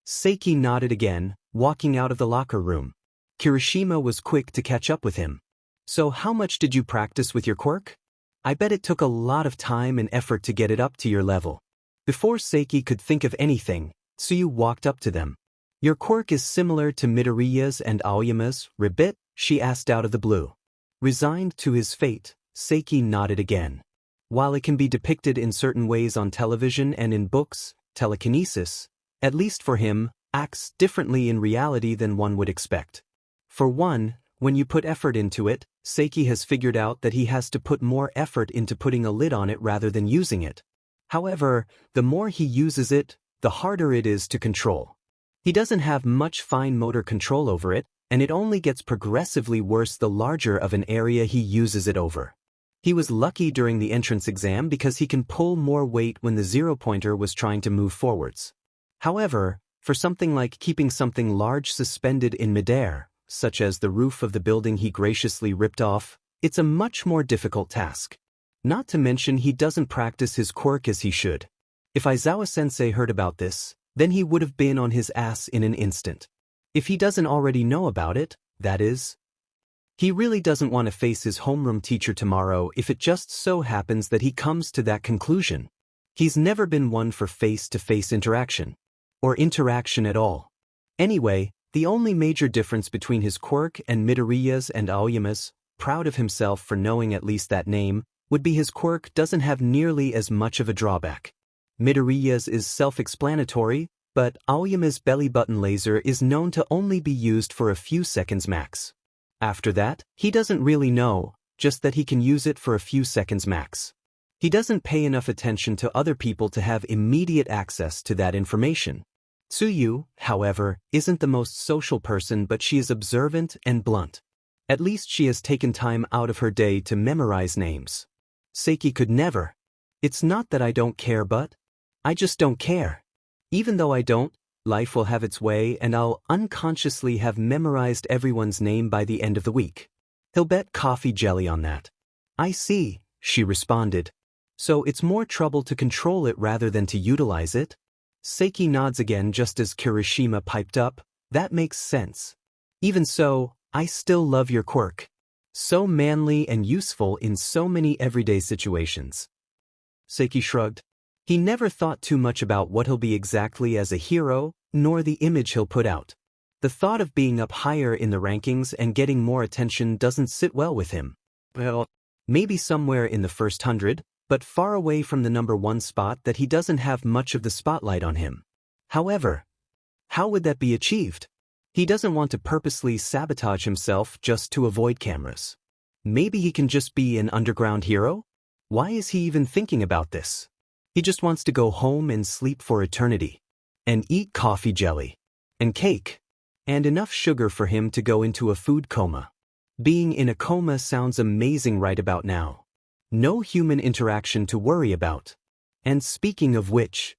Seiki nodded again, walking out of the locker room. Kirishima was quick to catch up with him. So how much did you practice with your quirk? I bet it took a lot of time and effort to get it up to your level. Before Seiki could think of anything, Tsuyu walked up to them. Your quirk is similar to Midoriya's and Aoyama's, ribbit? She asked out of the blue. Resigned to his fate, Seiki nodded again. While it can be depicted in certain ways on television and in books, telekinesis, at least for him, acts differently in reality than one would expect. For one, when you put effort into it, Seiki has figured out that he has to put more effort into putting a lid on it rather than using it. However, the more he uses it, the harder it is to control. He doesn't have much fine motor control over it, and it only gets progressively worse the larger of an area he uses it over. He was lucky during the entrance exam because he can pull more weight when the zero-pointer was trying to move forwards. However, for something like keeping something large suspended in midair, such as the roof of the building he graciously ripped off, it's a much more difficult task. Not to mention he doesn't practice his quirk as he should. If Aizawa-sensei heard about this, then he would have been on his ass in an instant. If he doesn't already know about it, that is. He really doesn't want to face his homeroom teacher tomorrow if it just so happens that he comes to that conclusion. He's never been one for face-to-face interaction. Or interaction at all. Anyway, the only major difference between his quirk and Midoriya's and Aoyama's, proud of himself for knowing at least that name, would be his quirk doesn't have nearly as much of a drawback. Midoriya's is self-explanatory, but Aoyama's belly button laser is known to only be used for a few seconds max. After that, he doesn't really know, just that he can use it for a few seconds max. He doesn't pay enough attention to other people to have immediate access to that information. Tsuyu, however, isn't the most social person, but she is observant and blunt. At least she has taken time out of her day to memorize names. Seiki could never. It's not that I don't care, but I just don't care. Even though I don't, life will have its way and I'll unconsciously have memorized everyone's name by the end of the week. He'll bet coffee jelly on that. I see, she responded. So it's more trouble to control it rather than to utilize it? Seiki nods again just as Kirishima piped up. That makes sense. Even so, I still love your quirk. So manly and useful in so many everyday situations. Seiki shrugged. He never thought too much about what he'll be exactly as a hero, nor the image he'll put out. The thought of being up higher in the rankings and getting more attention doesn't sit well with him. Well, maybe somewhere in the first 100, but far away from the #1 spot that he doesn't have much of the spotlight on him. However, how would that be achieved? He doesn't want to purposely sabotage himself just to avoid cameras. Maybe he can just be an underground hero? Why is he even thinking about this? He just wants to go home and sleep for eternity. And eat coffee jelly. And cake. And enough sugar for him to go into a food coma. Being in a coma sounds amazing right about now. No human interaction to worry about. And speaking of which,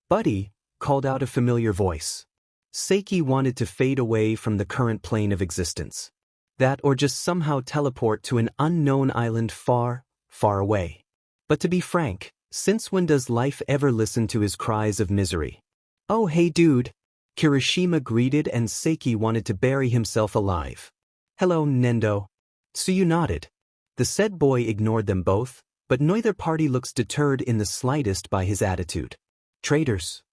Buddy, called out a familiar voice. Seiki wanted to fade away from the current plane of existence. That or just somehow teleport to an unknown island far, far away. But to be frank, since when does life ever listen to his cries of misery? Oh hey dude, Kirishima greeted and Seiki wanted to bury himself alive. Hello Nendo. Tsuyu nodded. The said boy ignored them both, but neither party looks deterred in the slightest by his attitude. Traitors.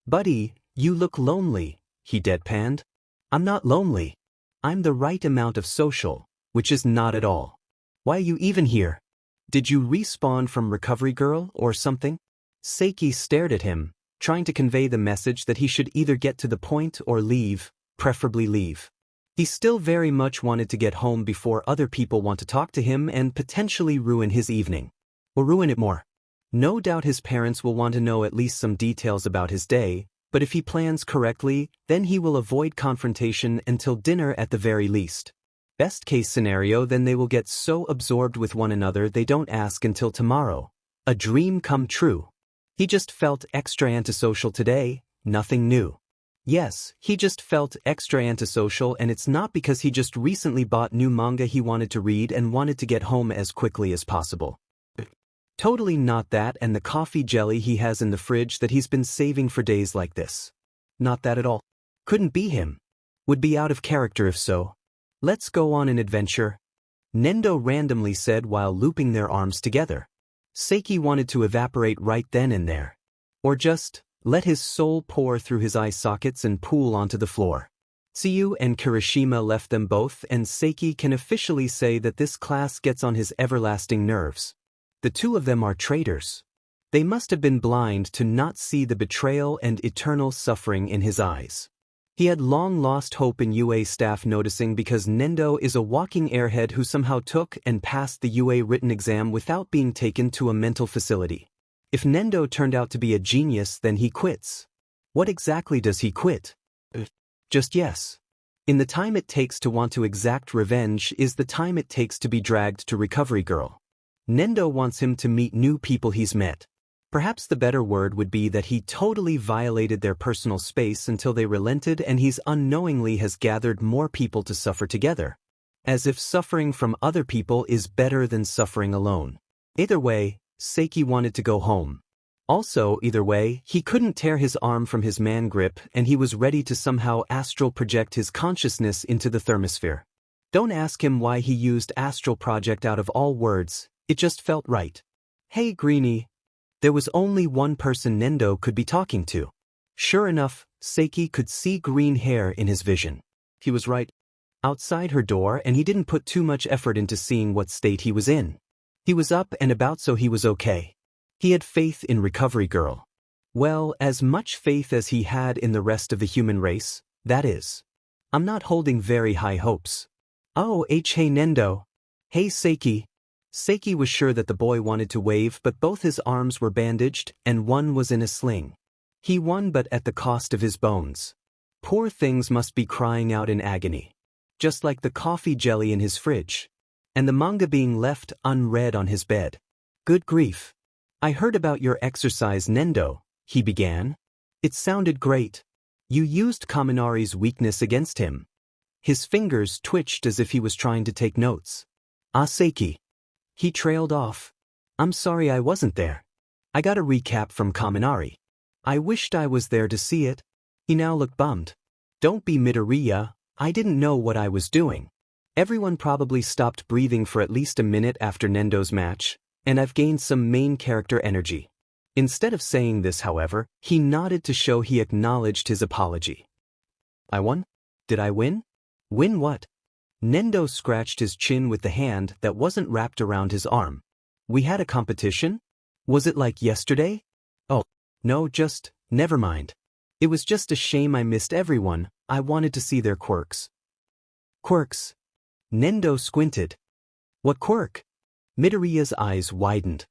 Buddy, you look lonely, he deadpanned. I'm not lonely. I'm the right amount of social, which is not at all. Why are you even here? Did you respawn from Recovery Girl or something? Seiki stared at him, trying to convey the message that he should either get to the point or leave, preferably leave. He still very much wanted to get home before other people want to talk to him and potentially ruin his evening. Or ruin it more. No doubt his parents will want to know at least some details about his day, but if he plans correctly, then he will avoid confrontation until dinner at the very least. Best case scenario, then they will get so absorbed with one another they don't ask until tomorrow. A dream come true. He just felt extra antisocial today, nothing new. Yes, he just felt extra antisocial, and it's not because he just recently bought new manga he wanted to read and wanted to get home as quickly as possible. Totally not that, and the coffee jelly he has in the fridge that he's been saving for days like this. Not that at all. Couldn't be him. Would be out of character if so. Let's go on an adventure, Nendo randomly said while looping their arms together. Seiki wanted to evaporate right then and there. Or just Let his soul pour through his eye sockets and pool onto the floor. Tsuyu and Kirishima left them both, and Seiki can officially say that this class gets on his everlasting nerves. The two of them are traitors. They must have been blind to not see the betrayal and eternal suffering in his eyes. He had long lost hope in UA staff noticing, because Nendo is a walking airhead who somehow took and passed the UA written exam without being taken to a mental facility. If Nendo turned out to be a genius, then he quits. What exactly does he quit? Just yes. In the time it takes to want to exact revenge is the time it takes to be dragged to Recovery Girl. Nendo wants him to meet new people he's met. Perhaps the better word would be that he totally violated their personal space until they relented, and he's unknowingly has gathered more people to suffer together. As if suffering from other people is better than suffering alone. Either way, Seiki wanted to go home. Also, either way, he couldn't tear his arm from his man grip, and he was ready to somehow astral project his consciousness into the thermosphere. Don't ask him why he used astral project out of all words, it just felt right. Hey Greenie. There was only one person Nendo could be talking to. Sure enough, Seiki could see green hair in his vision. He was right outside her door, and he didn't put too much effort into seeing what state he was in. He was up and about, so he was okay. He had faith in Recovery Girl. Well, as much faith as he had in the rest of the human race, that is. I'm not holding very high hopes. Oh, hey Nendo. Hey Seiki. Seiki was sure that the boy wanted to wave, but both his arms were bandaged, and one was in a sling. He won, but at the cost of his bones. Poor things must be crying out in agony. Just like the coffee jelly in his fridge. And the manga being left unread on his bed. Good grief. I heard about your exercise, Nendo, he began. It sounded great. You used Kaminari's weakness against him. His fingers twitched as if he was trying to take notes. Seiki. He trailed off. I'm sorry I wasn't there. I got a recap from Kaminari. I wished I was there to see it. He now looked bummed. Don't be Midoriya, I didn't know what I was doing. Everyone probably stopped breathing for at least a minute after Nendo's match, and I've gained some main character energy. Instead of saying this, however, he nodded to show he acknowledged his apology. I won? Did I win? Win what? Nendo scratched his chin with the hand that wasn't wrapped around his arm. We had a competition? Was it like yesterday? Oh, no, just, never mind. It was just a shame I missed everyone. I wanted to see their quirks. Quirks? Nendo squinted. What quirk? Midoriya's eyes widened.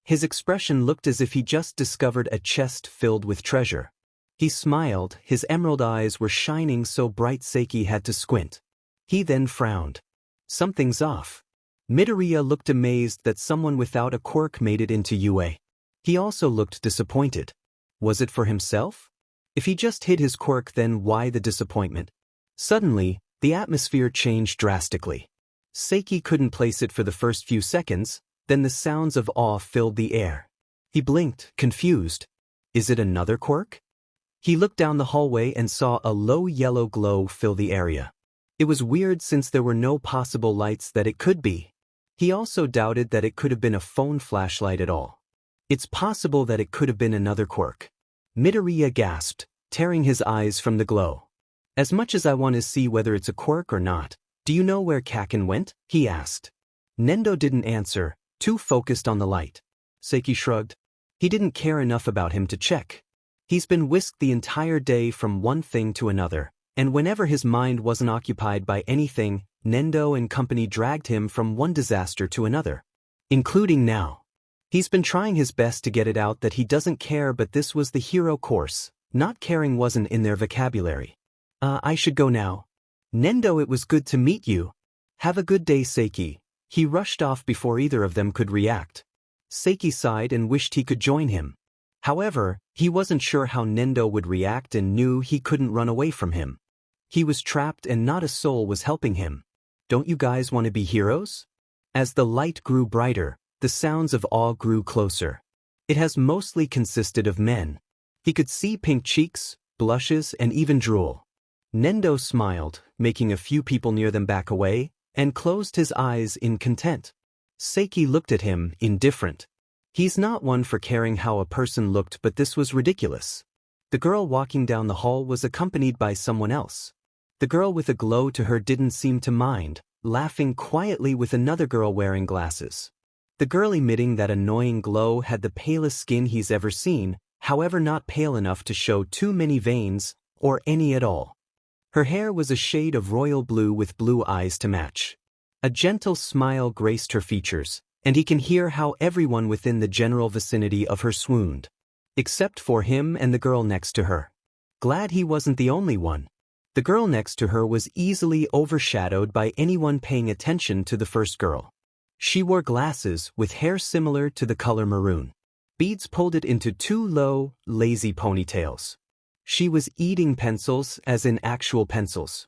His expression looked as if he just discovered a chest filled with treasure. He smiled, his emerald eyes were shining so bright Seiki had to squint. He then frowned. Something's off. Midoriya looked amazed that someone without a quirk made it into UA. He also looked disappointed. Was it for himself? If he just hid his quirk, then why the disappointment? Suddenly, the atmosphere changed drastically. Seiki couldn't place it for the first few seconds, then the sounds of awe filled the air. He blinked, confused. Is it another quirk? He looked down the hallway and saw a low yellow glow fill the area. It was weird since there were no possible lights that it could be. He also doubted that it could have been a phone flashlight at all. It's possible that it could have been another quirk. Midoriya gasped, tearing his eyes from the glow. As much as I want to see whether it's a quirk or not, do you know where Kaken went? He asked. Nendo didn't answer, too focused on the light. Seiki shrugged. He didn't care enough about him to check. He's been whisked the entire day from one thing to another. And whenever his mind wasn't occupied by anything, Nendo and company dragged him from one disaster to another. Including now. He's been trying his best to get it out that he doesn't care, but this was the hero course. Not caring wasn't in their vocabulary. I should go now. Nendo, it was good to meet you. Have a good day, Seiki. He rushed off before either of them could react. Seiki sighed and wished he could join him. However, he wasn't sure how Nendo would react and knew he couldn't run away from him. He was trapped and not a soul was helping him. Don't you guys want to be heroes? As the light grew brighter, the sounds of awe grew closer. It has mostly consisted of men. He could see pink cheeks, blushes, and even drool. Nendo smiled, making a few people near them back away, and closed his eyes in content. Seiki looked at him, indifferent. He's not one for caring how a person looked, but this was ridiculous. The girl walking down the hall was accompanied by someone else. The girl with a glow to her didn't seem to mind, laughing quietly with another girl wearing glasses. The girl emitting that annoying glow had the palest skin he's ever seen, however not pale enough to show too many veins, or any at all. Her hair was a shade of royal blue with blue eyes to match. A gentle smile graced her features, and he can hear how everyone within the general vicinity of her swooned. Except for him and the girl next to her. Glad he wasn't the only one. The girl next to her was easily overshadowed by anyone paying attention to the first girl. She wore glasses with hair similar to the color maroon. Beads pulled it into two low, lazy ponytails. She was eating pencils as in actual pencils.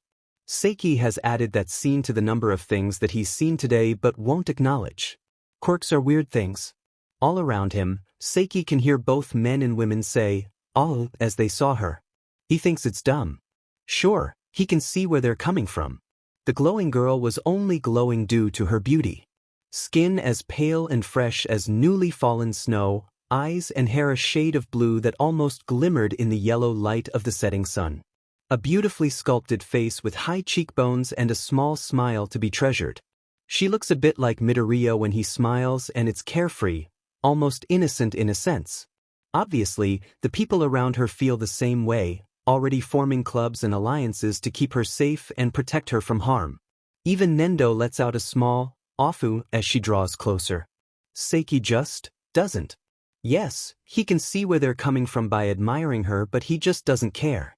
Seiki has added that scene to the number of things that he's seen today but won't acknowledge. Quirks are weird things. All around him, Seiki can hear both men and women say, "Oh," as they saw her. He thinks it's dumb. Sure, he can see where they're coming from. The glowing girl was only glowing due to her beauty. Skin as pale and fresh as newly fallen snow, eyes and hair a shade of blue that almost glimmered in the yellow light of the setting sun. A beautifully sculpted face with high cheekbones and a small smile to be treasured. She looks a bit like Midoriya when he smiles, and it's carefree, almost innocent in a sense. Obviously, the people around her feel the same way, already forming clubs and alliances to keep her safe and protect her from harm. Even Nendo lets out a small "Afu" as she draws closer. Seiki just doesn't. Yes, he can see where they're coming from by admiring her, but he just doesn't care.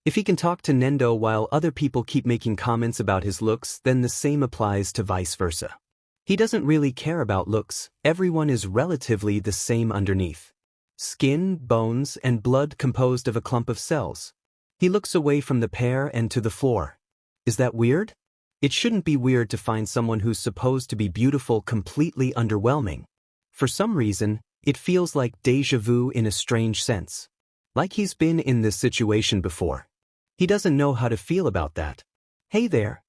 If he can talk to Nendo while other people keep making comments about his looks, then the same applies to vice versa. He doesn't really care about looks, everyone is relatively the same underneath. Skin, bones, and blood composed of a clump of cells. He looks away from the pair and to the floor. Is that weird? It shouldn't be weird to find someone who's supposed to be beautiful completely underwhelming. For some reason, it feels like déjà vu in a strange sense. Like he's been in this situation before. He doesn't know how to feel about that. "Hey there!"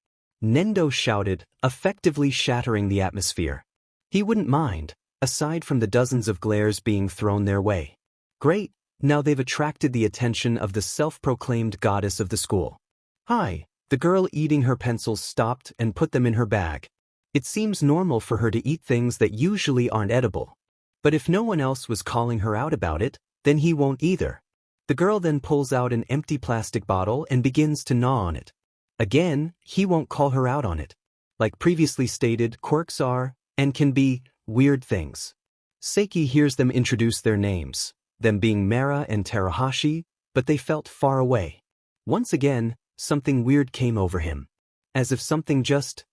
Nendo shouted, effectively shattering the atmosphere. He wouldn't mind, aside from the dozens of glares being thrown their way. Great, now they've attracted the attention of the self-proclaimed goddess of the school. "Hi." The girl eating her pencils stopped and put them in her bag. It seems normal for her to eat things that usually aren't edible. But if no one else was calling her out about it, then he won't either. The girl then pulls out an empty plastic bottle and begins to gnaw on it. Again, he won't call her out on it. Like previously stated, quirks are, and can be, weird things. Seiki hears them introduce their names, them being Mara and Terahashi, but they felt far away. Once again, something weird came over him. As if something just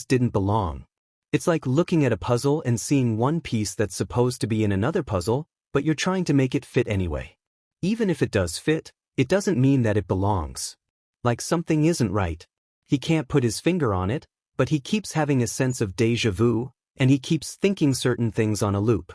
didn't belong. It's like looking at a puzzle and seeing one piece that's supposed to be in another puzzle, but you're trying to make it fit anyway. Even if it does fit, it doesn't mean that it belongs. Like something isn't right. He can't put his finger on it, but he keeps having a sense of déjà vu, and he keeps thinking certain things on a loop.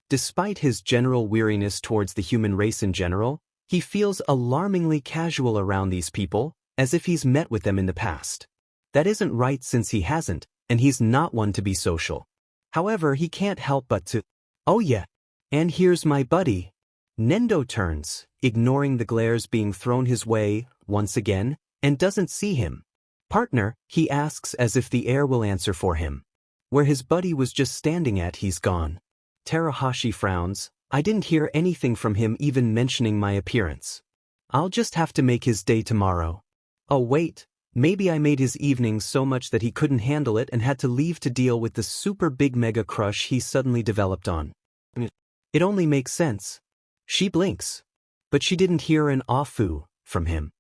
Despite his general weariness towards the human race in general, he feels alarmingly casual around these people, as if he's met with them in the past. That isn't right since he hasn't, and he's not one to be social. However, he can't help but to, "Oh yeah, and here's my buddy." Nendo turns, ignoring the glares being thrown his way, once again, and doesn't see him. "Partner," he asks as if the air will answer for him. Where his buddy was just standing at, he's gone. Terahashi frowns. "I didn't hear anything from him even mentioning my appearance. I'll just have to make his day tomorrow. Oh wait, maybe I made his evening so much that he couldn't handle it and had to leave to deal with the super big mega crush he suddenly developed on. It only makes sense." She blinks. But she didn't hear an "afu" from him.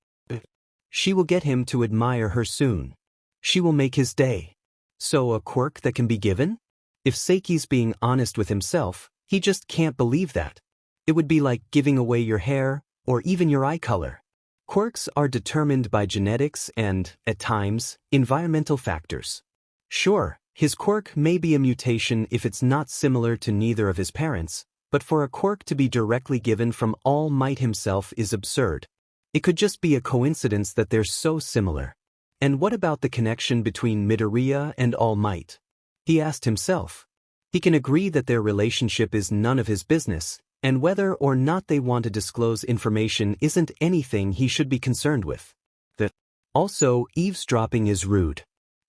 She will get him to admire her soon. She will make his day. So a quirk that can be given? If Seiki's being honest with himself, he just can't believe that. It would be like giving away your hair, or even your eye color. Quirks are determined by genetics and, at times, environmental factors. Sure, his quirk may be a mutation if it's not similar to neither of his parents, but for a quirk to be directly given from All Might himself is absurd. It could just be a coincidence that they're so similar. And what about the connection between Midoriya and All Might? He asked himself. He can agree that their relationship is none of his business, And whether or not they want to disclose information isn't anything he should be concerned with. Also, eavesdropping is rude.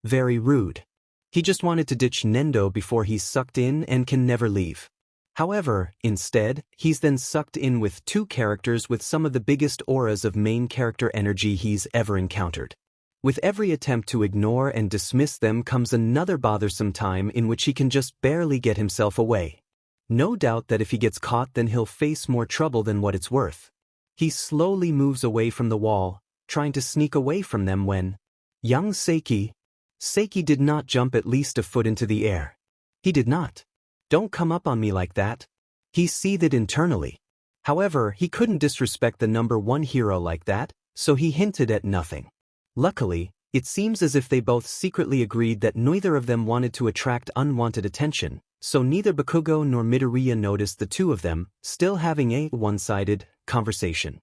Very rude. He just wanted to ditch Nendo before he's sucked in and can never leave. However, instead, he's then sucked in with two characters with some of the biggest auras of main character energy he's ever encountered. With every attempt to ignore and dismiss them comes another bothersome time in which he can just barely get himself away. No doubt that if he gets caught, then he'll face more trouble than what it's worth. He slowly moves away from the wall, trying to sneak away from them when young Seiki did not jump at least a foot into the air. He did not. Don't come up on me like that. He seethed internally. However, he couldn't disrespect the number one hero like that, so he hinted at nothing. Luckily, it seems as if they both secretly agreed that neither of them wanted to attract unwanted attention, so neither Bakugo nor Midoriya noticed the two of them still having a one-sided conversation.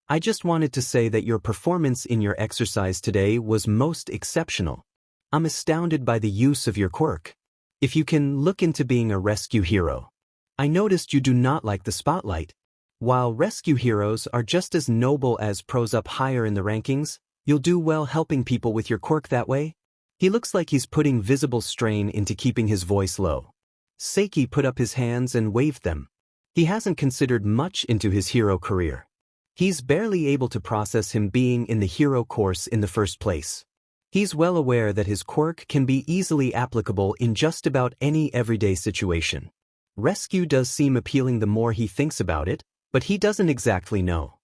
I just wanted to say that your performance in your exercise today was most exceptional. I'm astounded by the use of your quirk. If you can look into being a rescue hero. I noticed you do not like the spotlight. While rescue heroes are just as noble as pros up higher in the rankings, you'll do well helping people with your quirk that way. He looks like he's putting visible strain into keeping his voice low. Seiki put up his hands and waved them. He hasn't considered much into his hero career. He's barely able to process him being in the hero course in the first place. He's well aware that his quirk can be easily applicable in just about any everyday situation. Rescue does seem appealing the more he thinks about it, but he doesn't exactly know.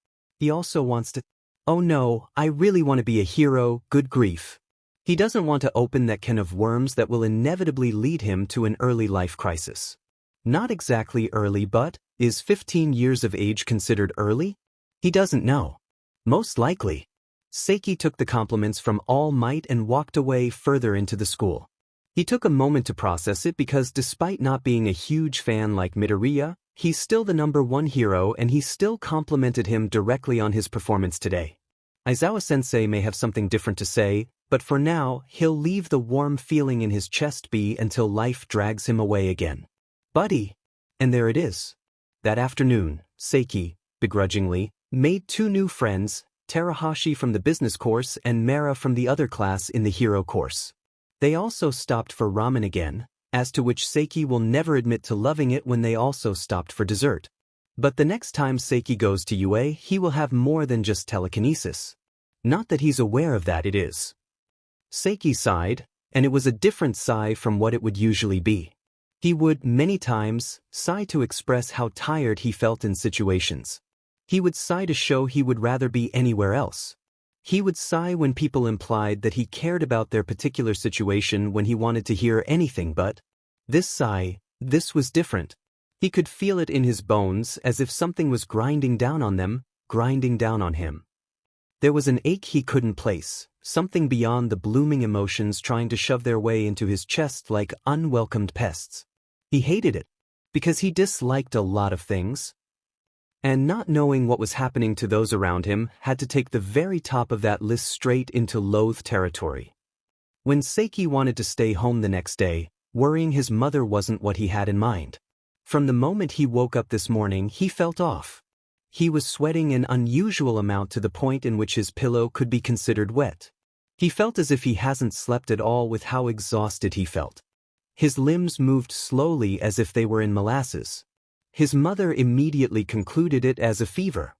He also wants to, oh no, I really want to be a hero, good grief. He doesn't want to open that can of worms that will inevitably lead him to an early life crisis. Not exactly early, but is 15 years of age considered early? He doesn't know. Most likely. Seiki took the compliments from All Might and walked away further into the school. He took a moment to process it because despite not being a huge fan like Midoriya, he's still the number one hero and he still complimented him directly on his performance today. Aizawa-sensei may have something different to say, but for now, he'll leave the warm feeling in his chest be until life drags him away again. Buddy! And there it is. That afternoon, Seiki, begrudgingly, made two new friends, Terahashi from the business course and Mara from the other class in the hero course. They also stopped for ramen again, as to which Seiki will never admit to loving it when they also stopped for dessert. But the next time Seiki goes to UA, he will have more than just telekinesis. Not that he's aware of that, it is. Seiki sighed, and it was a different sigh from what it would usually be. He would, many times, sigh to express how tired he felt in situations. He would sigh to show he would rather be anywhere else. He would sigh when people implied that he cared about their particular situation when he wanted to hear anything but. This sigh, this was different. He could feel it in his bones as if something was grinding down on them, grinding down on him. There was an ache he couldn't place, something beyond the blooming emotions trying to shove their way into his chest like unwelcomed pests. He hated it, because he disliked a lot of things. And not knowing what was happening to those around him had to take the very top of that list straight into loathe territory. When Seiki wanted to stay home the next day, worrying his mother wasn't what he had in mind. From the moment he woke up this morning, he felt off. He was sweating an unusual amount to the point in which his pillow could be considered wet. He felt as if he hasn't slept at all with how exhausted he felt. His limbs moved slowly as if they were in molasses. His mother immediately concluded it as a fever.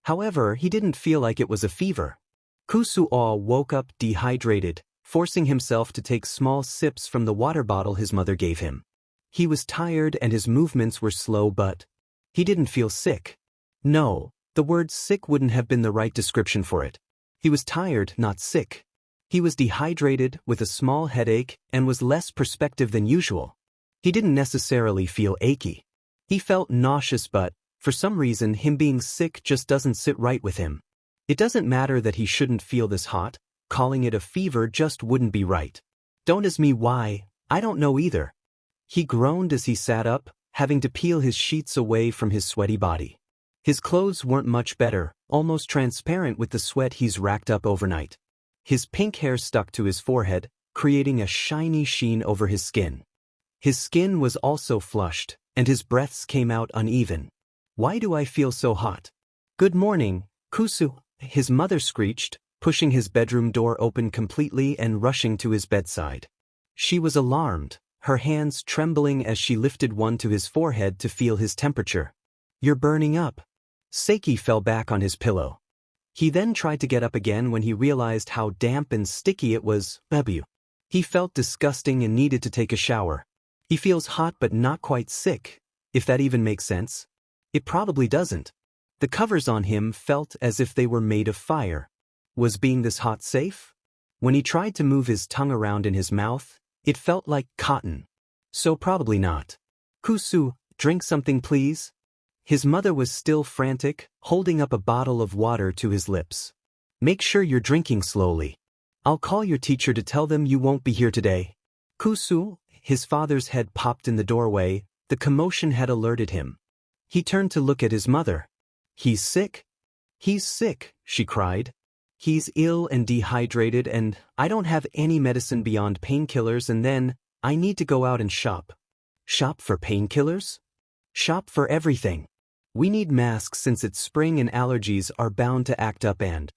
However, he didn't feel like it was a fever. Kusuo woke up dehydrated, forcing himself to take small sips from the water bottle his mother gave him. He was tired and his movements were slow, but he didn't feel sick. No, the word sick wouldn't have been the right description for it. He was tired, not sick. He was dehydrated, with a small headache, and was less perspective than usual. He didn't necessarily feel achy. He felt nauseous, but, for some reason, him being sick just doesn't sit right with him. It doesn't matter that he shouldn't feel this hot, calling it a fever just wouldn't be right. Don't ask me why, I don't know either. He groaned as he sat up, having to peel his sheets away from his sweaty body. His clothes weren't much better, almost transparent with the sweat he's racked up overnight. His pink hair stuck to his forehead, creating a shiny sheen over his skin. His skin was also flushed, and his breaths came out uneven. Why do I feel so hot? Good morning, Kusu, his mother screeched, pushing his bedroom door open completely and rushing to his bedside. She was alarmed, her hands trembling as she lifted one to his forehead to feel his temperature. You're burning up. Seiki fell back on his pillow. He then tried to get up again when he realized how damp and sticky it was. He felt disgusting and needed to take a shower. He feels hot but not quite sick, if that even makes sense. It probably doesn't. The covers on him felt as if they were made of fire. Was being this hot safe? When he tried to move his tongue around in his mouth, it felt like cotton. So probably not. Kusu, drink something please? His mother was still frantic, holding up a bottle of water to his lips. Make sure you're drinking slowly. I'll call your teacher to tell them you won't be here today. Kusu, his father's head popped in the doorway, the commotion had alerted him. He turned to look at his mother. He's sick? He's sick, she cried. He's ill and dehydrated and I don't have any medicine beyond painkillers and then I need to go out and shop. Shop for painkillers? Shop for everything. We need masks since it's spring and allergies are bound to act up and…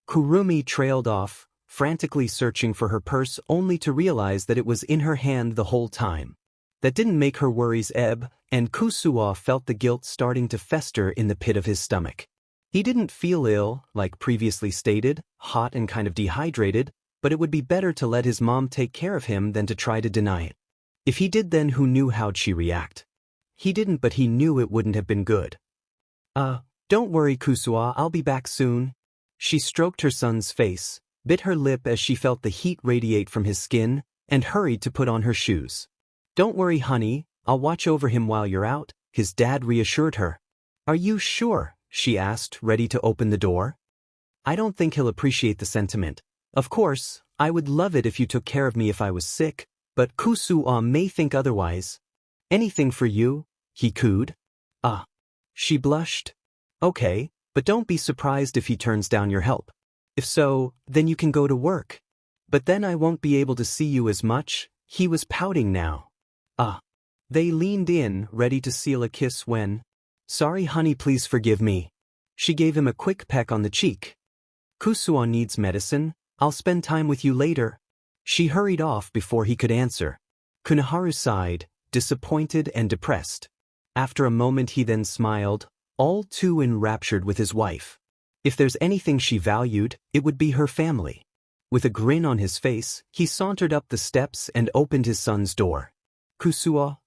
Kurumi trailed off, frantically searching for her purse only to realize that it was in her hand the whole time. That didn't make her worries ebb, and Kusuo felt the guilt starting to fester in the pit of his stomach. He didn't feel ill, like previously stated, hot and kind of dehydrated, but it would be better to let his mom take care of him than to try to deny it. If he did, then who knew how'd she react? He didn't, but he knew it wouldn't have been good. Don't worry, Kusuo, I'll be back soon. She stroked her son's face, bit her lip as she felt the heat radiate from his skin, and hurried to put on her shoes. Don't worry, honey, I'll watch over him while you're out, his dad reassured her. Are you sure? She asked, ready to open the door. I don't think he'll appreciate the sentiment. Of course, I would love it if you took care of me if I was sick, but Kusuo may think otherwise. Anything for you, he cooed. She blushed. Okay, but don't be surprised if he turns down your help. If so, then you can go to work. But then I won't be able to see you as much. He was pouting now. They leaned in, ready to seal a kiss when… Sorry honey, please forgive me. She gave him a quick peck on the cheek. Kusuo needs medicine, I'll spend time with you later. She hurried off before he could answer. Kunoharu sighed, disappointed and depressed. After a moment he then smiled, all too enraptured with his wife. If there's anything she valued, it would be her family. With a grin on his face, he sauntered up the steps and opened his son's door. Kusuo?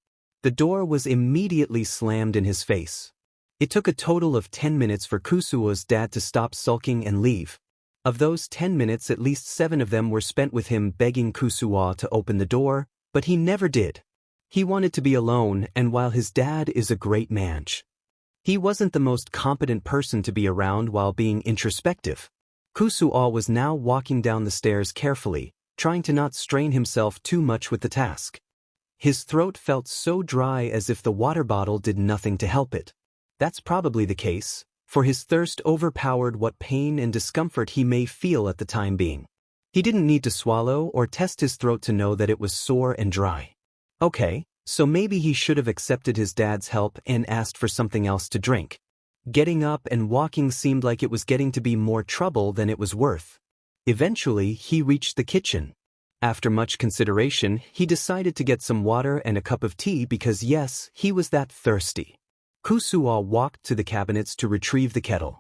The door was immediately slammed in his face. It took a total of 10 minutes for Kusuo's dad to stop sulking and leave. Of those 10 minutes, at least 7 of them were spent with him begging Kusuo to open the door, but he never did. He wanted to be alone, and while his dad is a great man, he wasn't the most competent person to be around while being introspective. Kusuo was now walking down the stairs carefully, trying to not strain himself too much with the task. His throat felt so dry as if the water bottle did nothing to help it. That's probably the case, for his thirst overpowered what pain and discomfort he may feel at the time being. He didn't need to swallow or test his throat to know that it was sore and dry. Okay, so maybe he should have accepted his dad's help and asked for something else to drink. Getting up and walking seemed like it was getting to be more trouble than it was worth. Eventually, he reached the kitchen. After much consideration, he decided to get some water and a cup of tea because yes, he was that thirsty. Kusuo walked to the cabinets to retrieve the kettle.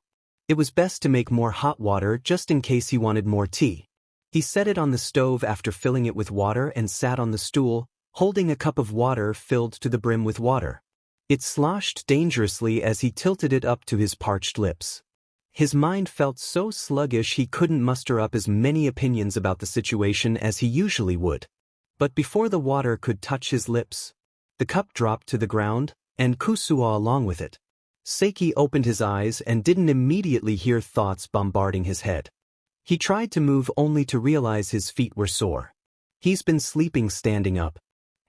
It was best to make more hot water just in case he wanted more tea. He set it on the stove after filling it with water and sat on the stool, holding a cup of water filled to the brim with water. It sloshed dangerously as he tilted it up to his parched lips. His mind felt so sluggish he couldn't muster up as many opinions about the situation as he usually would. But before the water could touch his lips, the cup dropped to the ground, and Kusuo along with it. Seiki opened his eyes and didn't immediately hear thoughts bombarding his head. He tried to move only to realize his feet were sore. He's been sleeping standing up.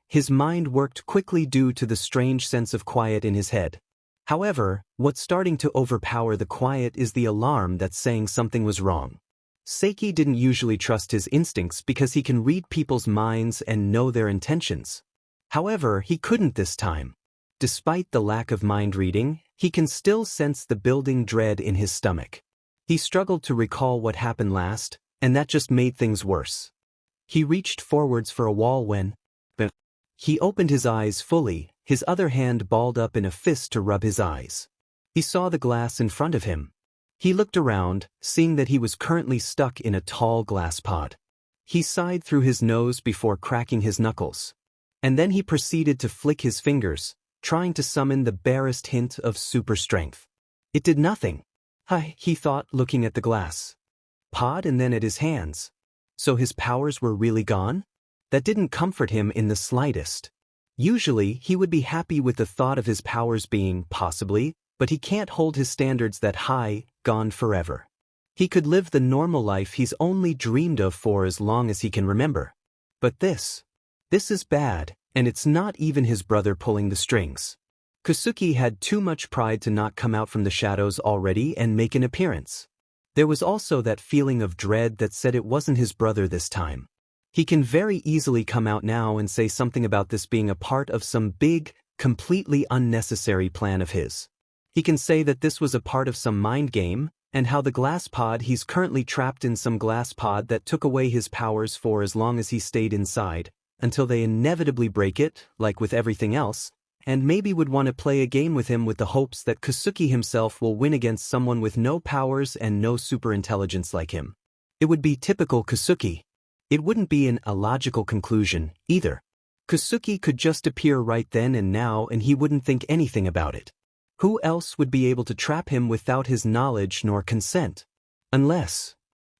His mind worked quickly due to the strange sense of quiet in his head. However, what's starting to overpower the quiet is the alarm that's saying something was wrong. Seiki didn't usually trust his instincts because he can read people's minds and know their intentions. However, he couldn't this time. Despite the lack of mind reading, he can still sense the building dread in his stomach. He struggled to recall what happened last, and that just made things worse. He reached forwards for a wall when he opened his eyes fully, his other hand balled up in a fist to rub his eyes. He saw the glass in front of him. He looked around, seeing that he was currently stuck in a tall glass pod. He sighed through his nose before cracking his knuckles. And then he proceeded to flick his fingers, trying to summon the barest hint of super strength. It did nothing. He thought, looking at the glass pod and then at his hands. So his powers were really gone? That didn't comfort him in the slightest. Usually, he would be happy with the thought of his powers being, possibly, but he can't hold his standards that high, gone forever. He could live the normal life he's only dreamed of for as long as he can remember. But this is bad, and it's not even his brother pulling the strings. Kusuke had too much pride to not come out from the shadows already and make an appearance. There was also that feeling of dread that said it wasn't his brother this time. He can very easily come out now and say something about this being a part of some big, completely unnecessary plan of his. He can say that this was a part of some mind game, and how the glass pod he's currently trapped in some glass pod that took away his powers for as long as he stayed inside, until they inevitably break it, like with everything else, and maybe would want to play a game with him with the hopes that Kusuke himself will win against someone with no powers and no superintelligence like him. It would be typical Kusuke. It wouldn't be an illogical conclusion, either. Kusuke could just appear right then and now and he wouldn't think anything about it. Who else would be able to trap him without his knowledge nor consent? Unless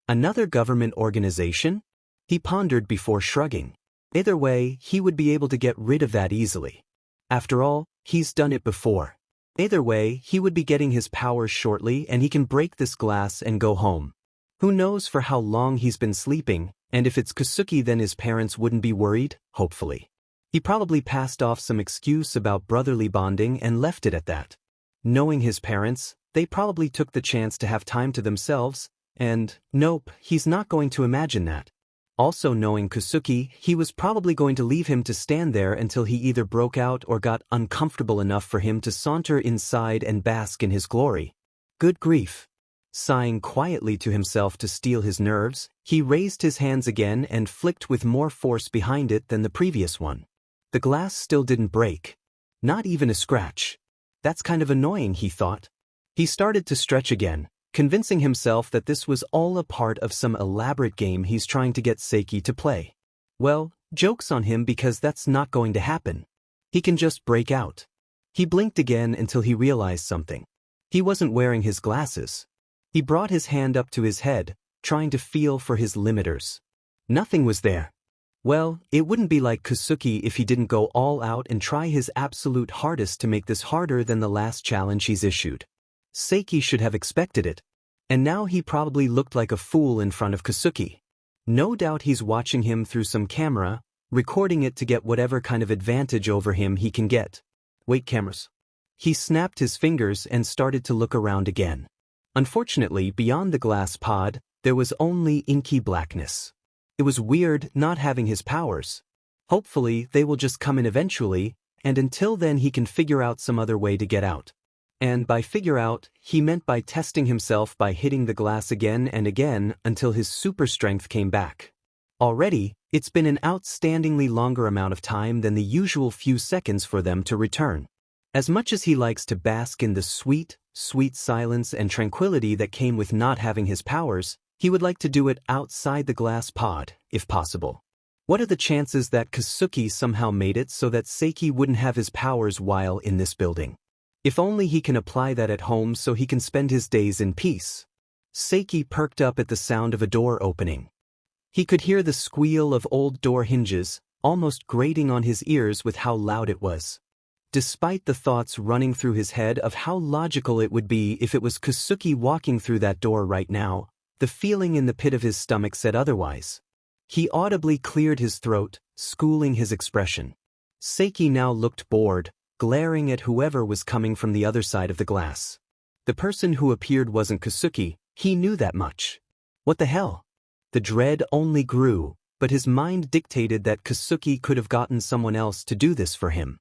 another government organization? He pondered before shrugging. Either way, he would be able to get rid of that easily. After all, he's done it before. Either way, he would be getting his powers shortly and he can break this glass and go home. Who knows for how long he's been sleeping, and if it's Kusuke then his parents wouldn't be worried, hopefully. He probably passed off some excuse about brotherly bonding and left it at that. Knowing his parents, they probably took the chance to have time to themselves, and, nope, he's not going to imagine that. Also knowing Kusuke, he was probably going to leave him to stand there until he either broke out or got uncomfortable enough for him to saunter inside and bask in his glory. Good grief. Sighing quietly to himself to steel his nerves, he raised his hands again and flicked with more force behind it than the previous one. The glass still didn't break. Not even a scratch. That's kind of annoying, he thought. He started to stretch again, convincing himself that this was all a part of some elaborate game he's trying to get Seiki to play. Well, joke's on him because that's not going to happen. He can just break out. He blinked again until he realized something. He wasn't wearing his glasses. He brought his hand up to his head, trying to feel for his limiters. Nothing was there. Well, it wouldn't be like Kusuke if he didn't go all out and try his absolute hardest to make this harder than the last challenge he's issued. Seiki should have expected it. And now he probably looked like a fool in front of Kusuke. No doubt he's watching him through some camera, recording it to get whatever kind of advantage over him he can get. Wait, cameras. He snapped his fingers and started to look around again. Unfortunately, beyond the glass pod, there was only inky blackness. It was weird not having his powers. Hopefully, they will just come in eventually, and until then he can figure out some other way to get out. And by figure out, he meant by testing himself by hitting the glass again and again until his super strength came back. Already, it's been an outstandingly longer amount of time than the usual few seconds for them to return. As much as he likes to bask in the sweet, sweet silence and tranquility that came with not having his powers, he would like to do it outside the glass pod, if possible. What are the chances that Kusuke somehow made it so that Seiki wouldn't have his powers while in this building? If only he can apply that at home so he can spend his days in peace. Seiki perked up at the sound of a door opening. He could hear the squeal of old door hinges, almost grating on his ears with how loud it was. Despite the thoughts running through his head of how logical it would be if it was Kusuke walking through that door right now, the feeling in the pit of his stomach said otherwise. He audibly cleared his throat, schooling his expression. Seiki now looked bored, glaring at whoever was coming from the other side of the glass. The person who appeared wasn't Kusuke, he knew that much. What the hell? The dread only grew, but his mind dictated that Kusuke could have gotten someone else to do this for him.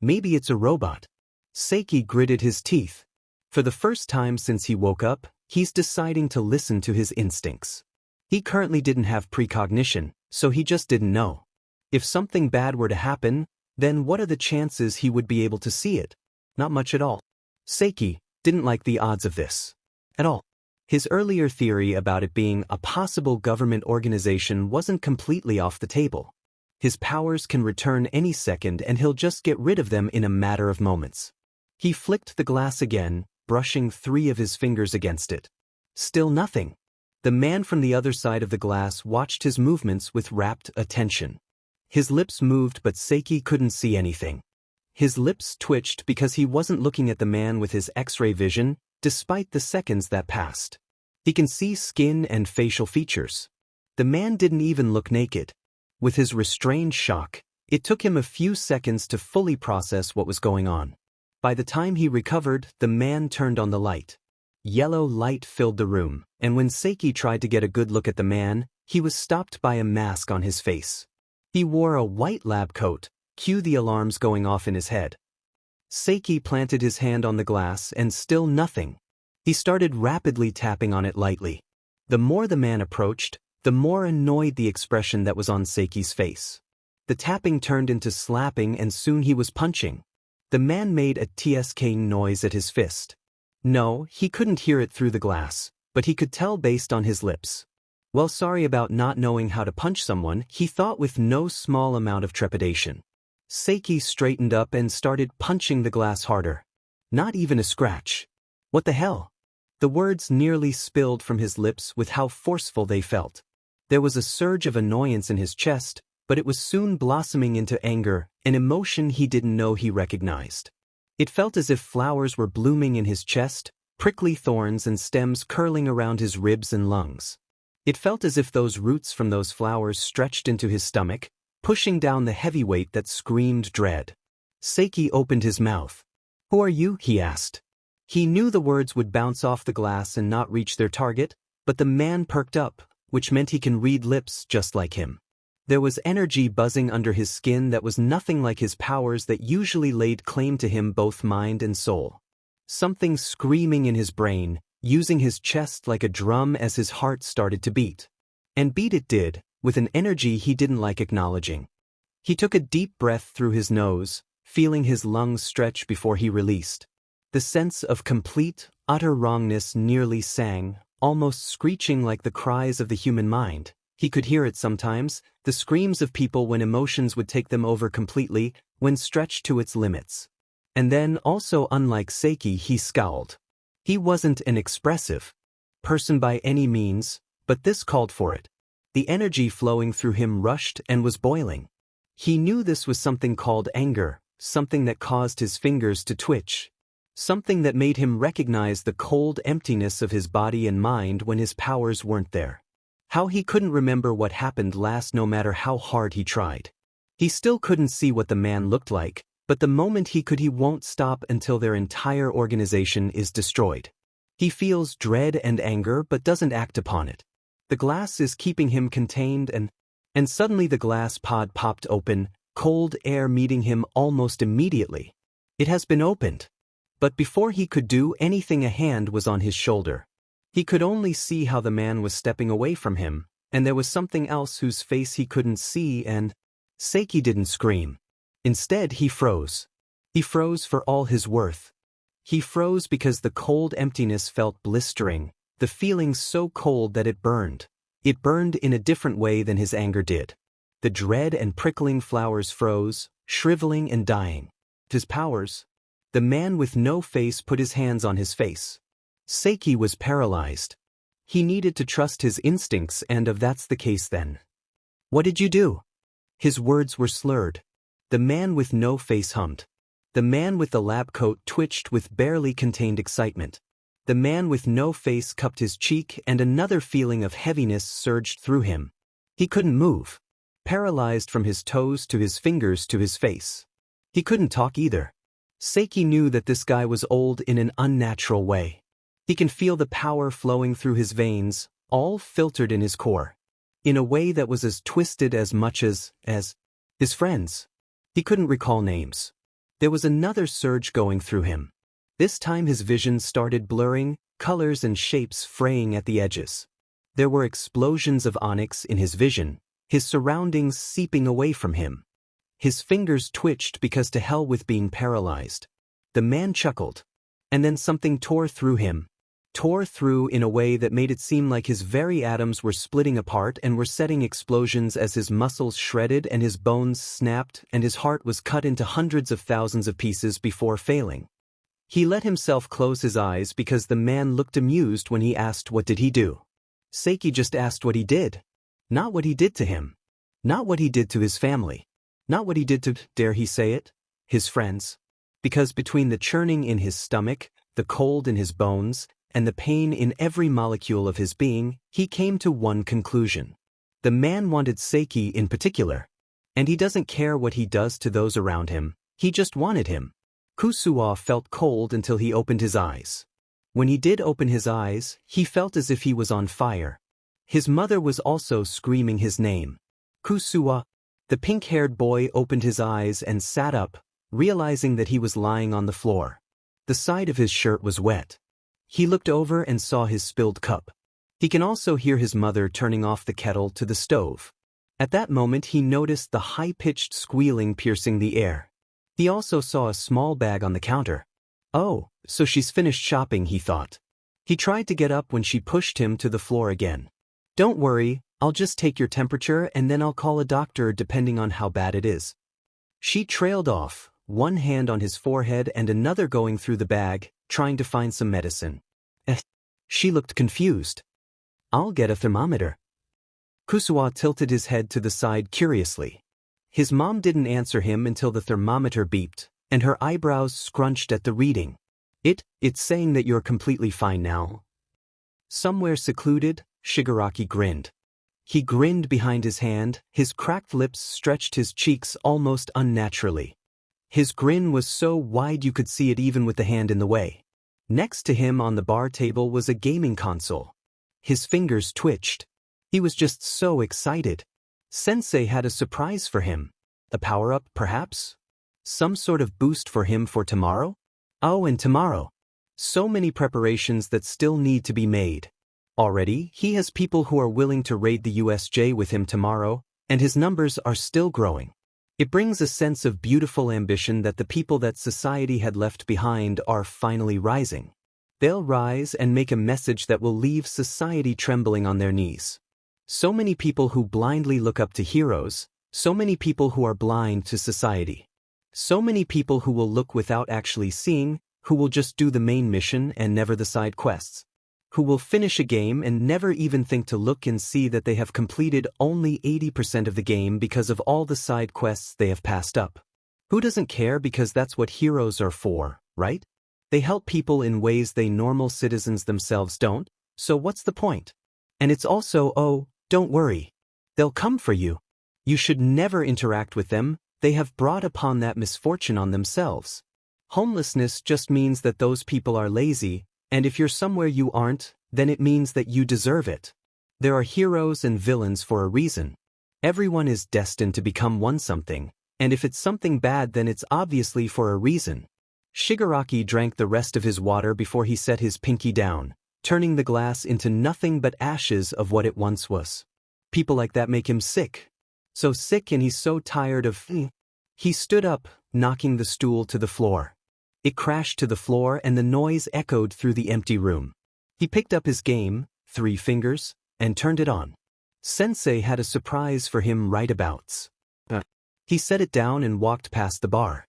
Maybe it's a robot. Seiki gritted his teeth. For the first time since he woke up, he's deciding to listen to his instincts. He currently didn't have precognition, so he just didn't know. If something bad were to happen, then what are the chances he would be able to see it? Not much at all. Seiki didn't like the odds of this. At all. His earlier theory about it being a possible government organization wasn't completely off the table. His powers can return any second and he'll just get rid of them in a matter of moments. He flicked the glass again, brushing 3 of his fingers against it. Still nothing. The man from the other side of the glass watched his movements with rapt attention. His lips moved but Seiki couldn't see anything. His lips twitched because he wasn't looking at the man with his X-ray vision, despite the seconds that passed. He can see skin and facial features. The man didn't even look naked. With his restrained shock, it took him a few seconds to fully process what was going on. By the time he recovered, the man turned on the light. Yellow light filled the room, and when Seiki tried to get a good look at the man, he was stopped by a mask on his face. He wore a white lab coat, cue the alarms going off in his head. Seiki planted his hand on the glass and still nothing. He started rapidly tapping on it lightly. The more the man approached, the more annoyed the expression that was on Seiki's face. The tapping turned into slapping and soon he was punching. The man made a tsk noise at his fist. No, he couldn't hear it through the glass, but he could tell based on his lips. Well, sorry about not knowing how to punch someone, he thought with no small amount of trepidation. Seiki straightened up and started punching the glass harder. Not even a scratch. What the hell? The words nearly spilled from his lips with how forceful they felt. There was a surge of annoyance in his chest, but it was soon blossoming into anger, an emotion he didn't know he recognized. It felt as if flowers were blooming in his chest, prickly thorns and stems curling around his ribs and lungs. It felt as if those roots from those flowers stretched into his stomach, pushing down the heavy weight that screamed dread. Seiki opened his mouth. "Who are you?" he asked. He knew the words would bounce off the glass and not reach their target, but the man perked up, which meant he can read lips just like him. There was energy buzzing under his skin that was nothing like his powers that usually laid claim to him both mind and soul. Something screaming in his brain, using his chest like a drum as his heart started to beat. And beat it did, with an energy he didn't like acknowledging. He took a deep breath through his nose, feeling his lungs stretch before he released. The sense of complete, utter wrongness nearly sang, almost screeching like the cries of the human mind. He could hear it sometimes, the screams of people when emotions would take them over completely, when stretched to its limits. And then, also unlike Seiki, he scowled. He wasn't an expressive person by any means, but this called for it. The energy flowing through him rushed and was boiling. He knew this was something called anger, something that caused his fingers to twitch. Something that made him recognize the cold emptiness of his body and mind when his powers weren't there. How he couldn't remember what happened last no matter how hard he tried. He still couldn't see what the man looked like, but the moment he could he won't stop until their entire organization is destroyed. He feels dread and anger but doesn't act upon it. The glass is keeping him contained and suddenly the glass pod popped open, cold air meeting him almost immediately. It has been opened. But before he could do anything a hand was on his shoulder. He could only see how the man was stepping away from him, and there was something else whose face he couldn't see and Seiki didn't scream. Instead he froze. He froze for all his worth. He froze because the cold emptiness felt blistering, the feeling so cold that it burned. It burned in a different way than his anger did. The dread and prickling flowers froze, shriveling and dying. His powers. The man with no face put his hands on his face. Seiki was paralyzed. He needed to trust his instincts and if that's the case then. "What did you do?" His words were slurred. The man with no face hummed. The man with the lab coat twitched with barely contained excitement. The man with no face cupped his cheek and another feeling of heaviness surged through him. He couldn't move. Paralyzed from his toes to his fingers to his face. He couldn't talk either. Seiki knew that this guy was old in an unnatural way. He can feel the power flowing through his veins, all filtered in his core. In a way that was as twisted as much as his friends. He couldn't recall names. There was another surge going through him. This time his vision started blurring, colors and shapes fraying at the edges. There were explosions of onyx in his vision, his surroundings seeping away from him. His fingers twitched because to hell with being paralyzed. The man chuckled. And then something tore through him. Tore through in a way that made it seem like his very atoms were splitting apart and were setting explosions as his muscles shredded and his bones snapped and his heart was cut into hundreds of thousands of pieces before failing. He let himself close his eyes because the man looked amused when he asked what did he do. Seiki just asked what he did. Not what he did to him. Not what he did to his family. Not what he did to, dare he say it, his friends. Because between the churning in his stomach, the cold in his bones, and the pain in every molecule of his being, he came to one conclusion. The man wanted Seiki in particular. And he doesn't care what he does to those around him, he just wanted him. Kusuo felt cold until he opened his eyes. When he did open his eyes, he felt as if he was on fire. His mother was also screaming his name. Kusuo. The pink-haired boy opened his eyes and sat up, realizing that he was lying on the floor. The side of his shirt was wet. He looked over and saw his spilled cup. He can also hear his mother turning off the kettle to the stove. At that moment he noticed the high-pitched squealing piercing the air. He also saw a small bag on the counter. Oh, so she's finished shopping, he thought. He tried to get up when she pushed him to the floor again. Don't worry, I'll just take your temperature and then I'll call a doctor depending on how bad it is. She trailed off, one hand on his forehead and another going through the bag, trying to find some medicine. She looked confused. I'll get a thermometer. Kusuo tilted his head to the side curiously. His mom didn't answer him until the thermometer beeped, and her eyebrows scrunched at the reading. It's saying that you're completely fine now. Somewhere secluded, Shigaraki grinned. He grinned behind his hand, his cracked lips stretched his cheeks almost unnaturally. His grin was so wide you could see it even with the hand in the way. Next to him on the bar table was a gaming console. His fingers twitched. He was just so excited. Sensei had a surprise for him. A power-up, perhaps? Some sort of boost for him for tomorrow? Oh, and tomorrow. So many preparations that still need to be made. Already, he has people who are willing to raid the USJ with him tomorrow, and his numbers are still growing. It brings a sense of beautiful ambition that the people that society had left behind are finally rising. They'll rise and make a message that will leave society trembling on their knees. So many people who blindly look up to heroes, so many people who are blind to society. So many people who will look without actually seeing, who will just do the main mission and never the side quests. Who will finish a game and never even think to look and see that they have completed only 80% of the game because of all the side quests they have passed up. Who doesn't care because that's what heroes are for, right? They help people in ways they normal citizens themselves don't, so what's the point? And it's also, oh, don't worry. They'll come for you. You should never interact with them, they have brought upon that misfortune on themselves. Homelessness just means that those people are lazy, and if you're somewhere you aren't, then it means that you deserve it. There are heroes and villains for a reason. Everyone is destined to become one something, and if it's something bad then it's obviously for a reason. Shigaraki drank the rest of his water before he set his pinky down, turning the glass into nothing but ashes of what it once was. People like that make him sick. So sick and he's so tired of... He stood up, knocking the stool to the floor. It crashed to the floor and the noise echoed through the empty room. He picked up his game, 3 fingers, and turned it on. Sensei had a surprise for him right abouts. He set it down and walked past the bar.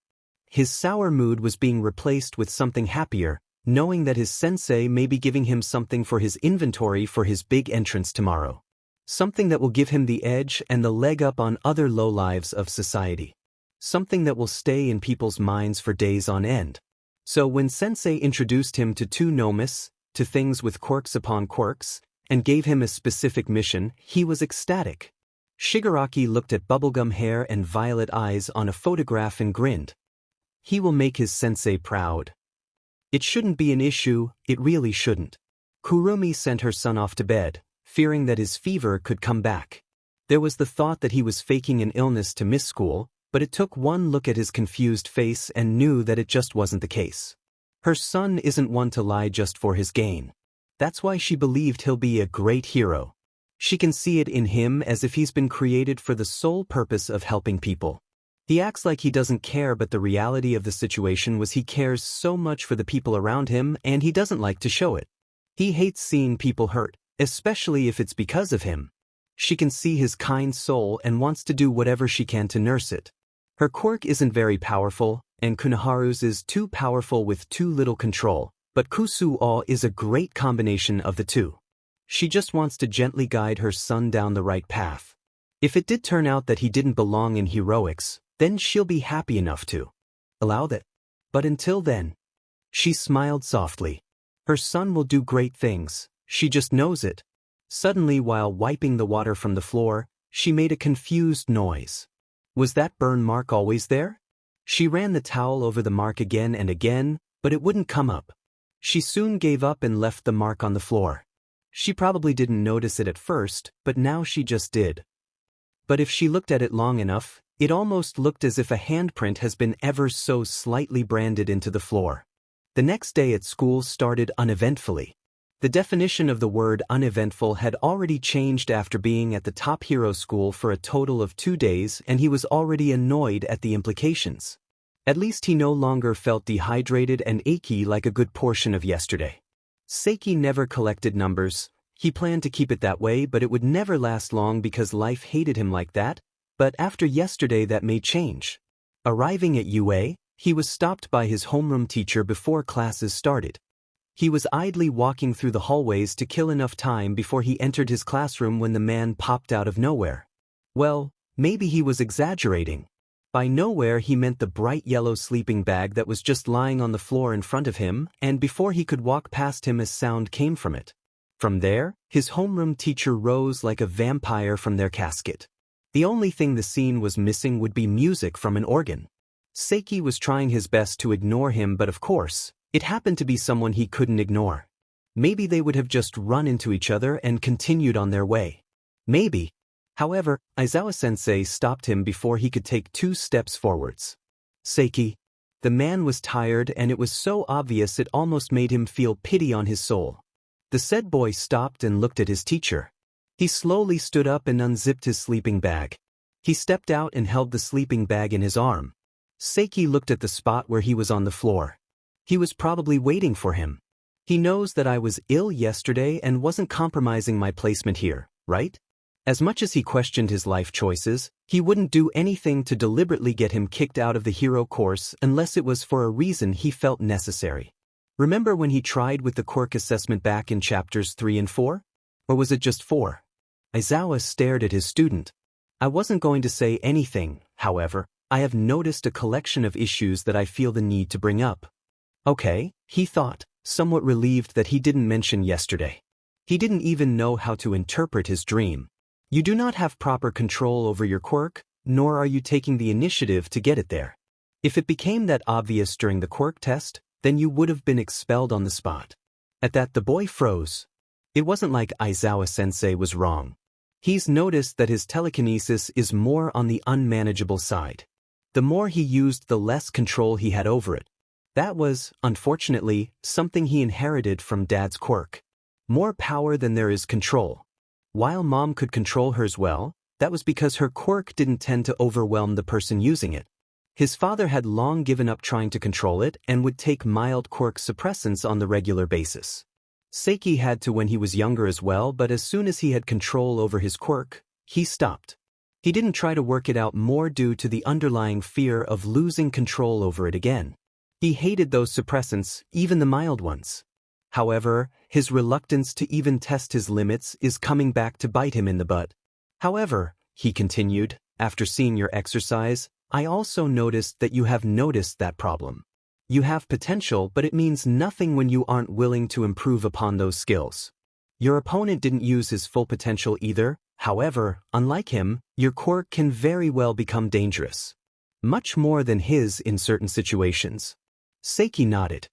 His sour mood was being replaced with something happier, knowing that his sensei may be giving him something for his inventory for his big entrance tomorrow. Something that will give him the edge and the leg up on other lowlives of society. Something that will stay in people's minds for days on end. So when Sensei introduced him to 2 nomis, to things with quirks upon quirks, and gave him a specific mission, he was ecstatic. Shigaraki looked at bubblegum hair and violet eyes on a photograph and grinned. He will make his sensei proud. It shouldn't be an issue, it really shouldn't. Kurumi sent her son off to bed, fearing that his fever could come back. There was the thought that he was faking an illness to miss school, but it took one look at his confused face and knew that it just wasn't the case. Her son isn't one to lie just for his gain. That's why she believed he'll be a great hero. She can see it in him as if he's been created for the sole purpose of helping people. He acts like he doesn't care, but the reality of the situation was he cares so much for the people around him and he doesn't like to show it. He hates seeing people hurt, especially if it's because of him. She can see his kind soul and wants to do whatever she can to nurse it. Her quirk isn't very powerful, and Kunoharu's is too powerful with too little control, but Kusuo is a great combination of the two. She just wants to gently guide her son down the right path. If it did turn out that he didn't belong in heroics, then she'll be happy enough to allow that. But until then, she smiled softly. Her son will do great things, she just knows it. Suddenly, while wiping the water from the floor, she made a confused noise. Was that burn mark always there? She ran the towel over the mark again and again, but it wouldn't come up. She soon gave up and left the mark on the floor. She probably didn't notice it at first, but now she just did. But if she looked at it long enough, it almost looked as if a handprint has been ever so slightly branded into the floor. The next day at school started uneventfully. The definition of the word uneventful had already changed after being at the top hero school for a total of 2 days, and he was already annoyed at the implications. At least he no longer felt dehydrated and achy like a good portion of yesterday. Seiki never collected numbers. He planned to keep it that way, but it would never last long because life hated him like that. But after yesterday that may change. Arriving at UA, he was stopped by his homeroom teacher before classes started. He was idly walking through the hallways to kill enough time before he entered his classroom when the man popped out of nowhere. Well, maybe he was exaggerating. By nowhere he meant the bright yellow sleeping bag that was just lying on the floor in front of him, and before he could walk past him a sound came from it. From there, his homeroom teacher rose like a vampire from their casket. The only thing the scene was missing would be music from an organ. Seiki was trying his best to ignore him, but of course, it happened to be someone he couldn't ignore. Maybe they would have just run into each other and continued on their way. Maybe. However, Aizawa-sensei stopped him before he could take 2 steps forwards. Seiki. The man was tired, and it was so obvious it almost made him feel pity on his soul. The said boy stopped and looked at his teacher. He slowly stood up and unzipped his sleeping bag. He stepped out and held the sleeping bag in his arm. Seiki looked at the spot where he was on the floor. He was probably waiting for him. He knows that I was ill yesterday and wasn't compromising my placement here, right? As much as he questioned his life choices, he wouldn't do anything to deliberately get him kicked out of the hero course unless it was for a reason he felt necessary. Remember when he tried with the quirk assessment back in chapters 3 and 4? Or was it just 4? Aizawa stared at his student. I wasn't going to say anything, however. I have noticed a collection of issues that I feel the need to bring up. Okay, he thought, somewhat relieved that he didn't mention yesterday. He didn't even know how to interpret his dream. You do not have proper control over your quirk, nor are you taking the initiative to get it there. If it became that obvious during the quirk test, then you would have been expelled on the spot. At that the boy froze. It wasn't like Aizawa-sensei was wrong. He's noticed that his telekinesis is more on the unmanageable side. The more he used, the less control he had over it. That was, unfortunately, something he inherited from Dad's quirk. More power than there is control. While Mom could control hers well, that was because her quirk didn't tend to overwhelm the person using it. His father had long given up trying to control it and would take mild quirk suppressants on the regular basis. Seiki had to when he was younger as well, but as soon as he had control over his quirk, he stopped. He didn't try to work it out more due to the underlying fear of losing control over it again. He hated those suppressants, even the mild ones. However, his reluctance to even test his limits is coming back to bite him in the butt. However, he continued, after seeing your exercise, I also noticed that you have noticed that problem. You have potential, but it means nothing when you aren't willing to improve upon those skills. Your opponent didn't use his full potential either. However, unlike him, your quirk can very well become dangerous. Much more than his in certain situations. Seiki nodded.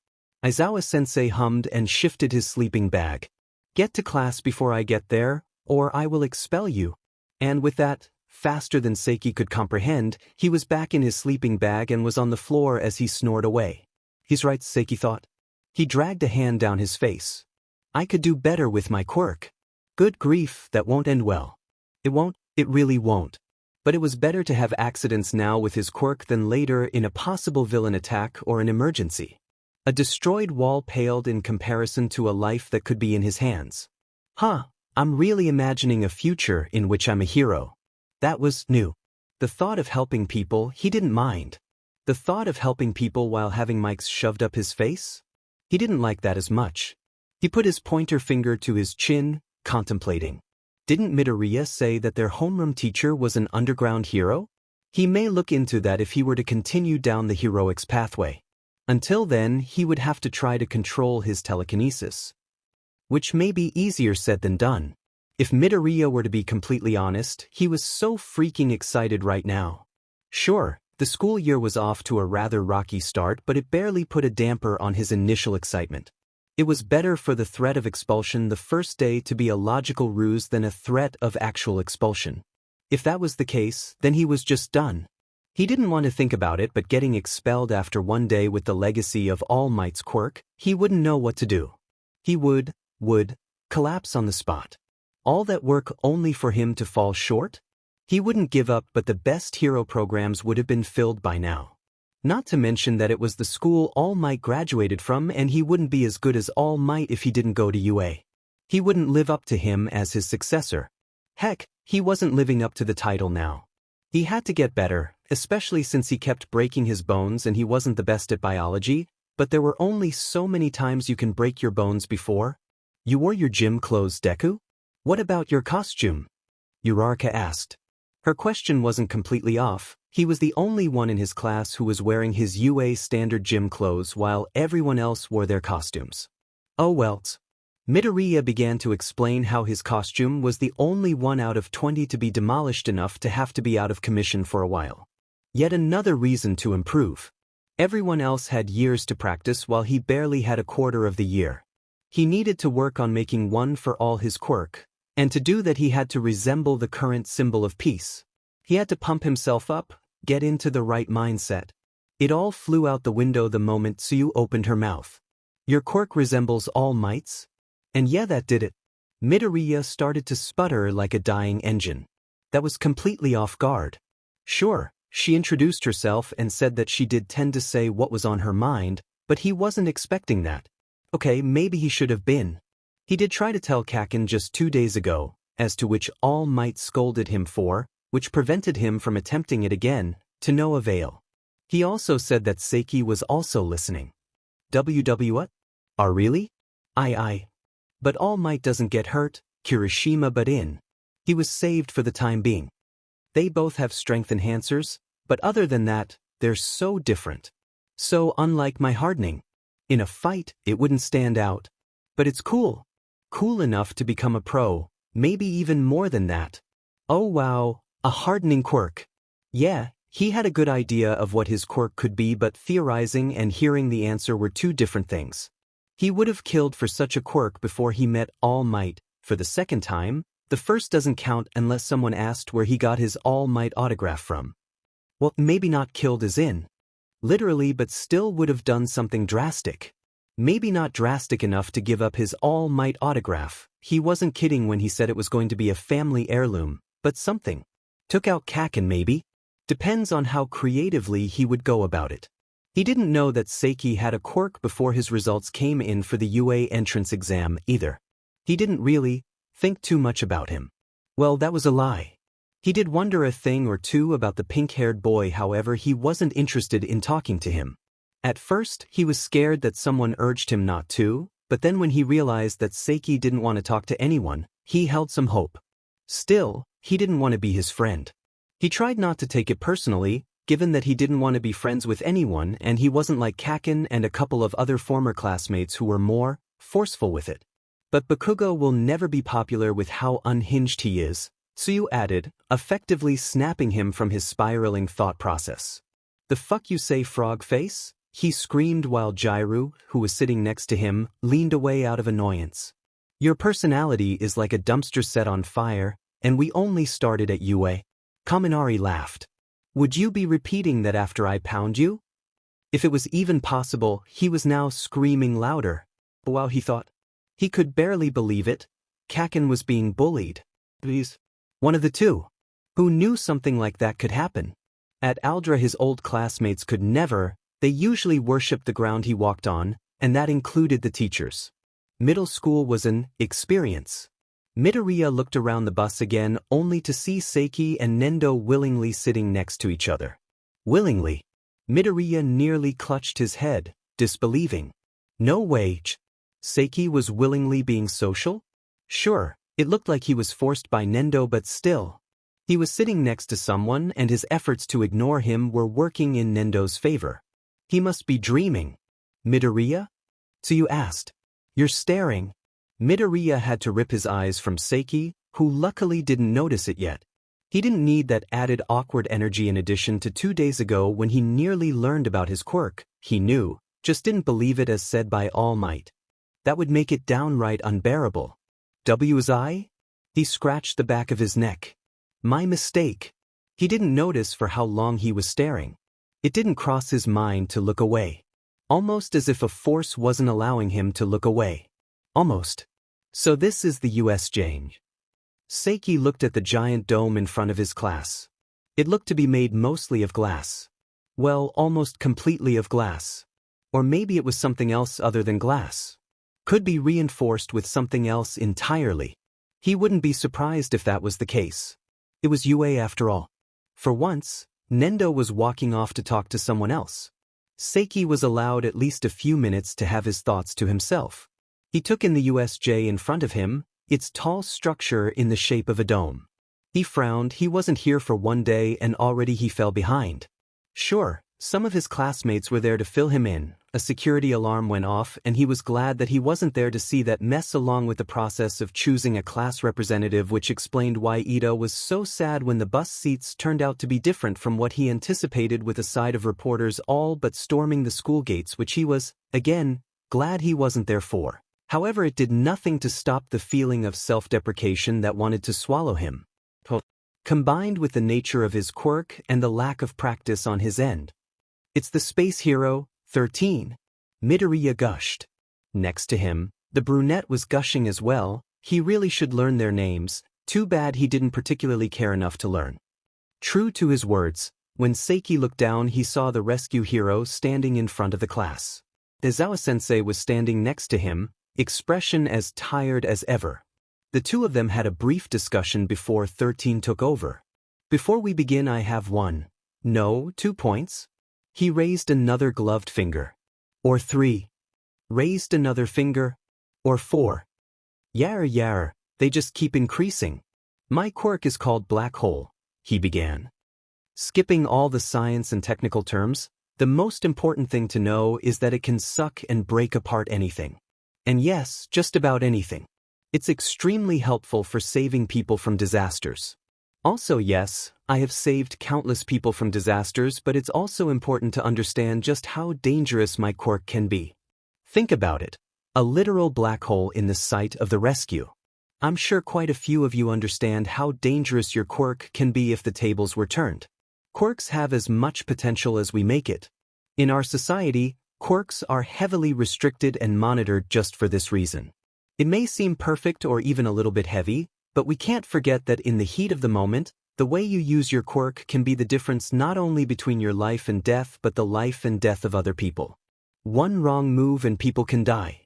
Aizawa-sensei hummed and shifted his sleeping bag. Get to class before I get there, or I will expel you. And with that, Faster than Seiki could comprehend, he was back in his sleeping bag and was on the floor as he snored away. He's right, Seiki thought. He dragged a hand down his face. I could do better with my quirk. Good grief, that won't end well. It won't, it really won't. But it was better to have accidents now with his quirk than later in a possible villain attack or an emergency. A destroyed wall paled in comparison to a life that could be in his hands. I'm really imagining a future in which I'm a hero. That was new. The thought of helping people, he didn't mind. The thought of helping people while having mics shoved up his face? He didn't like that as much. He put his pointer finger to his chin, contemplating. Didn't Midoriya say that their homeroom teacher was an underground hero? He may look into that if he were to continue down the heroics pathway. Until then, he would have to try to control his telekinesis. Which may be easier said than done. If Midoriya were to be completely honest, he was so freaking excited right now. Sure, the school year was off to a rather rocky start, but it barely put a damper on his initial excitement. It was better for the threat of expulsion the first day to be a logical ruse than a threat of actual expulsion. If that was the case, then he was just done. He didn't want to think about it, but getting expelled after one day with the legacy of All Might's quirk, he wouldn't know what to do. He would collapse on the spot. All that work only for him to fall short? He wouldn't give up, but the best hero programs would have been filled by now. Not to mention that it was the school All Might graduated from, and he wouldn't be as good as All Might if he didn't go to UA. He wouldn't live up to him as his successor. Heck, he wasn't living up to the title now. He had to get better, especially since he kept breaking his bones and he wasn't the best at biology, but there were only so many times you can break your bones before. You wore your gym clothes, Deku? What about your costume? Uraraka asked. Her question wasn't completely off. He was the only one in his class who was wearing his UA standard gym clothes while everyone else wore their costumes. Oh well. Midoriya began to explain how his costume was the only one out of 20 to be demolished enough to have to be out of commission for a while. Yet another reason to improve. Everyone else had years to practice while he barely had a quarter of the year. He needed to work on making one for all his quirk, and to do that he had to resemble the current symbol of peace. He had to pump himself up, get into the right mindset. It all flew out the window the moment Tsuyu opened her mouth. Your quirk resembles All Might's? And yeah, that did it. Midoriya started to sputter like a dying engine. That was completely off guard. Sure, she introduced herself and said that she did tend to say what was on her mind, but he wasn't expecting that. Okay, maybe he should have been. He did try to tell Kaken just 2 days ago, as to which All Might scolded him for, which prevented him from attempting it again, to no avail. He also said that Seiki was also listening. What? Ah, really? Aye. But All Might doesn't get hurt, Kirishima but in. He was saved for the time being. They both have strength enhancers, but other than that, they're so different. So unlike my hardening. In a fight, it wouldn't stand out. But it's cool. Cool enough to become a pro, maybe even more than that. Oh wow, a hardening quirk. Yeah, he had a good idea of what his quirk could be, but theorizing and hearing the answer were two different things. He would have killed for such a quirk before he met All Might. For the second time, the first doesn't count unless someone asked where he got his All Might autograph from. Well, maybe not killed as in literally, but still would have done something drastic. Maybe not drastic enough to give up his All Might autograph. He wasn't kidding when he said it was going to be a family heirloom, but something. Took out Kaken maybe? Depends on how creatively he would go about it. He didn't know that Seiki had a quirk before his results came in for the UA entrance exam either. He didn't really think too much about him. Well, that was a lie. He did wonder a thing or two about the pink-haired boy, however he wasn't interested in talking to him. At first, he was scared that someone urged him not to, but then when he realized that Seiki didn't want to talk to anyone, he held some hope. Still, he didn't want to be his friend. He tried not to take it personally, given that he didn't want to be friends with anyone and he wasn't like Kaken and a couple of other former classmates who were more forceful with it. But Bakugo will never be popular with how unhinged he is, Tsuyu added, effectively snapping him from his spiraling thought process. The fuck you say, frog face? He screamed while Jairu, who was sitting next to him, leaned away out of annoyance. Your personality is like a dumpster set on fire, and we only started at UA. Kaminari laughed. Would you be repeating that after I pound you? If it was even possible, he was now screaming louder. Wow, he thought. He could barely believe it. Kaken was being bullied. Please. One of the two. Who knew something like that could happen? At Aldra his old classmates could never, they usually worshipped the ground he walked on, and that included the teachers. Middle school was an experience. Midoriya looked around the bus again only to see Seiki and Nendo willingly sitting next to each other. Willingly. Midoriya nearly clutched his head, disbelieving. No way. Seiki was willingly being social? Sure, it looked like he was forced by Nendo, but still. He was sitting next to someone and his efforts to ignore him were working in Nendo's favor. He must be dreaming. Midoriya? So you asked. You're staring. Midoriya had to rip his eyes from Seiki, who luckily didn't notice it yet. He didn't need that added awkward energy in addition to 2 days ago when he nearly learned about his quirk. He knew, just didn't believe it as said by All Might. That would make it downright unbearable. Was I? He scratched the back of his neck. My mistake. He didn't notice for how long he was staring. It didn't cross his mind to look away. Almost as if a force wasn't allowing him to look away. Almost. So this is the USJ. Seiki looked at the giant dome in front of his class. It looked to be made mostly of glass. Well, almost completely of glass. Or maybe it was something else other than glass. Could be reinforced with something else entirely. He wouldn't be surprised if that was the case. It was UA after all. For once, Nendo was walking off to talk to someone else. Seiki was allowed at least a few minutes to have his thoughts to himself. He took in the USJ in front of him, its tall structure in the shape of a dome. He frowned. He wasn't here for 1 day and already he fell behind. Sure, some of his classmates were there to fill him in. A security alarm went off and he was glad that he wasn't there to see that mess along with the process of choosing a class representative, which explained why Ito was so sad when the bus seats turned out to be different from what he anticipated, with a side of reporters all but storming the school gates, which he was, again, glad he wasn't there for. However, it did nothing to stop the feeling of self-deprecation that wanted to swallow him. Combined with the nature of his quirk and the lack of practice on his end. It's the space hero, 13. Midoriya gushed. Next to him, the brunette was gushing as well. He really should learn their names. Too bad he didn't particularly care enough to learn. True to his words, when Seiki looked down he saw the rescue hero standing in front of the class. Izawa-sensei was standing next to him, expression as tired as ever. The two of them had a brief discussion before 13 took over. Before we begin, I have 2 points. He raised another gloved finger. Or 3. Raised another finger. Or 4. Yar, they just keep increasing. My quirk is called Black Hole, he began. Skipping all the science and technical terms, the most important thing to know is that it can suck and break apart anything. And yes, just about anything. It's extremely helpful for saving people from disasters. Also, yes, I have saved countless people from disasters, but it's also important to understand just how dangerous my quirk can be. Think about it. A literal black hole in the site of the rescue. I'm sure quite a few of you understand how dangerous your quirk can be if the tables were turned. Quirks have as much potential as we make it. In our society, quirks are heavily restricted and monitored just for this reason. It may seem perfect or even a little bit heavy, but we can't forget that in the heat of the moment, the way you use your quirk can be the difference not only between your life and death but the life and death of other people. One wrong move and people can die.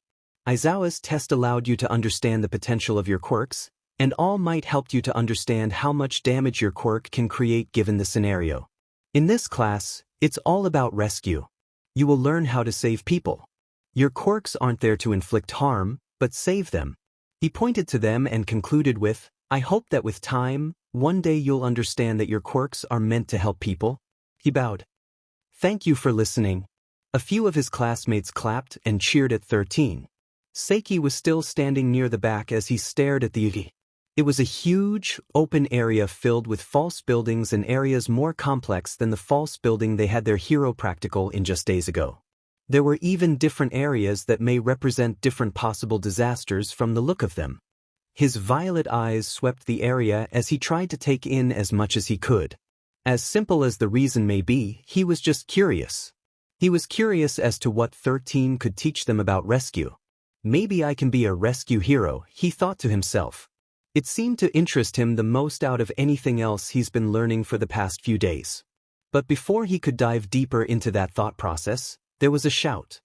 Aizawa's test allowed you to understand the potential of your quirks, and All Might helped you to understand how much damage your quirk can create given the scenario. In this class, it's all about rescue. You will learn how to save people. Your quirks aren't there to inflict harm, but save them. He pointed to them and concluded with, I hope that with time, one day you'll understand that your quirks are meant to help people. He bowed. Thank you for listening. A few of his classmates clapped and cheered at 13. Seiki was still standing near the back as he stared at the Yugi. It was a huge, open area filled with false buildings and areas more complex than the false building they had their hero practical in just days ago. There were even different areas that may represent different possible disasters from the look of them. His violet eyes swept the area as he tried to take in as much as he could. As simple as the reason may be, he was just curious. He was curious as to what 13 could teach them about rescue. Maybe I can be a rescue hero, he thought to himself. It seemed to interest him the most out of anything else he's been learning for the past few days. But before he could dive deeper into that thought process, there was a shout.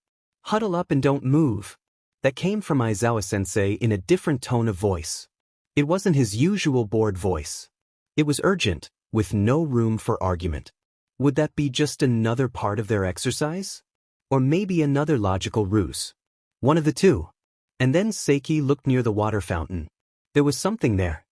"Huddle up and don't move." That came from Aizawa-sensei in a different tone of voice. It wasn't his usual bored voice. It was urgent, with no room for argument. Would that be just another part of their exercise? Or maybe another logical ruse? One of the two. And then Seiki looked near the water fountain. There was something there.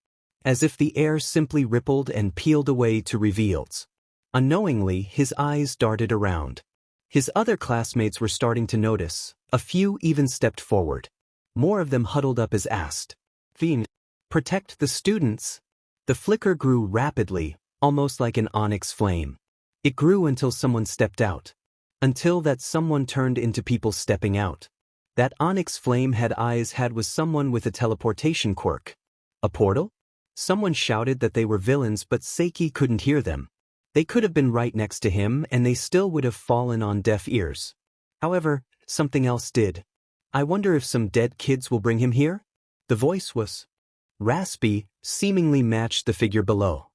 As if the air simply rippled and peeled away to reveals. Unknowingly, his eyes darted around. His other classmates were starting to notice. A few even stepped forward. More of them huddled up as asked. "Fiend, protect the students." The flicker grew rapidly, almost like an onyx flame. It grew until someone stepped out. Until that someone turned into people stepping out. That onyx flame had eyes was someone with a teleportation quirk. A portal? Someone shouted that they were villains, but Seiki couldn't hear them. They could have been right next to him and they still would have fallen on deaf ears. However, something else did. "I wonder if some dead kids will bring him here?" The voice was raspy, seemingly matched the figure below.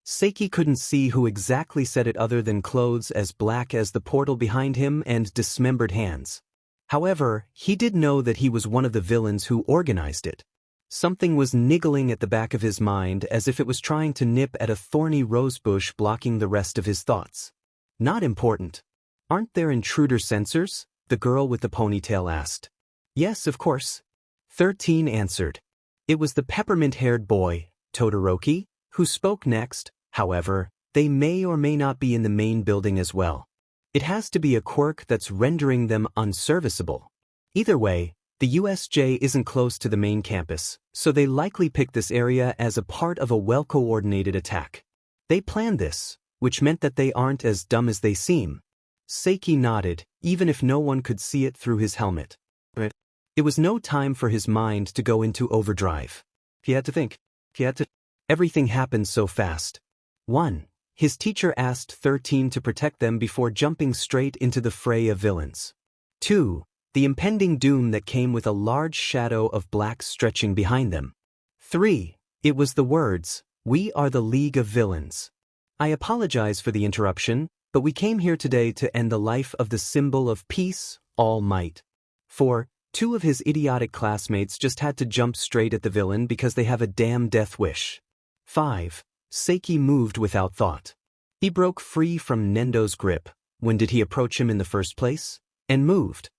Seiki couldn't see who exactly said it other than clothes as black as the portal behind him and dismembered hands. However, he did know that he was one of the villains who organized it. Something was niggling at the back of his mind as if it was trying to nip at a thorny rosebush blocking the rest of his thoughts. "Not important. Aren't there intruder sensors?" the girl with the ponytail asked. "Yes, of course." 13 answered. It was the peppermint-haired boy, Todoroki, who spoke next. "However, they may or may not be in the main building as well. It has to be a quirk that's rendering them unserviceable. Either way, the USJ isn't close to the main campus, so they likely picked this area as a part of a well-coordinated attack. They planned this, which meant that they aren't as dumb as they seem." Seiki nodded, even if no one could see it through his helmet. It was no time for his mind to go into overdrive. He had to think. Everything happened so fast. 1. His teacher asked 13 to protect them before jumping straight into the fray of villains. 2. The impending doom that came with a large shadow of black stretching behind them. 3. It was the words, "We are the League of Villains." "I apologize for the interruption, but we came here today to end the life of the symbol of peace, All Might." 4. 2 of his idiotic classmates just had to jump straight at the villain because they have a damn death wish. 5. Seiki moved without thought. He broke free from Nendo's grip. When did he approach him in the first place? And moved.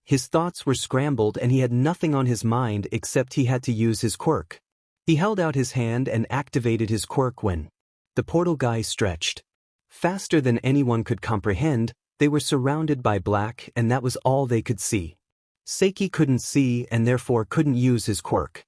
His thoughts were scrambled and he had nothing on his mind except he had to use his quirk. He held out his hand and activated his quirk when the portal guy stretched. Faster than anyone could comprehend, they were surrounded by black and that was all they could see. Seiki couldn't see and therefore couldn't use his quirk.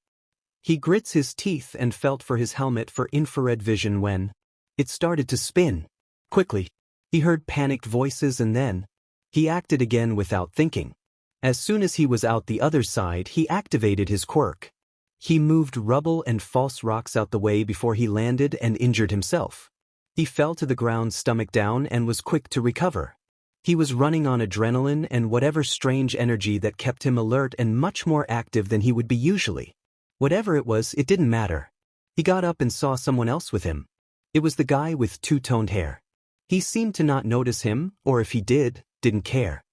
He grits his teeth and felt for his helmet for infrared vision when it started to spin. Quickly, he heard panicked voices and then he acted again without thinking. As soon as he was out the other side, he activated his quirk. He moved rubble and false rocks out the way before he landed and injured himself. He fell to the ground stomach down and was quick to recover. He was running on adrenaline and whatever strange energy that kept him alert and much more active than he would be usually. Whatever it was, it didn't matter. He got up and saw someone else with him. It was the guy with two-toned hair. He seemed to not notice him, or if he did, didn't care.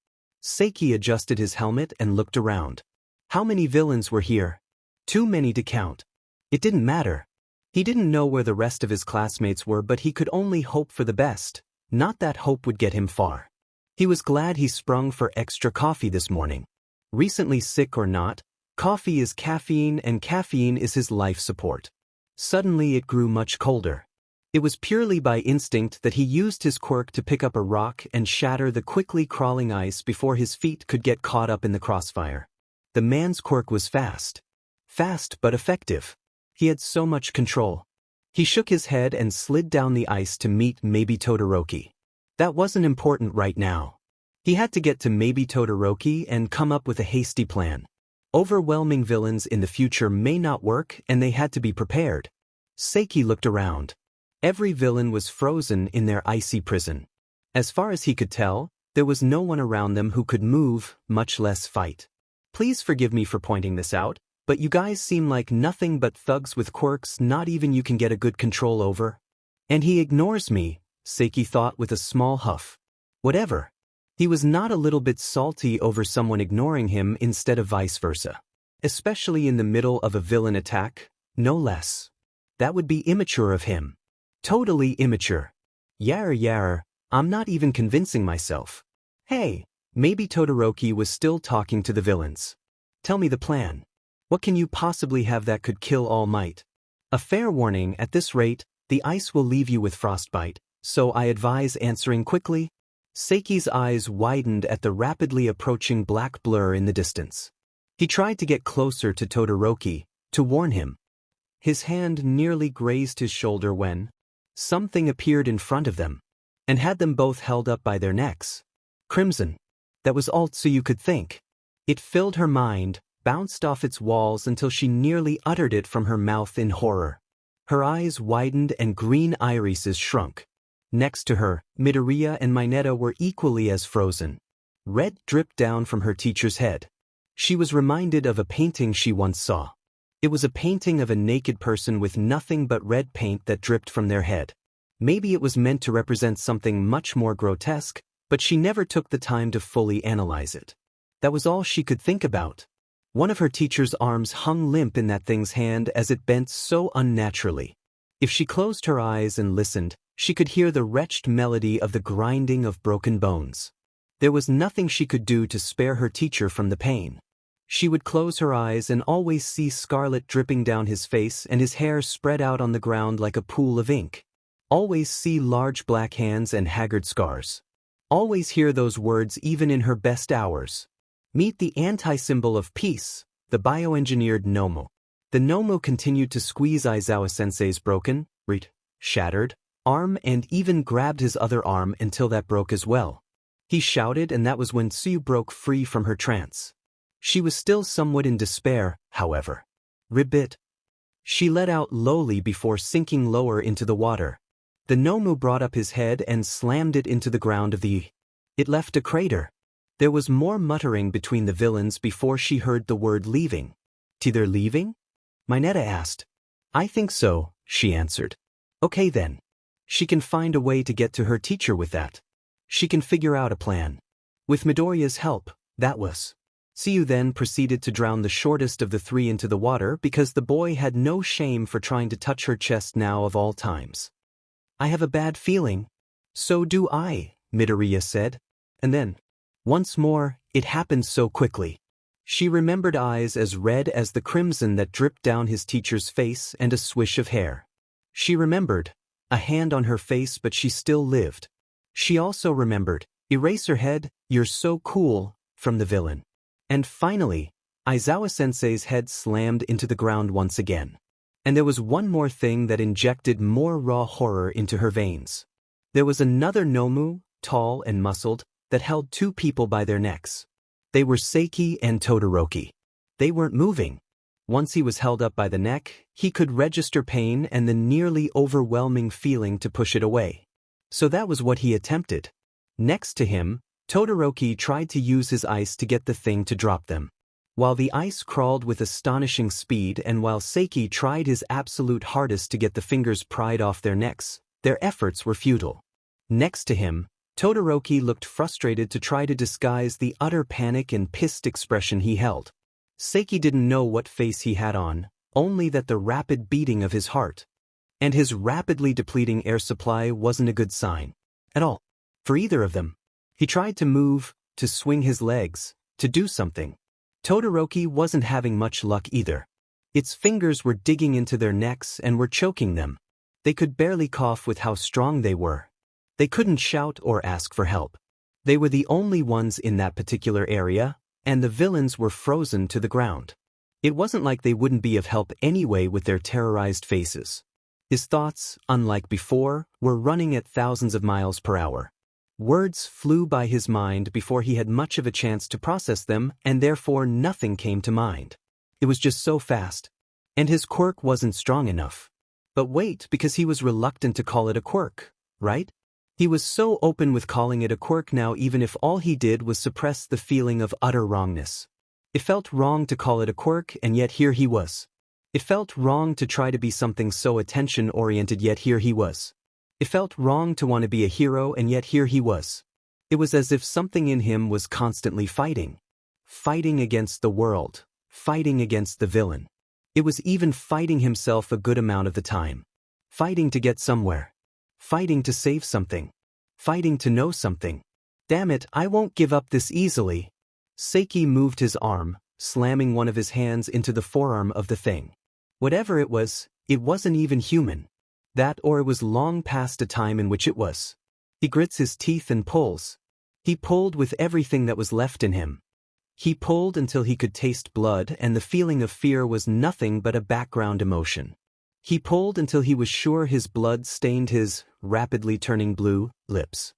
Seiki adjusted his helmet and looked around. How many villains were here? Too many to count. It didn't matter. He didn't know where the rest of his classmates were, but he could only hope for the best. Not that hope would get him far. He was glad he sprung for extra coffee this morning. Recently sick or not, coffee is caffeine and caffeine is his life support. Suddenly it grew much colder. It was purely by instinct that he used his quirk to pick up a rock and shatter the quickly crawling ice before his feet could get caught up in the crossfire. The man's quirk was fast. Fast but effective. He had so much control. He shook his head and slid down the ice to meet maybe Todoroki. That wasn't important right now. He had to get to maybe Todoroki and come up with a hasty plan. Overwhelming villains in the future may not work and they had to be prepared. Seiki looked around. Every villain was frozen in their icy prison. As far as he could tell, there was no one around them who could move, much less fight. Please forgive me for pointing this out, but you guys seem like nothing but thugs with quirks not even you can get a good control over. And he ignores me, Seiki thought with a small huff. Whatever. He was not a little bit salty over someone ignoring him instead of vice versa. Especially in the middle of a villain attack, no less. That would be immature of him. Totally immature. Yar, I'm not even convincing myself. Hey, maybe Todoroki was still talking to the villains. Tell me the plan. What can you possibly have that could kill All Might? A fair warning, at this rate, the ice will leave you with frostbite, so I advise answering quickly. Seiki's eyes widened at the rapidly approaching black blur in the distance. He tried to get closer to Todoroki, to warn him. His hand nearly grazed his shoulder when something appeared in front of them, and had them both held up by their necks. Crimson. That was all Tsuyu could think. It filled her mind, bounced off its walls until she nearly uttered it from her mouth in horror. Her eyes widened and green irises shrunk. Next to her, Midoriya and Mineta were equally as frozen. Red dripped down from her teacher's head. She was reminded of a painting she once saw. It was a painting of a naked person with nothing but red paint that dripped from their head. Maybe it was meant to represent something much more grotesque, but she never took the time to fully analyze it. That was all she could think about. One of her teacher's arms hung limp in that thing's hand as it bent so unnaturally. If she closed her eyes and listened, she could hear the wretched melody of the grinding of broken bones. There was nothing she could do to spare her teacher from the pain. She would close her eyes and always see scarlet dripping down his face and his hair spread out on the ground like a pool of ink. Always see large black hands and haggard scars. Always hear those words even in her best hours. Meet the anti-symbol of peace, the bioengineered Nomu. The Nomu continued to squeeze Aizawa-sensei's broken, shattered, arm and even grabbed his other arm until that broke as well. He shouted, and that was when Tsuyu broke free from her trance. She was still somewhat in despair, however. Ribbit. She let out lowly before sinking lower into the water. The Nomu brought up his head and slammed it into the ground of the... It left a crater. There was more muttering between the villains before she heard the word leaving. They're leaving? Mineta asked. I think so, she answered. Okay then. She can find a way to get to her teacher with that. She can figure out a plan. With Midoriya's help, that was. Tsuyu then proceeded to drown the shortest of the three into the water because the boy had no shame for trying to touch her chest now of all times. I have a bad feeling. So do I, Midoriya said. And then, once more, it happened so quickly. She remembered eyes as red as the crimson that dripped down his teacher's face and a swish of hair. She remembered, a hand on her face, but she still lived. She also remembered, Eraserhead, you're so cool, from the villain. And finally, Aizawa-sensei's head slammed into the ground once again. And there was one more thing that injected more raw horror into her veins. There was another Nomu, tall and muscled, that held two people by their necks. They were Seiki and Todoroki. They weren't moving. Once he was held up by the neck, he could register pain and the nearly overwhelming feeling to push it away. So that was what he attempted. Next to him, Todoroki tried to use his ice to get the thing to drop them. While the ice crawled with astonishing speed and while Seiki tried his absolute hardest to get the fingers pried off their necks, their efforts were futile. Next to him, Todoroki looked frustrated to try to disguise the utter panic and pissed expression he held. Seiki didn't know what face he had on, only that the rapid beating of his heart. And his rapidly depleting air supply wasn't a good sign. At all. For either of them. He tried to move, to swing his legs, to do something. Todoroki wasn't having much luck either. Its fingers were digging into their necks and were choking them. They could barely cough with how strong they were. They couldn't shout or ask for help. They were the only ones in that particular area, and the villains were frozen to the ground. It wasn't like they wouldn't be of help anyway with their terrorized faces. His thoughts, unlike before, were running at thousands of miles per hour. Words flew by his mind before he had much of a chance to process them, and therefore nothing came to mind. It was just so fast. And his quirk wasn't strong enough. But wait, because he was reluctant to call it a quirk, right? He was so open with calling it a quirk now, even if all he did was suppress the feeling of utter wrongness. It felt wrong to call it a quirk, and yet here he was. It felt wrong to try to be something so attention-oriented, yet here he was. It felt wrong to want to be a hero, and yet here he was. It was as if something in him was constantly fighting. Fighting against the world. Fighting against the villain. It was even fighting himself a good amount of the time. Fighting to get somewhere. Fighting to save something. Fighting to know something. Damn it, I won't give up this easily. Seiki moved his arm, slamming one of his hands into the forearm of the thing. Whatever it wasn't even human. That, or it was long past a time in which it was. He grits his teeth and pulls. He pulled with everything that was left in him. He pulled until he could taste blood, and the feeling of fear was nothing but a background emotion. He pulled until he was sure his blood stained his, rapidly turning blue, lips.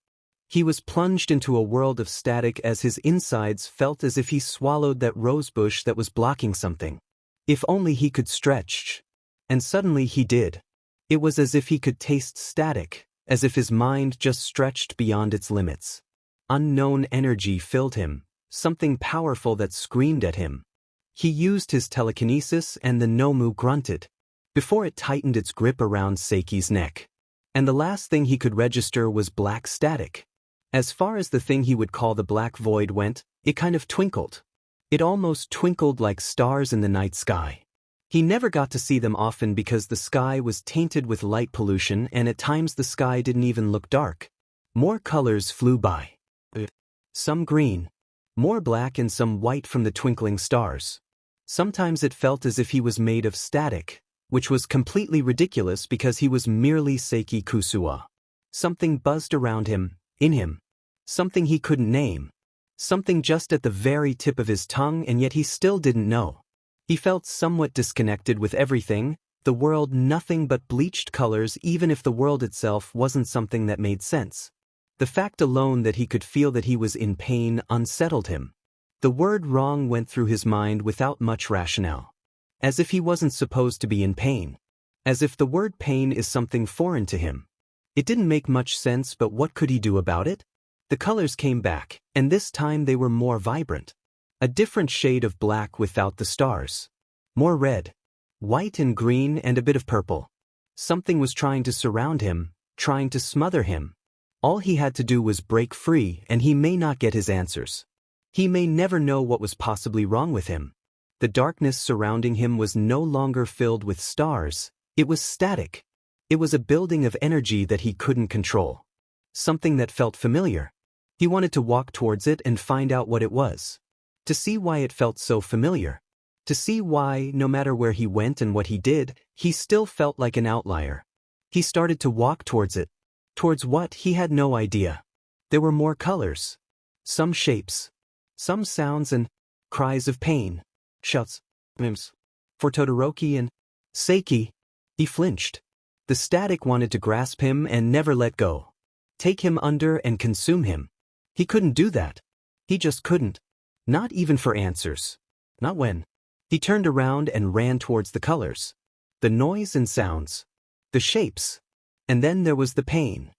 He was plunged into a world of static as his insides felt as if he swallowed that rosebush that was blocking something. If only he could stretch. And suddenly he did. It was as if he could taste static, as if his mind just stretched beyond its limits. Unknown energy filled him, something powerful that screamed at him. He used his telekinesis, and the Nomu grunted, before it tightened its grip around Seiki's neck. And the last thing he could register was black static. As far as the thing he would call the black void went, it kind of twinkled. It almost twinkled like stars in the night sky. He never got to see them often because the sky was tainted with light pollution, and at times the sky didn't even look dark. More colors flew by. Some green, more black, and some white from the twinkling stars. Sometimes it felt as if he was made of static, which was completely ridiculous because he was merely Seiki Kusuwa. Something buzzed around him, in him. Something he couldn't name. Something just at the very tip of his tongue, and yet he still didn't know. He felt somewhat disconnected with everything, the world nothing but bleached colors, even if the world itself wasn't something that made sense. The fact alone that he could feel that he was in pain unsettled him. The word wrong went through his mind without much rationale. As if he wasn't supposed to be in pain. As if the word pain is something foreign to him. It didn't make much sense, but what could he do about it? The colors came back, and this time they were more vibrant. A different shade of black without the stars. More red, white and green, and a bit of purple. Something was trying to surround him, trying to smother him. All he had to do was break free, and he may not get his answers. He may never know what was possibly wrong with him. The darkness surrounding him was no longer filled with stars. It was static. It was a building of energy that he couldn't control. Something that felt familiar. He wanted to walk towards it and find out what it was. To see why it felt so familiar. To see why, no matter where he went and what he did, he still felt like an outlier. He started to walk towards it. Towards what, he had no idea. There were more colors. Some shapes. Some sounds and cries of pain. Shouts. Mims. For Todoroki and Seiki. He flinched. The static wanted to grasp him and never let go. Take him under and consume him. He couldn't do that. He just couldn't. Not even for answers. Not when. He turned around and ran towards the colors. The noise and sounds. The shapes. And then there was the pain.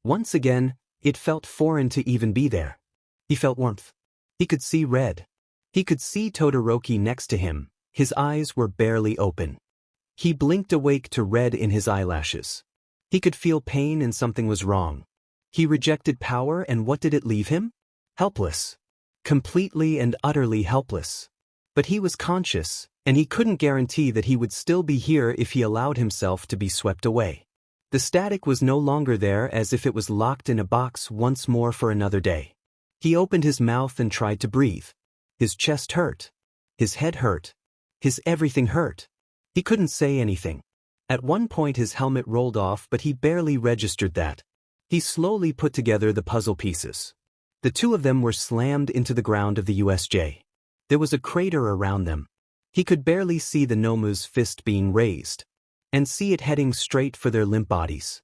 Once again, it felt foreign to even be there. He felt warmth. He could see red. He could see Todoroki next to him. His eyes were barely open. He blinked awake to red in his eyelashes. He could feel pain and something was wrong. He rejected power, and what did it leave him? Helpless. Completely and utterly helpless. But he was conscious, and he couldn't guarantee that he would still be here if he allowed himself to be swept away. The static was no longer there, as if it was locked in a box once more for another day. He opened his mouth and tried to breathe. His chest hurt. His head hurt. His everything hurt. He couldn't say anything. At one point his helmet rolled off, but he barely registered that. He slowly put together the puzzle pieces. The two of them were slammed into the ground of the USJ. There was a crater around them. He could barely see the Nomu's fist being raised, and see it heading straight for their limp bodies.